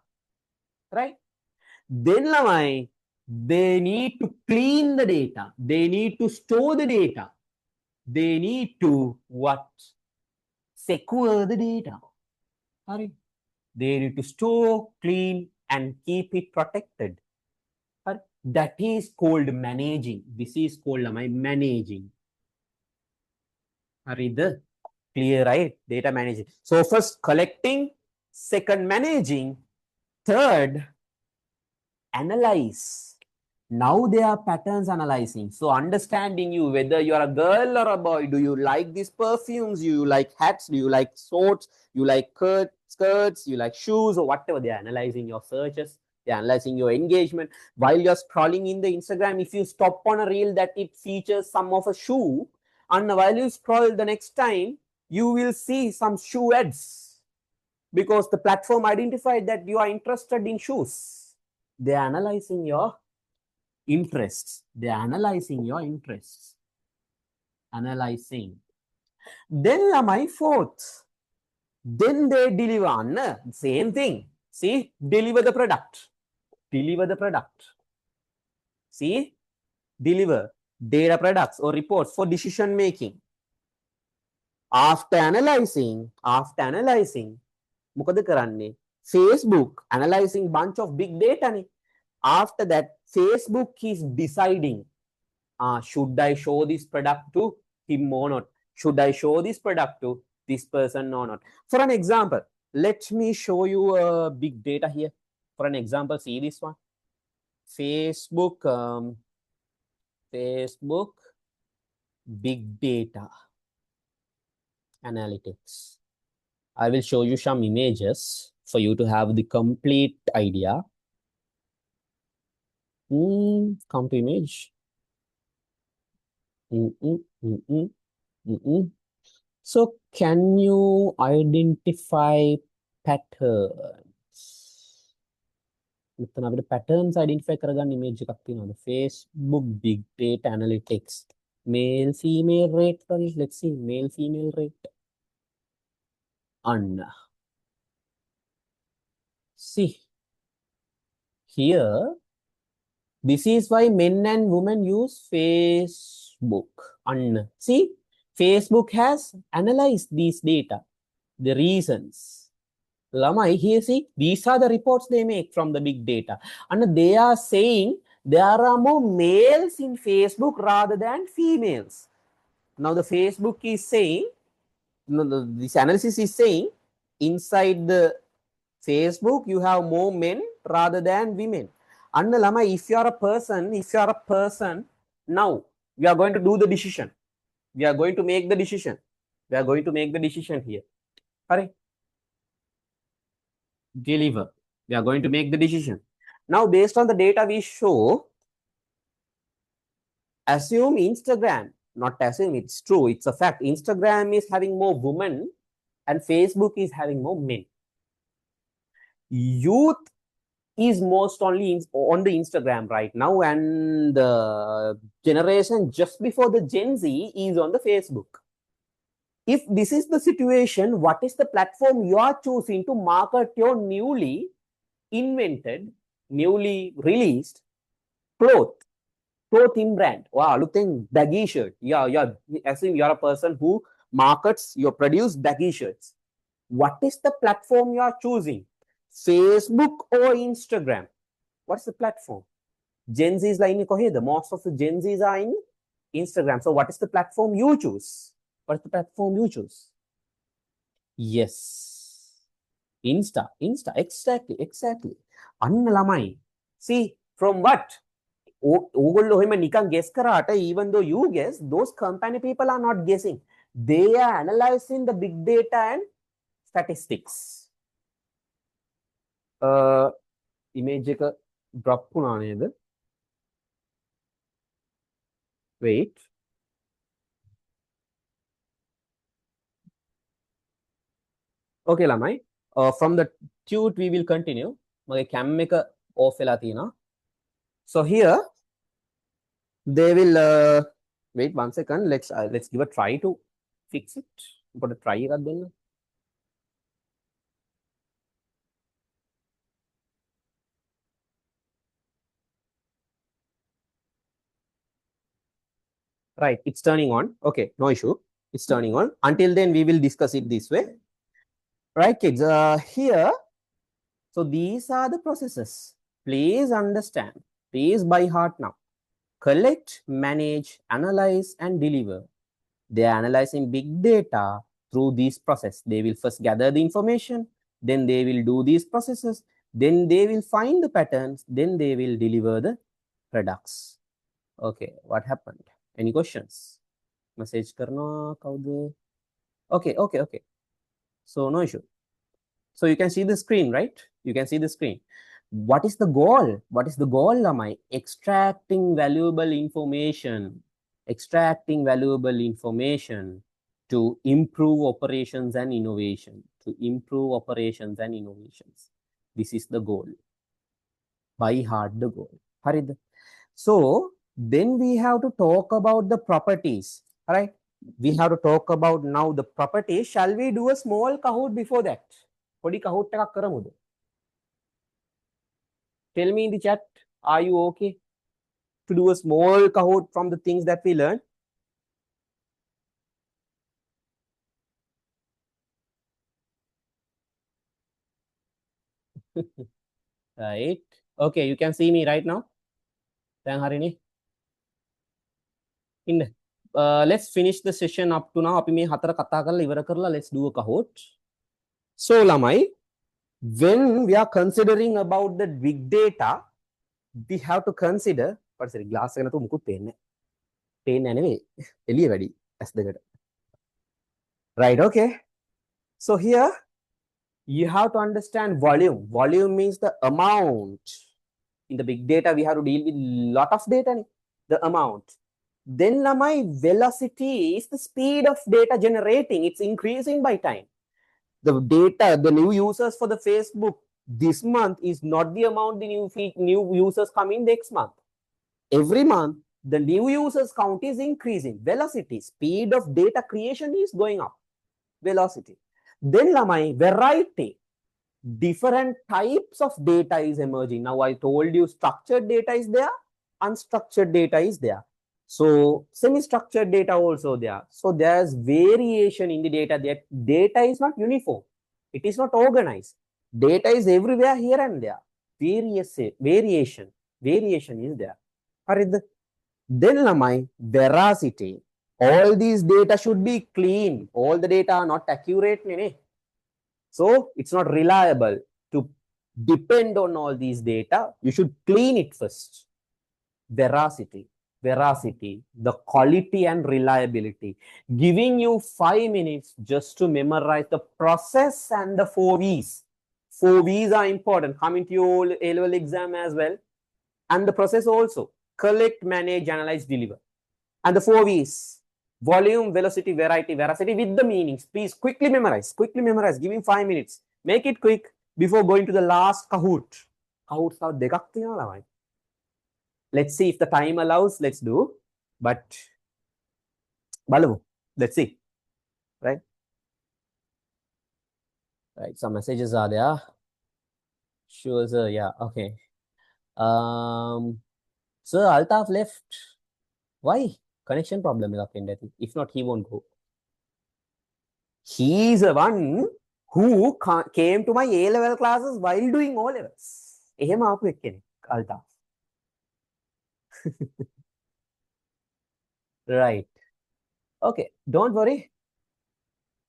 Right? Then, Lamai, they need to clean the data. They need to store the data. They need to what? Secure the data. Right? They need to store, clean, and keep it protected. Right? That is called managing. This is called managing. Clear, right? Data managing. So first collecting, second managing, third analyze. Now they are patterns analyzing. So understanding you, whether you are a girl or a boy, do you like these perfumes? Do you like hats? Do you like shorts? You like skirts? You like shoes or whatever? They are analyzing your searches. They are analyzing your engagement. While you're scrolling in the Instagram, if you stop on a reel that it features some of a shoe, and while you scroll the next time, you will see some shoe ads because the platform identified that you are interested in shoes. They are analyzing your interests. They are analyzing your interests. Analyzing. Then my 4th. Then they deliver. Same thing. See, deliver the product. Deliver the product. See, deliver data products or reports for decision making. After analyzing, මොකද කරන්නේ? Facebook analyzing bunch of big data. After that, Facebook is deciding, should I show this product to him or not? Should I show this product to this person or not? For an example, let me show you a big data here. For an example, see this one. Facebook big data analytics. I will show you some images for you to have the complete idea. Come to image. So can you identify patterns? මෙතන අපිට patterns identify කරගන්න image එකක් තියෙනවා. Facebook big data analytics. Male female rate. Let's see male female rate. Anna. See, here, this is why men and women use Facebook. Anna. See, Facebook has analyzed these data, the reasons. Lamai, here see, these are the reports they make from the big data. And they are saying there are more males in Facebook rather than females. Now the Facebook is saying, this analysis is saying, inside the Facebook, you have more men rather than women. And Lamai, if you are a person, now we are going to do the decision. We are going to make the decision. We are going to make the decision here. Hurry. Deliver. We are going to make the decision. Now, based on the data we show, assume Instagram, not assume, it's true, it's a fact. Instagram is having more women and Facebook is having more men. Youth is most only on the Instagram right now, and the generation just before the Gen Z is on the Facebook. If this is the situation, what is the platform you are choosing to market your newly invented, newly released clothing brand? Wow, looking baggy shirt. Yeah. Assume you're a person who produce baggy shirts. What is the platform you are choosing? Facebook or Instagram? What's the platform? Gen Z is like most of the Gen Zs are in Instagram. So what is the platform you choose? What is the platform you choose? Yes. Insta. Exactly. Anna lamai. See, from what? Guess karata, even though you guess, those company people are not guessing. They are analyzing the big data and statistics. Image drop wait. Okay, lamai. From the tute we will continue. Mage cam එක off වෙලා තියෙනවා. So here they will wait 1 second. Let's give a try to fix it. Put a try එකක් දෙන්න. Right, it's turning on. Okay, no issue. It's turning on. Until then, we will discuss it this way. Right, kids, here, so these are the processes. Please understand. Please by heart now. Collect, manage, analyze, and deliver. They are analyzing big data through this process. They will first gather the information, then they will do these processes, then they will find the patterns, then they will deliver the products. Okay, what happened? Any questions? Message karna kaude? Okay. So no issue. So you can see the screen, right? You can see the screen. What is the goal? What is the goal, Lamai? Extracting valuable information to improve operations and innovation. This is the goal. By heart the goal. Harid. So then we have to talk about the properties. All right. We have to talk about now the properties. Shall we do a small Kahoot before that? Podi Kahoot එකක් කරමුද? Tell me in the chat, are you okay to do a small Kahoot from the things that we learned? Right. Okay, you can see me right now. Then Harini. Let's finish the session up to now. Let's do a Kahoot. So Lamai, when we are considering about the big data, we have to consider glass anyway. Right, okay. So here you have to understand volume. Volume means the amount. In the big data, we have to deal with lot of data, the amount. Then my velocity is the speed of data generating. It's increasing by time. The data, the new users for the Facebook this month is not the amount the new users come in next month. Every month, the new users count is increasing. Velocity, speed of data creation is going up. Velocity. Then lamai variety, different types of data is emerging. Now I told you structured data is there, unstructured data is there. So semi-structured data also there. So there's variation in the data. That data is not uniform. It is not organized. Data is everywhere here and there. Variation is there. Then lamai veracity. All these data should be clean. All the data are not accurate. So it's not reliable. To depend on all these data, you should clean it first. Veracity, the quality and reliability. Giving you 5 minutes just to memorize the process and the 4 V's. 4 V's are important, coming to your A-level exam as well. And the process also. Collect, manage, analyze, deliver. And the 4 V's. Volume, velocity, variety, veracity with the meanings. Please quickly memorize. Give him 5 minutes. Make it quick before going to the last Kahoot. Kahoots are dekak tiyawa. Let's see if the time allows. Let's do. But Balavu, let's see. Right? Right. Some messages are there. Sure, sir. Yeah. Okay. Sir, Altaf left. Why? Connection problem. If not, he won't go. He is the one who came to my A-level classes while doing O-levels. එහෙම ආපු එක්කෙනෙක් Altaf. Right. Okay. Don't worry.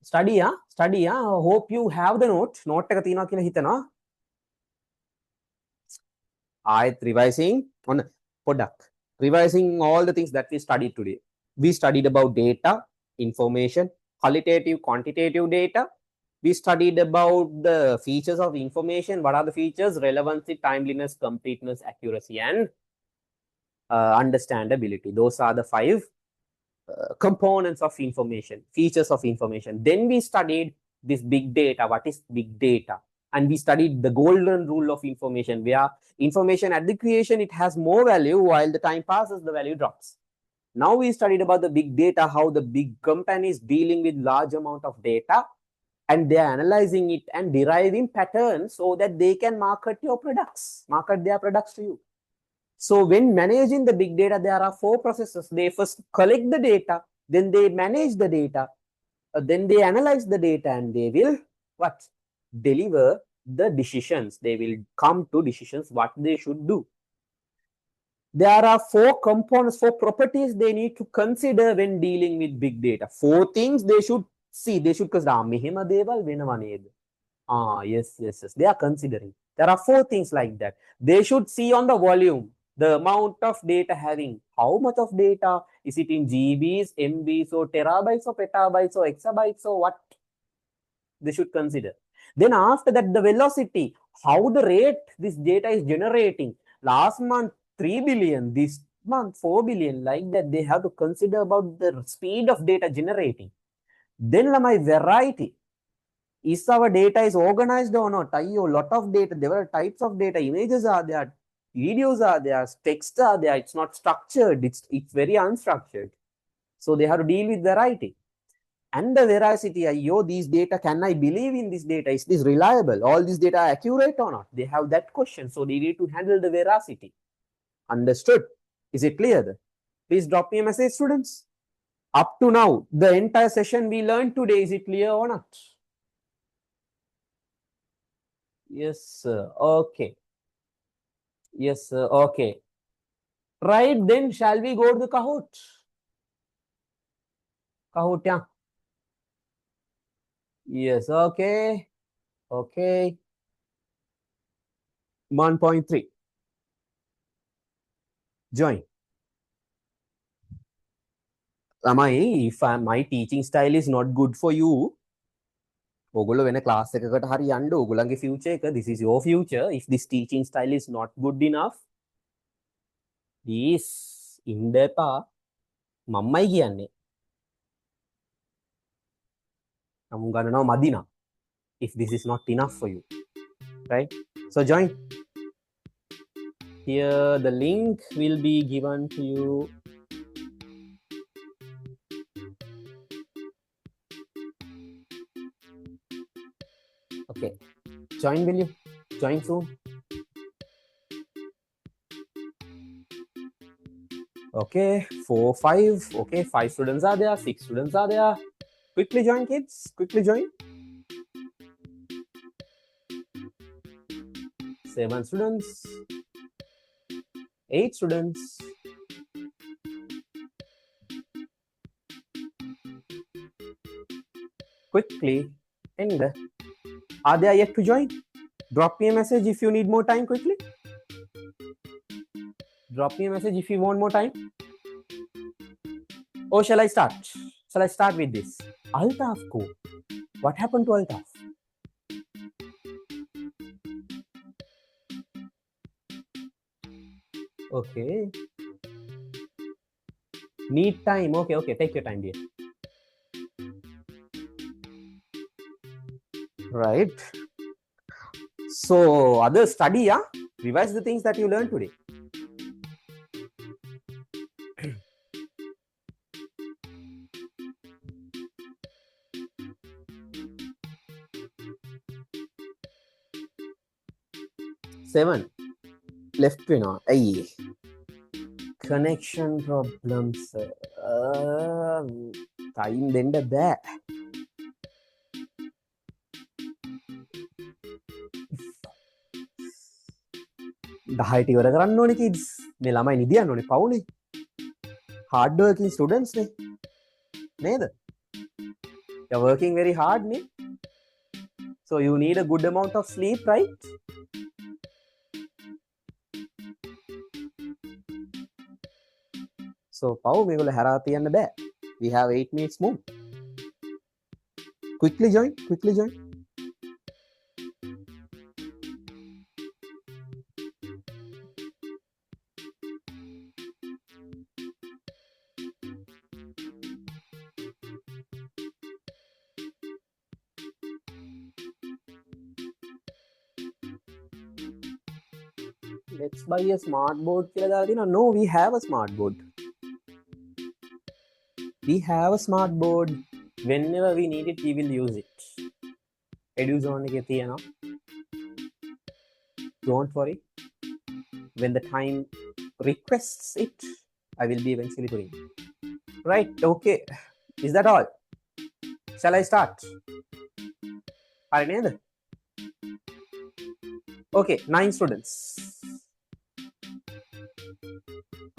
Study. Hope you have the note. Note එක තියෙනවා කියලා හිතනවා. Revising on product. Revising all the things that we studied today. We studied about data, information, qualitative, quantitative data. We studied about the features of information. What are the features? Relevancy, timeliness, completeness, accuracy, and understandability. Those are the 5 components of information, features of information. Then we studied this big data. What is big data? And we studied the golden rule of information, where information at the creation, it has more value, while the time passes, the value drops. Now we studied about the big data, how the big companies dealing with large amount of data, and they are analyzing it and deriving patterns so that they can market their products to you. So when managing the big data, there are 4 processes. They first collect the data, then they manage the data, then they analyze the data, and they will what? Deliver the decisions. They will come to decisions what they should do. There are 4 components, 4 properties they need to consider when dealing with big data. 4 things they should see. They should consider. Yes. They are considering. There are 4 things like that. They should see on the volume, the amount of data having. How much of data? Is it in GBs, MBs, or terabytes, or petabytes, or exabytes, or what? They should consider. Then after that, the velocity, how the rate this data is generating. Last month, 3 billion, this month, 4 billion, like that. They have to consider about the speed of data generating. Then my variety. Is our data is organized or not? A lot of data, there are types of data, images are there, videos are there, text are there. It's not structured, it's very unstructured. So they have to deal with variety. And the veracity, these data, can I believe in this data? Is this reliable? All these data are accurate or not? They have that question. So they need to handle the veracity. Understood? Is it clear? Please drop me a message, students. Up to now, the entire session we learned today, is it clear or not? Yes, sir. Okay. Yes, sir. Okay. Right, then shall we go to the Kahoot? Kahoot, yeah. Yes, okay. Okay. 1.3. Join. If my teaching style is not good for you, ඔගොල්ලෝ වෙන class එකකට හරි යන්න ඔයගොල්ලන්ගේ future එක, this is your future. If this teaching style is not good enough, please ඉන්න එපා. මම්මයි කියන්නේ. නමුන් ගන්නනවා මදි නම්. If this is not enough for you, right? So join. Here the link will be given to you. Okay. Join, will you? Join soon. Okay, 4, 5. Okay, 5 students are there, 6 students are there. Quickly join, kids. Quickly join. 7 students. 8 students. Quickly. And are they yet to join? Drop me a message if you need more time quickly. Drop me a message if you want more time. Or shall I start? Shall I start with this? Altaf ko. What happened to Altaf? Okay. Need time. Okay, okay. Take your time, dear. Right. So, others study, yeah? Revise the things that you learned today. Seven. Left winner. Ay. Connection problems. Time then there. දහයට ඉවර කරන්න ඕනේ kids. මේ ළමයි නිදියන්න ඕනේ පවුනේ. Hard working students නේ. නේද? You're working very hard නේ. So you need a good amount of sleep, right? So පවු මේගොල්ලෝ හැරා තියන්න බෑ. We have 8 minutes more. Quickly join. Quickly join. Let's buy a smart board. No, we have a smart board. We have a smart board. Whenever we need it, we will use it. EduZone එකේ තියෙනවා. Don't worry. When the time requests it, I will be eventually doing it. Right, okay. Is that all? Shall I start? Hari neda? Okay, 9 students.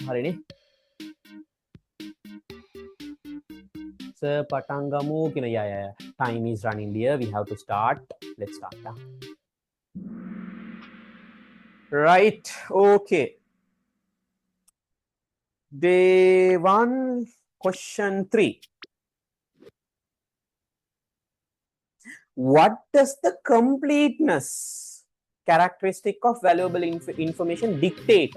Hari ne? Sir, patangamu kina yeah. Time is running dear. We have to start. Let's start. Yeah. Right. Okay. Day 1, question 3. What does the completeness characteristic of valuable information dictate?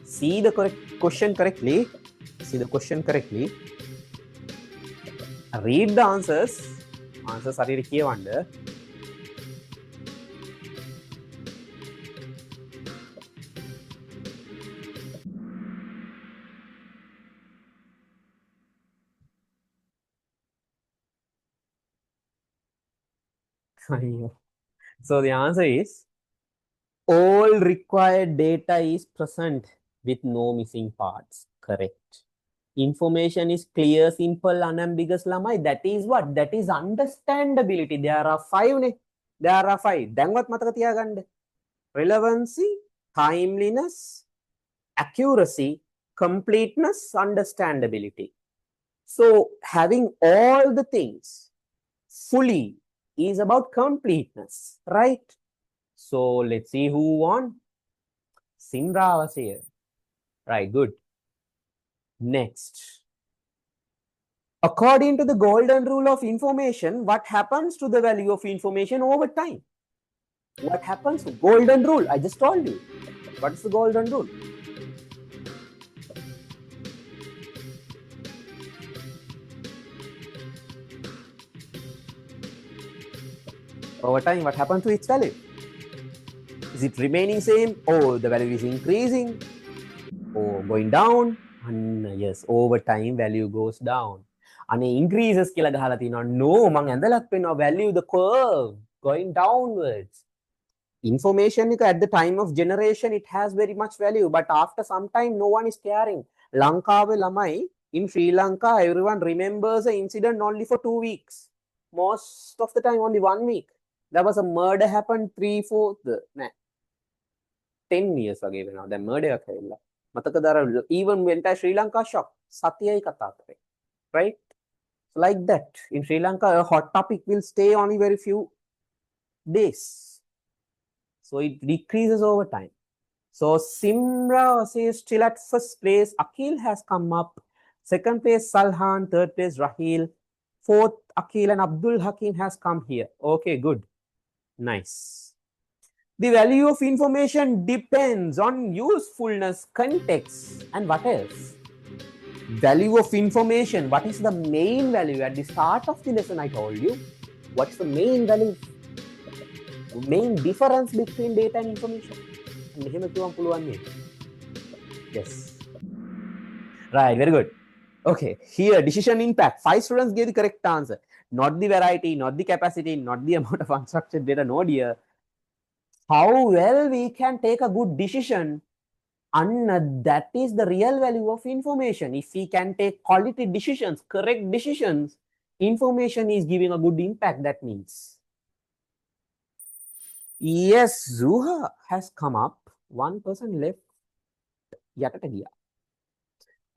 See the question correctly. Read the answers. Answers are here under. So the answer is all required data is present with no missing parts. Correct. Information is clear, simple, unambiguous. Lamai. That is what? That is understandability. There are 5. There are 5. Then what mataka tiyagande? Relevancy, timeliness, accuracy, completeness, understandability. So having all the things fully is about completeness, right? So let's see who won. Simra was here. Right, good. Next. According to the golden rule of information, what happens to the value of information over time? What happens to golden rule? I just told you. What is the golden rule? Over time, what happens to its value? Is it remaining same? Oh, the value is increasing. Or going down? And yes, over time, value goes down. And increases kila gahala tina. No, mang andalath pe no value the curve. going downwards. Information at the time of generation, it has very much value, but after some time, no one is caring. Lankawe Lamai, in Sri Lanka, everyone remembers the incident only for 2 weeks. Most of the time, only 1 week. There was a murder happened 3, 4, 10 years ago now. The murder occurred. Even entire Sri Lanka shocked. Satyai Katakare. Right? So like that. In Sri Lanka, a hot topic will stay only very few days. So it decreases over time. So Simra is still at first place. Akil has come up. Second place, Salhan. Third place, Rahil. Fourth, Akil and Abdul Hakim has come here. Okay, good. Nice. The value of information depends on usefulness, context, and what else? Value of information. What is the main value? At the start of the lesson, I told you. What's the main value? Main difference between data and information? Yes. Right, very good. Okay, here decision impact. 5 students gave the correct answer. Not the variety, not the capacity, not the amount of unstructured data. No, dear. How well we can take a good decision, and that is the real value of information. If we can take quality decisions, correct decisions, information is giving a good impact. That means. Yes, Zuha has come up. 1 person left.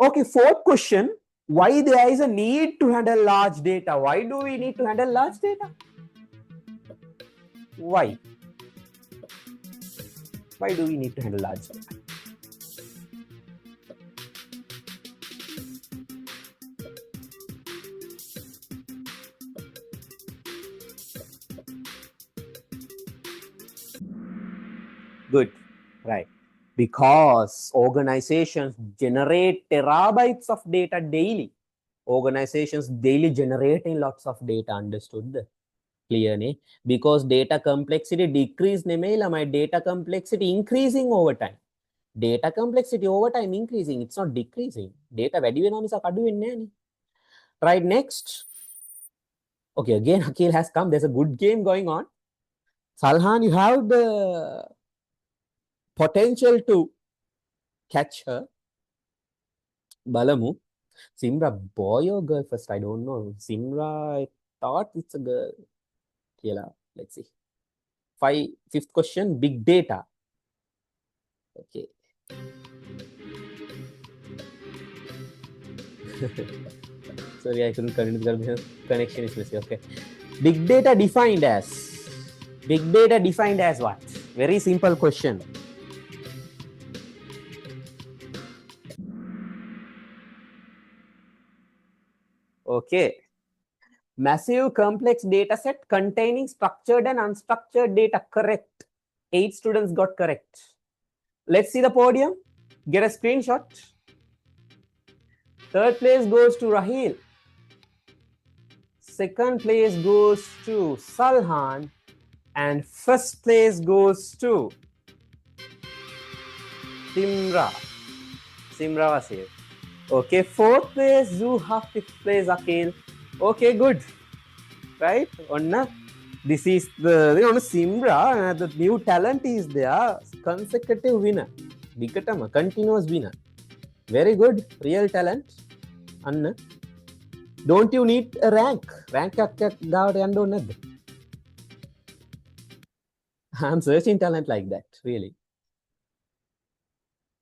Okay, fourth question. Why there is a need to handle large data? Why do we need to handle large data? Why? Why do we need to handle large data? Good, right. Because organizations generate terabytes of data daily. Organizations daily generating lots of data, understood? Clear, ne? Because data complexity decrease, my data complexity increasing over time. Data complexity over time increasing, it's not decreasing. Data value. Right, next. Okay, again, Akil has come. There's a good game going on. Salhan, you have the potential to catch her. Balamu. Simra, boy or girl first? I don't know. Simra, I thought it's a girl. Kela, let's see. Fifth question, big data. Okay. Sorry, I couldn't connect because connection is missing. Okay. Big data defined as what? Very simple question. Okay. Massive complex data set containing structured and unstructured data. Correct. 8 students got correct. Let's see the podium. Get a screenshot. Third place goes to Rahil. Second place goes to Salhan. And first place goes to Simra. Simra was here. Okay, fourth place Zuha, fifth place Akil. Okay, good. Right? Onna, this is the Simra, the new talent is there. Consecutive winner. Vikatama, continuous winner. Very good. Real talent. Anna. Don't you need a rank? Rank I'm searching talent like that, really.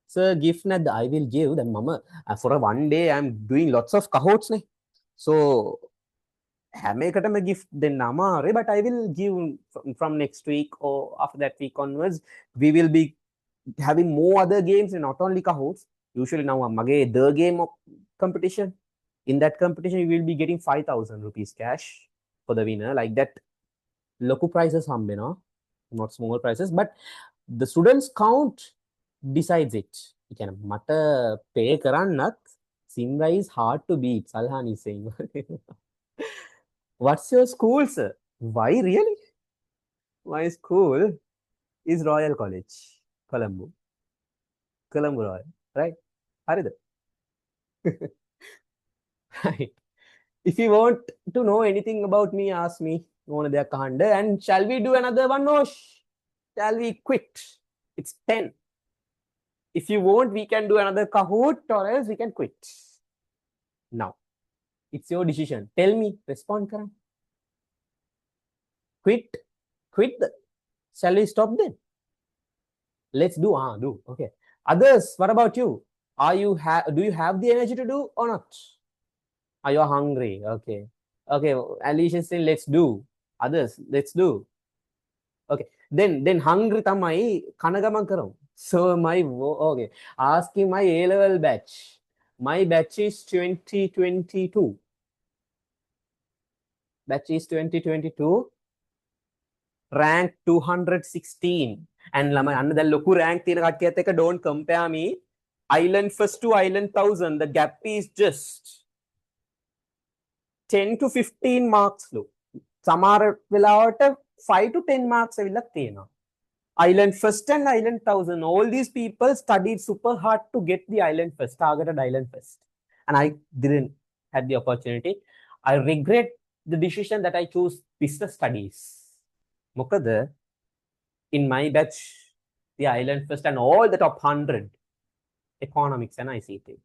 Sir, gift nad I will give then mama. For a 1 day, I'm doing lots of cohorts. So, a gift then nama, but I will give from next week or after that week onwards. We will be having more other games and not only cohorts. Usually now, the game of competition. In that competition, you will be getting 5,000 rupees cash for the winner. Like that, local prizes, not small prizes, but the students count decides it. You can matter pay karannat. Simra is hard to beat. Salhan is saying. What's your school, sir? Why really? My school is Royal College, Colombo. Colombo Royal, right? Harida. Right. If you want to know anything about me, ask me. And shall we do another one? No. Shall we quit? It's 10. If you want, we can do another Kahoot or else we can quit. Now, it's your decision. Tell me, respond. Karan. Quit. Shall we stop then? Let's do. Okay. Others, what about you? Do you have the energy to do or not? Are you hungry? Okay. Alicia is saying, let's do. Others, let's do. Okay. Then hungry tamai kanagaman karam. So okay. Asking my A-level batch. My batch is 2022. Batch is 2022. Rank 216. And another loku rank don't compare me. Island first to Island 1000. The gap is just 10 to 15 marks. Samara will 5 to 10 marks. Island first and Island 1000. All these people studied super hard to get the Island first, targeted Island first. And I didn't have the opportunity. I regret the decision that I chose business studies. Mokada, in my batch, the Island first and all the top 100, economics and ICT.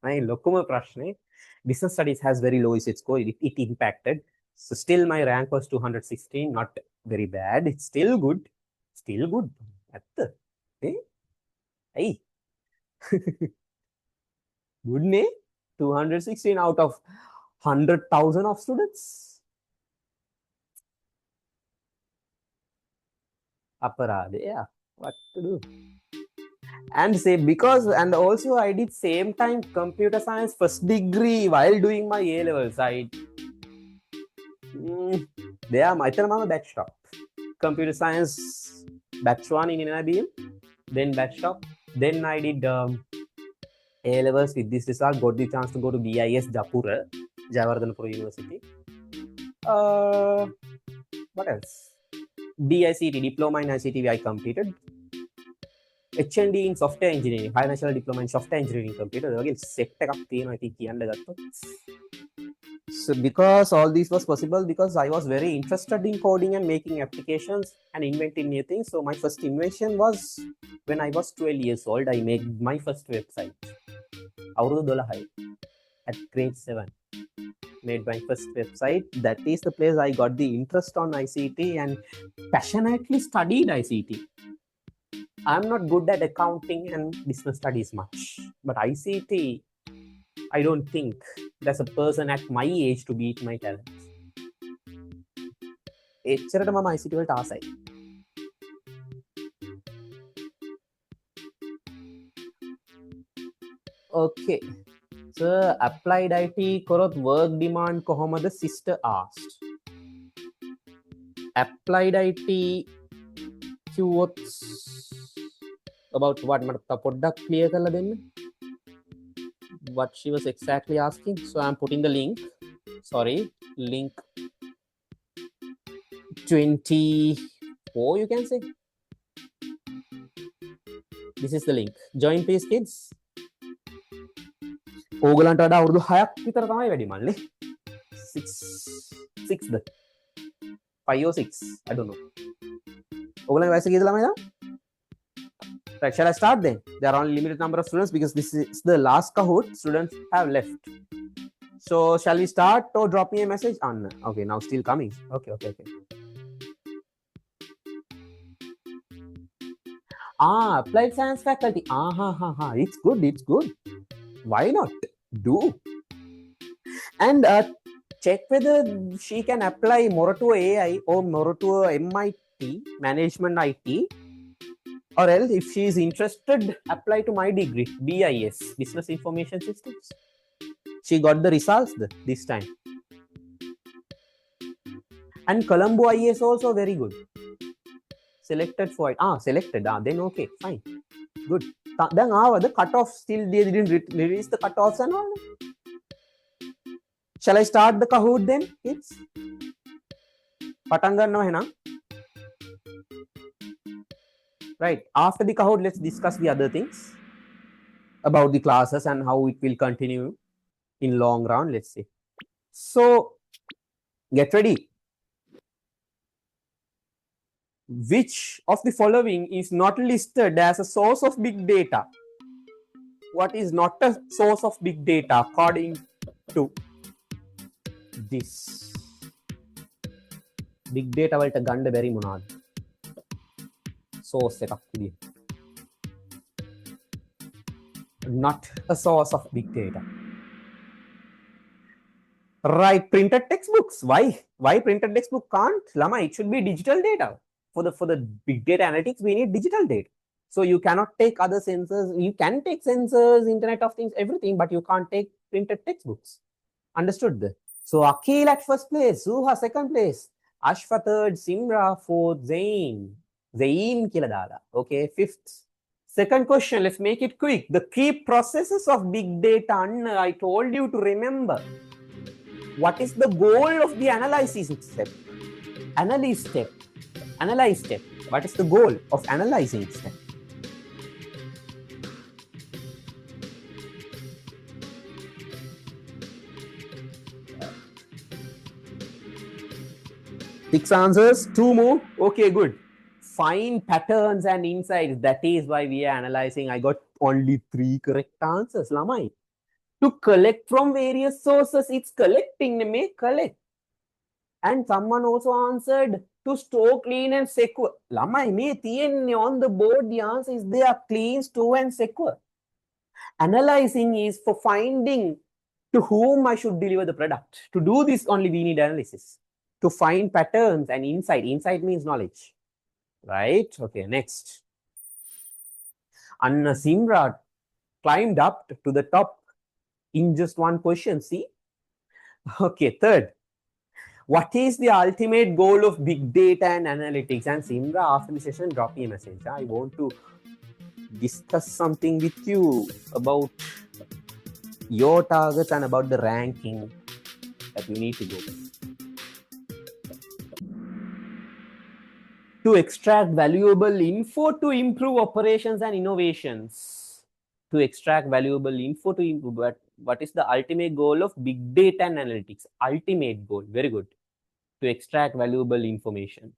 My lokuma prashne, business studies has very low ICT score. It impacted. So still my rank was 216, not very bad. It's still good. Still good. Hey. Good name. 216 out of 100,000 of students. Aparade, yeah. What to do? And say and also I did same time computer science first degree while doing my A-levels. There my batch top. Computer science batch 1 in NIBM, then batch top. Then I did A-levels with this result, got the chance to go to BIS Japura, Jayawardhanapura University. What else? DICT, Diploma in ICT, I completed. HND in Software Engineering, High National Diploma in Software Engineering completed. Again, set up so because all this was possible because I was very interested in coding and making applications and inventing new things. So my first invention was when I was 12 years old. I made my first website. At grade 7. Made my first website. That is the place I got the interest on ICT and passionately studied ICT. I'm not good at accounting and business studies much, but ICT, I don't think there's a person at my age to beat my talents. Okay. So applied IT korot work demand kohomada sister asked. Applied IT about what clear what she was exactly asking. So I'm putting the link. Sorry, link 24 you can say. This is the link. Join please kids. ඕගලන්ට වඩා අවුරුදු 6ක් විතර තමයි වැඩි මල්ලේ 6ද 5 or 6 I don't know ඕගලන්ගේ වයස කීයද ළමයිලා right shall I start then there are only limited number of students because this is the last Kahoot students have left so shall we start or drop me a message Anna okay now still coming okay applied science faculty it's good why not do and check whether she can apply more to AI or more to MIT management IT or else if she is interested apply to my degree BIS business information systems she got the results this time and Colombo IS also very good selected for it selected then okay fine good then the cutoff still they didn't release the cutoffs and all. Shall I start the Kahoot then, kids? Patan gannawa hena. Right. After the Kahoot, let's discuss the other things about the classes and how it will continue in long run. Let's see. So get ready. Which of the following is not listed as a source of big data? What is not a source of big data according to this? Big data වලට ගන්න බැරි මොනවාද? Source එකක් විදියට. Not a source of big data. Right, printed textbooks. Why printed textbook can't? Lama, it should be digital data. For the big data analytics, we need digital data. So you cannot take other sensors. You can take sensors, Internet of Things, everything, but you can't take printed textbooks. Understood? So Akhil at first place, Zuha second place, Ashfa third, Simra fourth, Zain kila dala. Okay, fifth. Second question, let's make it quick. The key processes of big data, I told you to remember. What is the goal of the analysis step? Analyze step. What is the goal of analyzing step? Six answers, two more. Okay, good. Find patterns and insights. That is why we are analyzing. I got only 3 correct answers. Lamai. To collect from various sources, it's collecting. May collect. And someone also answered to store, clean, and secure. Lamai, me on the board, the answer is they are clean, store, and secure. Analyzing is for finding to whom I should deliver the product. To do this, only we need analysis. To find patterns and insight. Insight means knowledge. Right? Okay, next. Anna Simrat climbed up to the top in just one question. See? Okay, third. What is the ultimate goal of big data and analytics? And Simra, after the session, drop me a message. I want to discuss something with you about your targets and about the ranking that you need to go. To extract valuable info to improve operations and innovations. To extract valuable info to improve. But what is the ultimate goal of big data and analytics? Ultimate goal. Very good. To extract valuable information.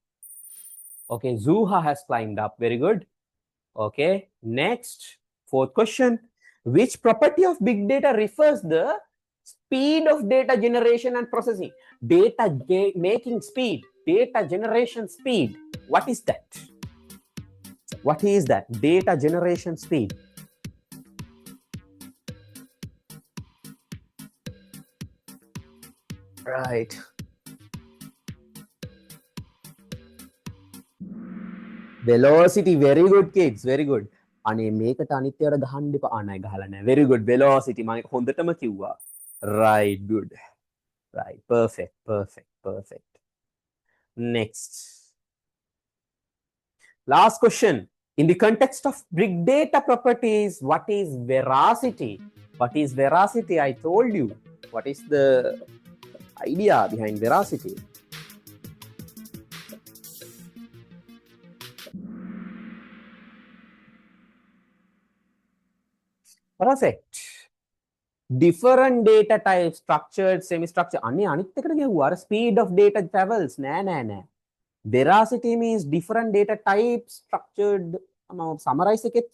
Okay, Zuha has climbed up. Very good. Okay, next. Fourth question. Which property of big data refers the speed of data generation and processing? Data making speed. Data generation speed. What is that? What is that? Data generation speed. Right. Velocity. Very good, kids. Very good. අනේ මේකට අනිත්‍යයට ගහන්න එපා. අනේ ගහලා නැහැ. Very good. Velocity. මම හොඳටම කිව්වා. Right. Good. Right. Perfect. Next. Last question. In the context of big data properties, what is veracity? What is veracity? I told you. What is the idea behind veracity? Perfect. Different data types, structured, semi-structured. Speed of data travels. Nah. Veracity means different data types, structured. Summarize it.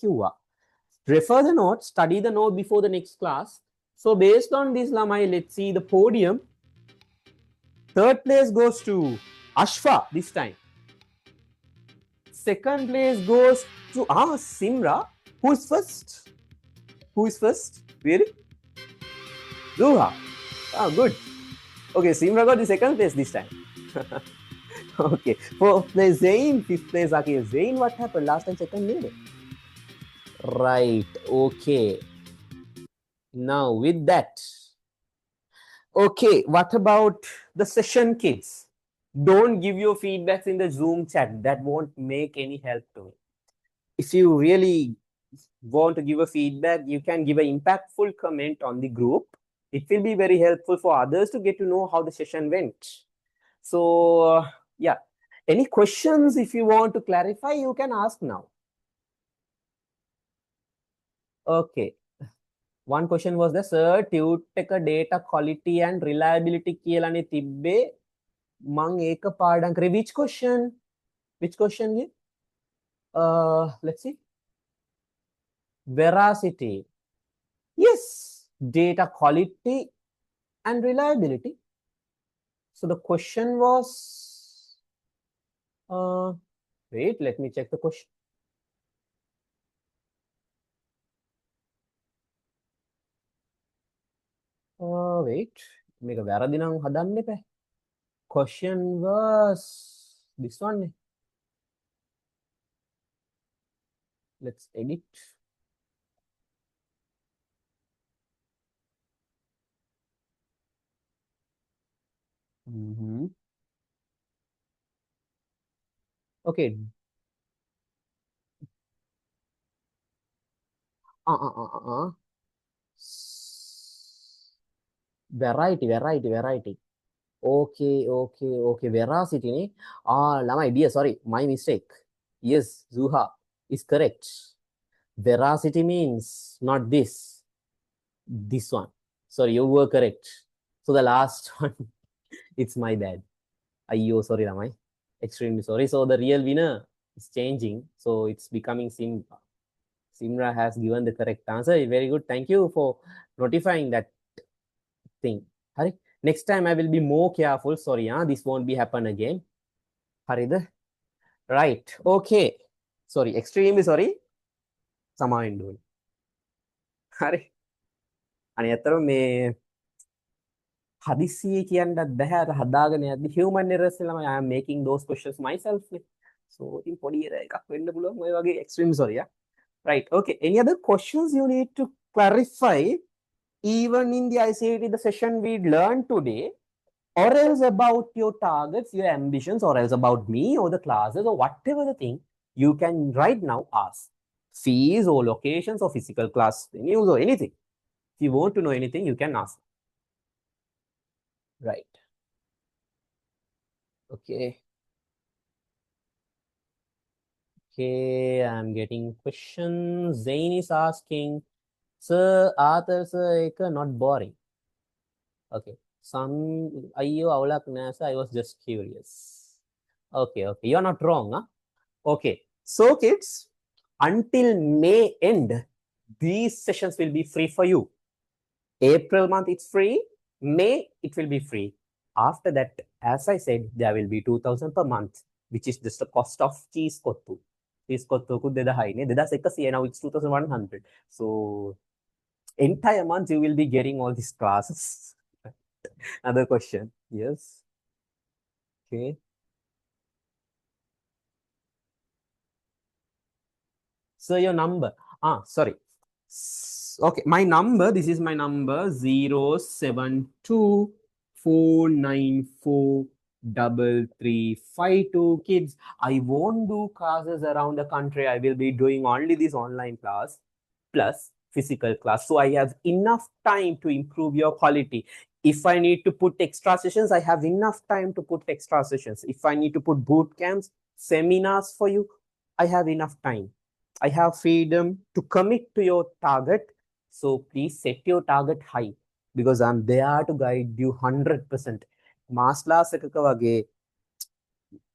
Refer the note, study the note before the next class. So based on this, Lamai, let's see the podium. Third place goes to Ashfa this time. Second place goes to Simra. Who is first? Really? Zuha. Good. Okay, Simra got the second place this time. Okay. Fourth place Zain. Fifth place Akhil. Zain, what happened? Last time second made it. Right. Okay. Now with that. Okay. What about the session, kids? Don't give your feedbacks in the Zoom chat. That won't make any help to me. If you really want to give a feedback, you can give an impactful comment on the group. It will be very helpful for others to get to know how the session went. So, yeah. Any questions if you want to clarify, you can ask now. Okay. One question was the sir, Tuteka data quality and reliability කියලානේ තිබ්බේ. මං ඒක පාඩම් කරේ. Which question? Which question here? Let's see. Veracity. Yes, data quality and reliability. So the question was, wait, let me check the question. Wait, මේක වැරදි නම් හදන්න එපා. Question was this one. Let's edit. Okay. Variety. Okay. Veracity ni. Lama idea. Sorry, my mistake. Yes, Zuha is correct. Veracity means not this. This one. Sorry, you were correct. So the last one, it's my bad. Ayyo, sorry, Ramai. Extremely sorry. So the real winner is changing. So it's becoming Simra. Simra has given the correct answer. Very good. Thank you for notifying that thing. Hari, next time I will be more careful. Sorry, this won't be happen again. Harida. Right. Okay. Sorry. Extremely sorry. Samain dulu. Hari. අනේ ඇත්තටම මේ හදිස්සියේ කියන්නත් බෑ අර හදාගෙන යද්දි human errors ළම I am making those questions myself නේ. So ඉතින් පොඩි error එකක් වෙන්න පුළුවන් ඔය වගේ extreme sorry. Right. Okay. Any other questions you need to clarify even in the ICT the session we learned today, or else about your targets, your ambitions, or else about me or the classes or whatever the thing you can right now ask. Fees or locations or physical class venues or anything. If you want to know anything, you can ask. Right. Okay. Okay, I'm getting questions. Zain is asking, Sir, Arthur, sir, not boring. Okay. Some I was just curious. Okay. You're not wrong, huh? Okay. So, kids, until May end, these sessions will be free for you. April month, it's free. May, it will be free. After that, as I said, there will be 2,000 per month, which is just the cost of cheese kottu. Cheese kottu ku deda hai ne. Deda sekasiya, now it's 2,100. So, entire month you will be getting all these classes. Another question. Yes. Okay. So your number. Sorry. Okay, my number. This is my number 072-494-3352. Kids, I won't do classes around the country. I will be doing only this online class plus physical class. So I have enough time to improve your quality. If I need to put extra sessions, I have enough time to put extra sessions. If I need to put boot camps, seminars for you, I have enough time. I have freedom to commit to your target. So please set your target high because I'm there to guide you 100%. Mass class එකක වගේ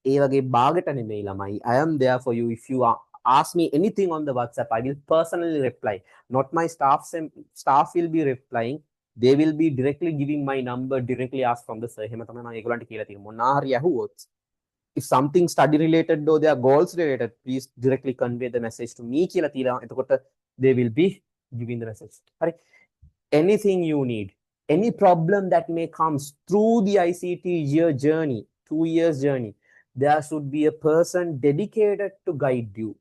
ඒ වගේ බාගට නෙමෙයි ළමයි. I am there for you. If you ask me anything on the WhatsApp, I will personally reply. Not my staff will be replying. They will be directly giving my number, directly ask from the sir. එහෙම තමයි මම ඒගොල්ලන්ට කියලා තියෙන්නේ. මොනවා හරි ඇහුවොත් if something study related or their goals related, please directly convey the message to me කියලා තියලා එතකොට they will be giving the message. හරි. Anything you need, any problem that may comes through the ICT year journey, 2 years journey, there should be a person dedicated to guide you.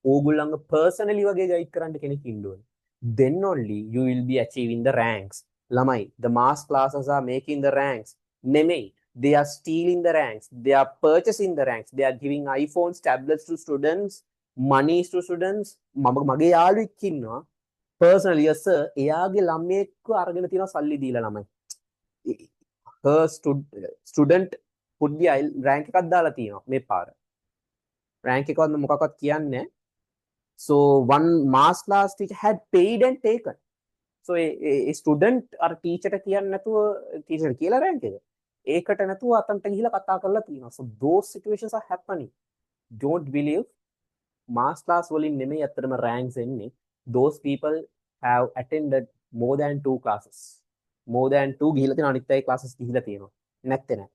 ඕගොල්ලන්ව personally වගේ guide කරන්න කෙනෙක් ඉන්න ඕනේ. Then only you will be achieving the ranks. ළමයි, the mass classes are making the ranks. නෙමෙයි. They are stealing the ranks. They are purchasing the ranks. They are giving iPhones, tablets to students, monies to students. මගේ යාළුවෙක් ඉන්නවා. Personally, yes, sir. එයාගේ ළමයෙක්ව අරගෙන තියෙනවා සල්ලි දීලා ළමයි. Her student would be rank එකක් දාලා තියෙනවා මේ පාර. Rank එකවත් මොකක්වත් කියන්නේ. So one mass class teacher had paid and taken. So a student අර teacher ට කියන්නේ නැතුව teacher කියලා rank එක. ඒකට නැතුව අතන්ට ගිහිලා කතා කරලා තියෙනවා. So those situations are happening. don't believe mass class වලින් නෙමෙයි අතරම ranks එන්නේ. Those people have attended more than 2 classes. More than 2 ගිහිලා තියෙන අනිත් අය classes ගිහිලා තියෙනවා. නැත්තේ නෑ.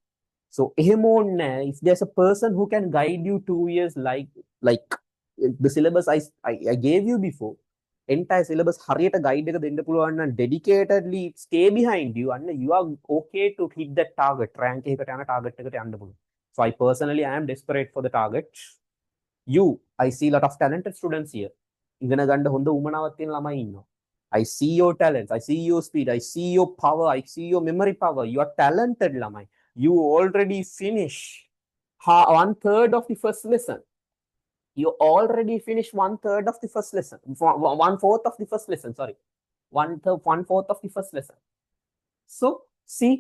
So එහෙම ඕනේ if there's a person who can guide you 2 years like the syllabus I gave you before, entire syllabus හරියට guide එක දෙන්න පුළුවන් නම් dedicatedly stay behind you and you are okay to hit that target, rank එකකට යන target එකට යන්න පුළුවන්. So I personally I am desperate for the target. I see a lot of talented students here. ඉගෙන ගන්න හොඳ උමනාවක් තියෙන ළමයි ඉන්නවා. I see your talents, I see your speed, I see your power, I see your memory power. You are talented ළමයි. You already finish 1/3 of the first lesson. You already finished 1/3 of the first lesson. 1/4 of the first lesson, sorry. 1/4 of the first lesson. So, see,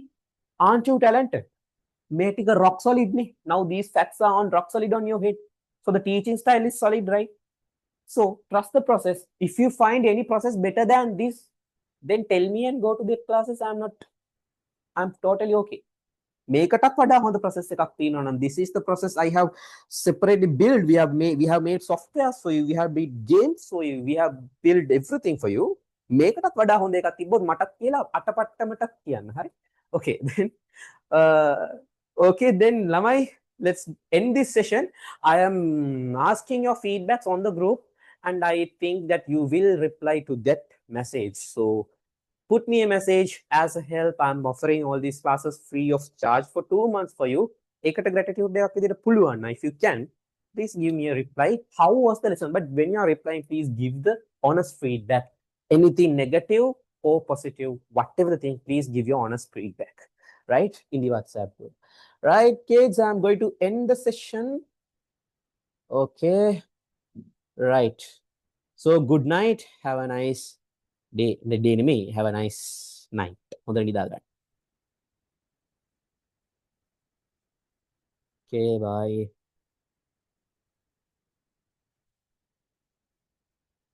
aren't you talented? Make it a rock solid. Now these facts are on rock solid on your head. So the teaching style is solid, right? So trust the process. If you find any process better than this, then tell me and go to the classes. I'm totally okay. මේකටත් වඩා හොඳ process එකක් තියෙනවා නම් this is the process I have separately built. We have made softwares for you, we have made games for you, we have built everything for you. මේකටත් වඩා හොඳ එකක් තිබ්බොත් මටත් කියලා අටපට්ටමට කියන්න. හරි? Okay, then okay, then ළමයි, let's end this session. I am asking your feedbacks on the group and I think that you will reply to that message. So put me a message as a help. I'm offering all these classes free of charge for 2 months for you. ඒකට gratitude දෙයක් විදිහට පුළුවන්. If you can, please give me a reply. How was the lesson? But when you are replying, please give the honest feedback. Anything negative or positive, whatever the thing, please give your honest feedback, right? In the WhatsApp group. Right, kids, I'm going to end the session. Okay. Right. So good night. Have a nice day. The day me. Have a nice night. Okay, bye.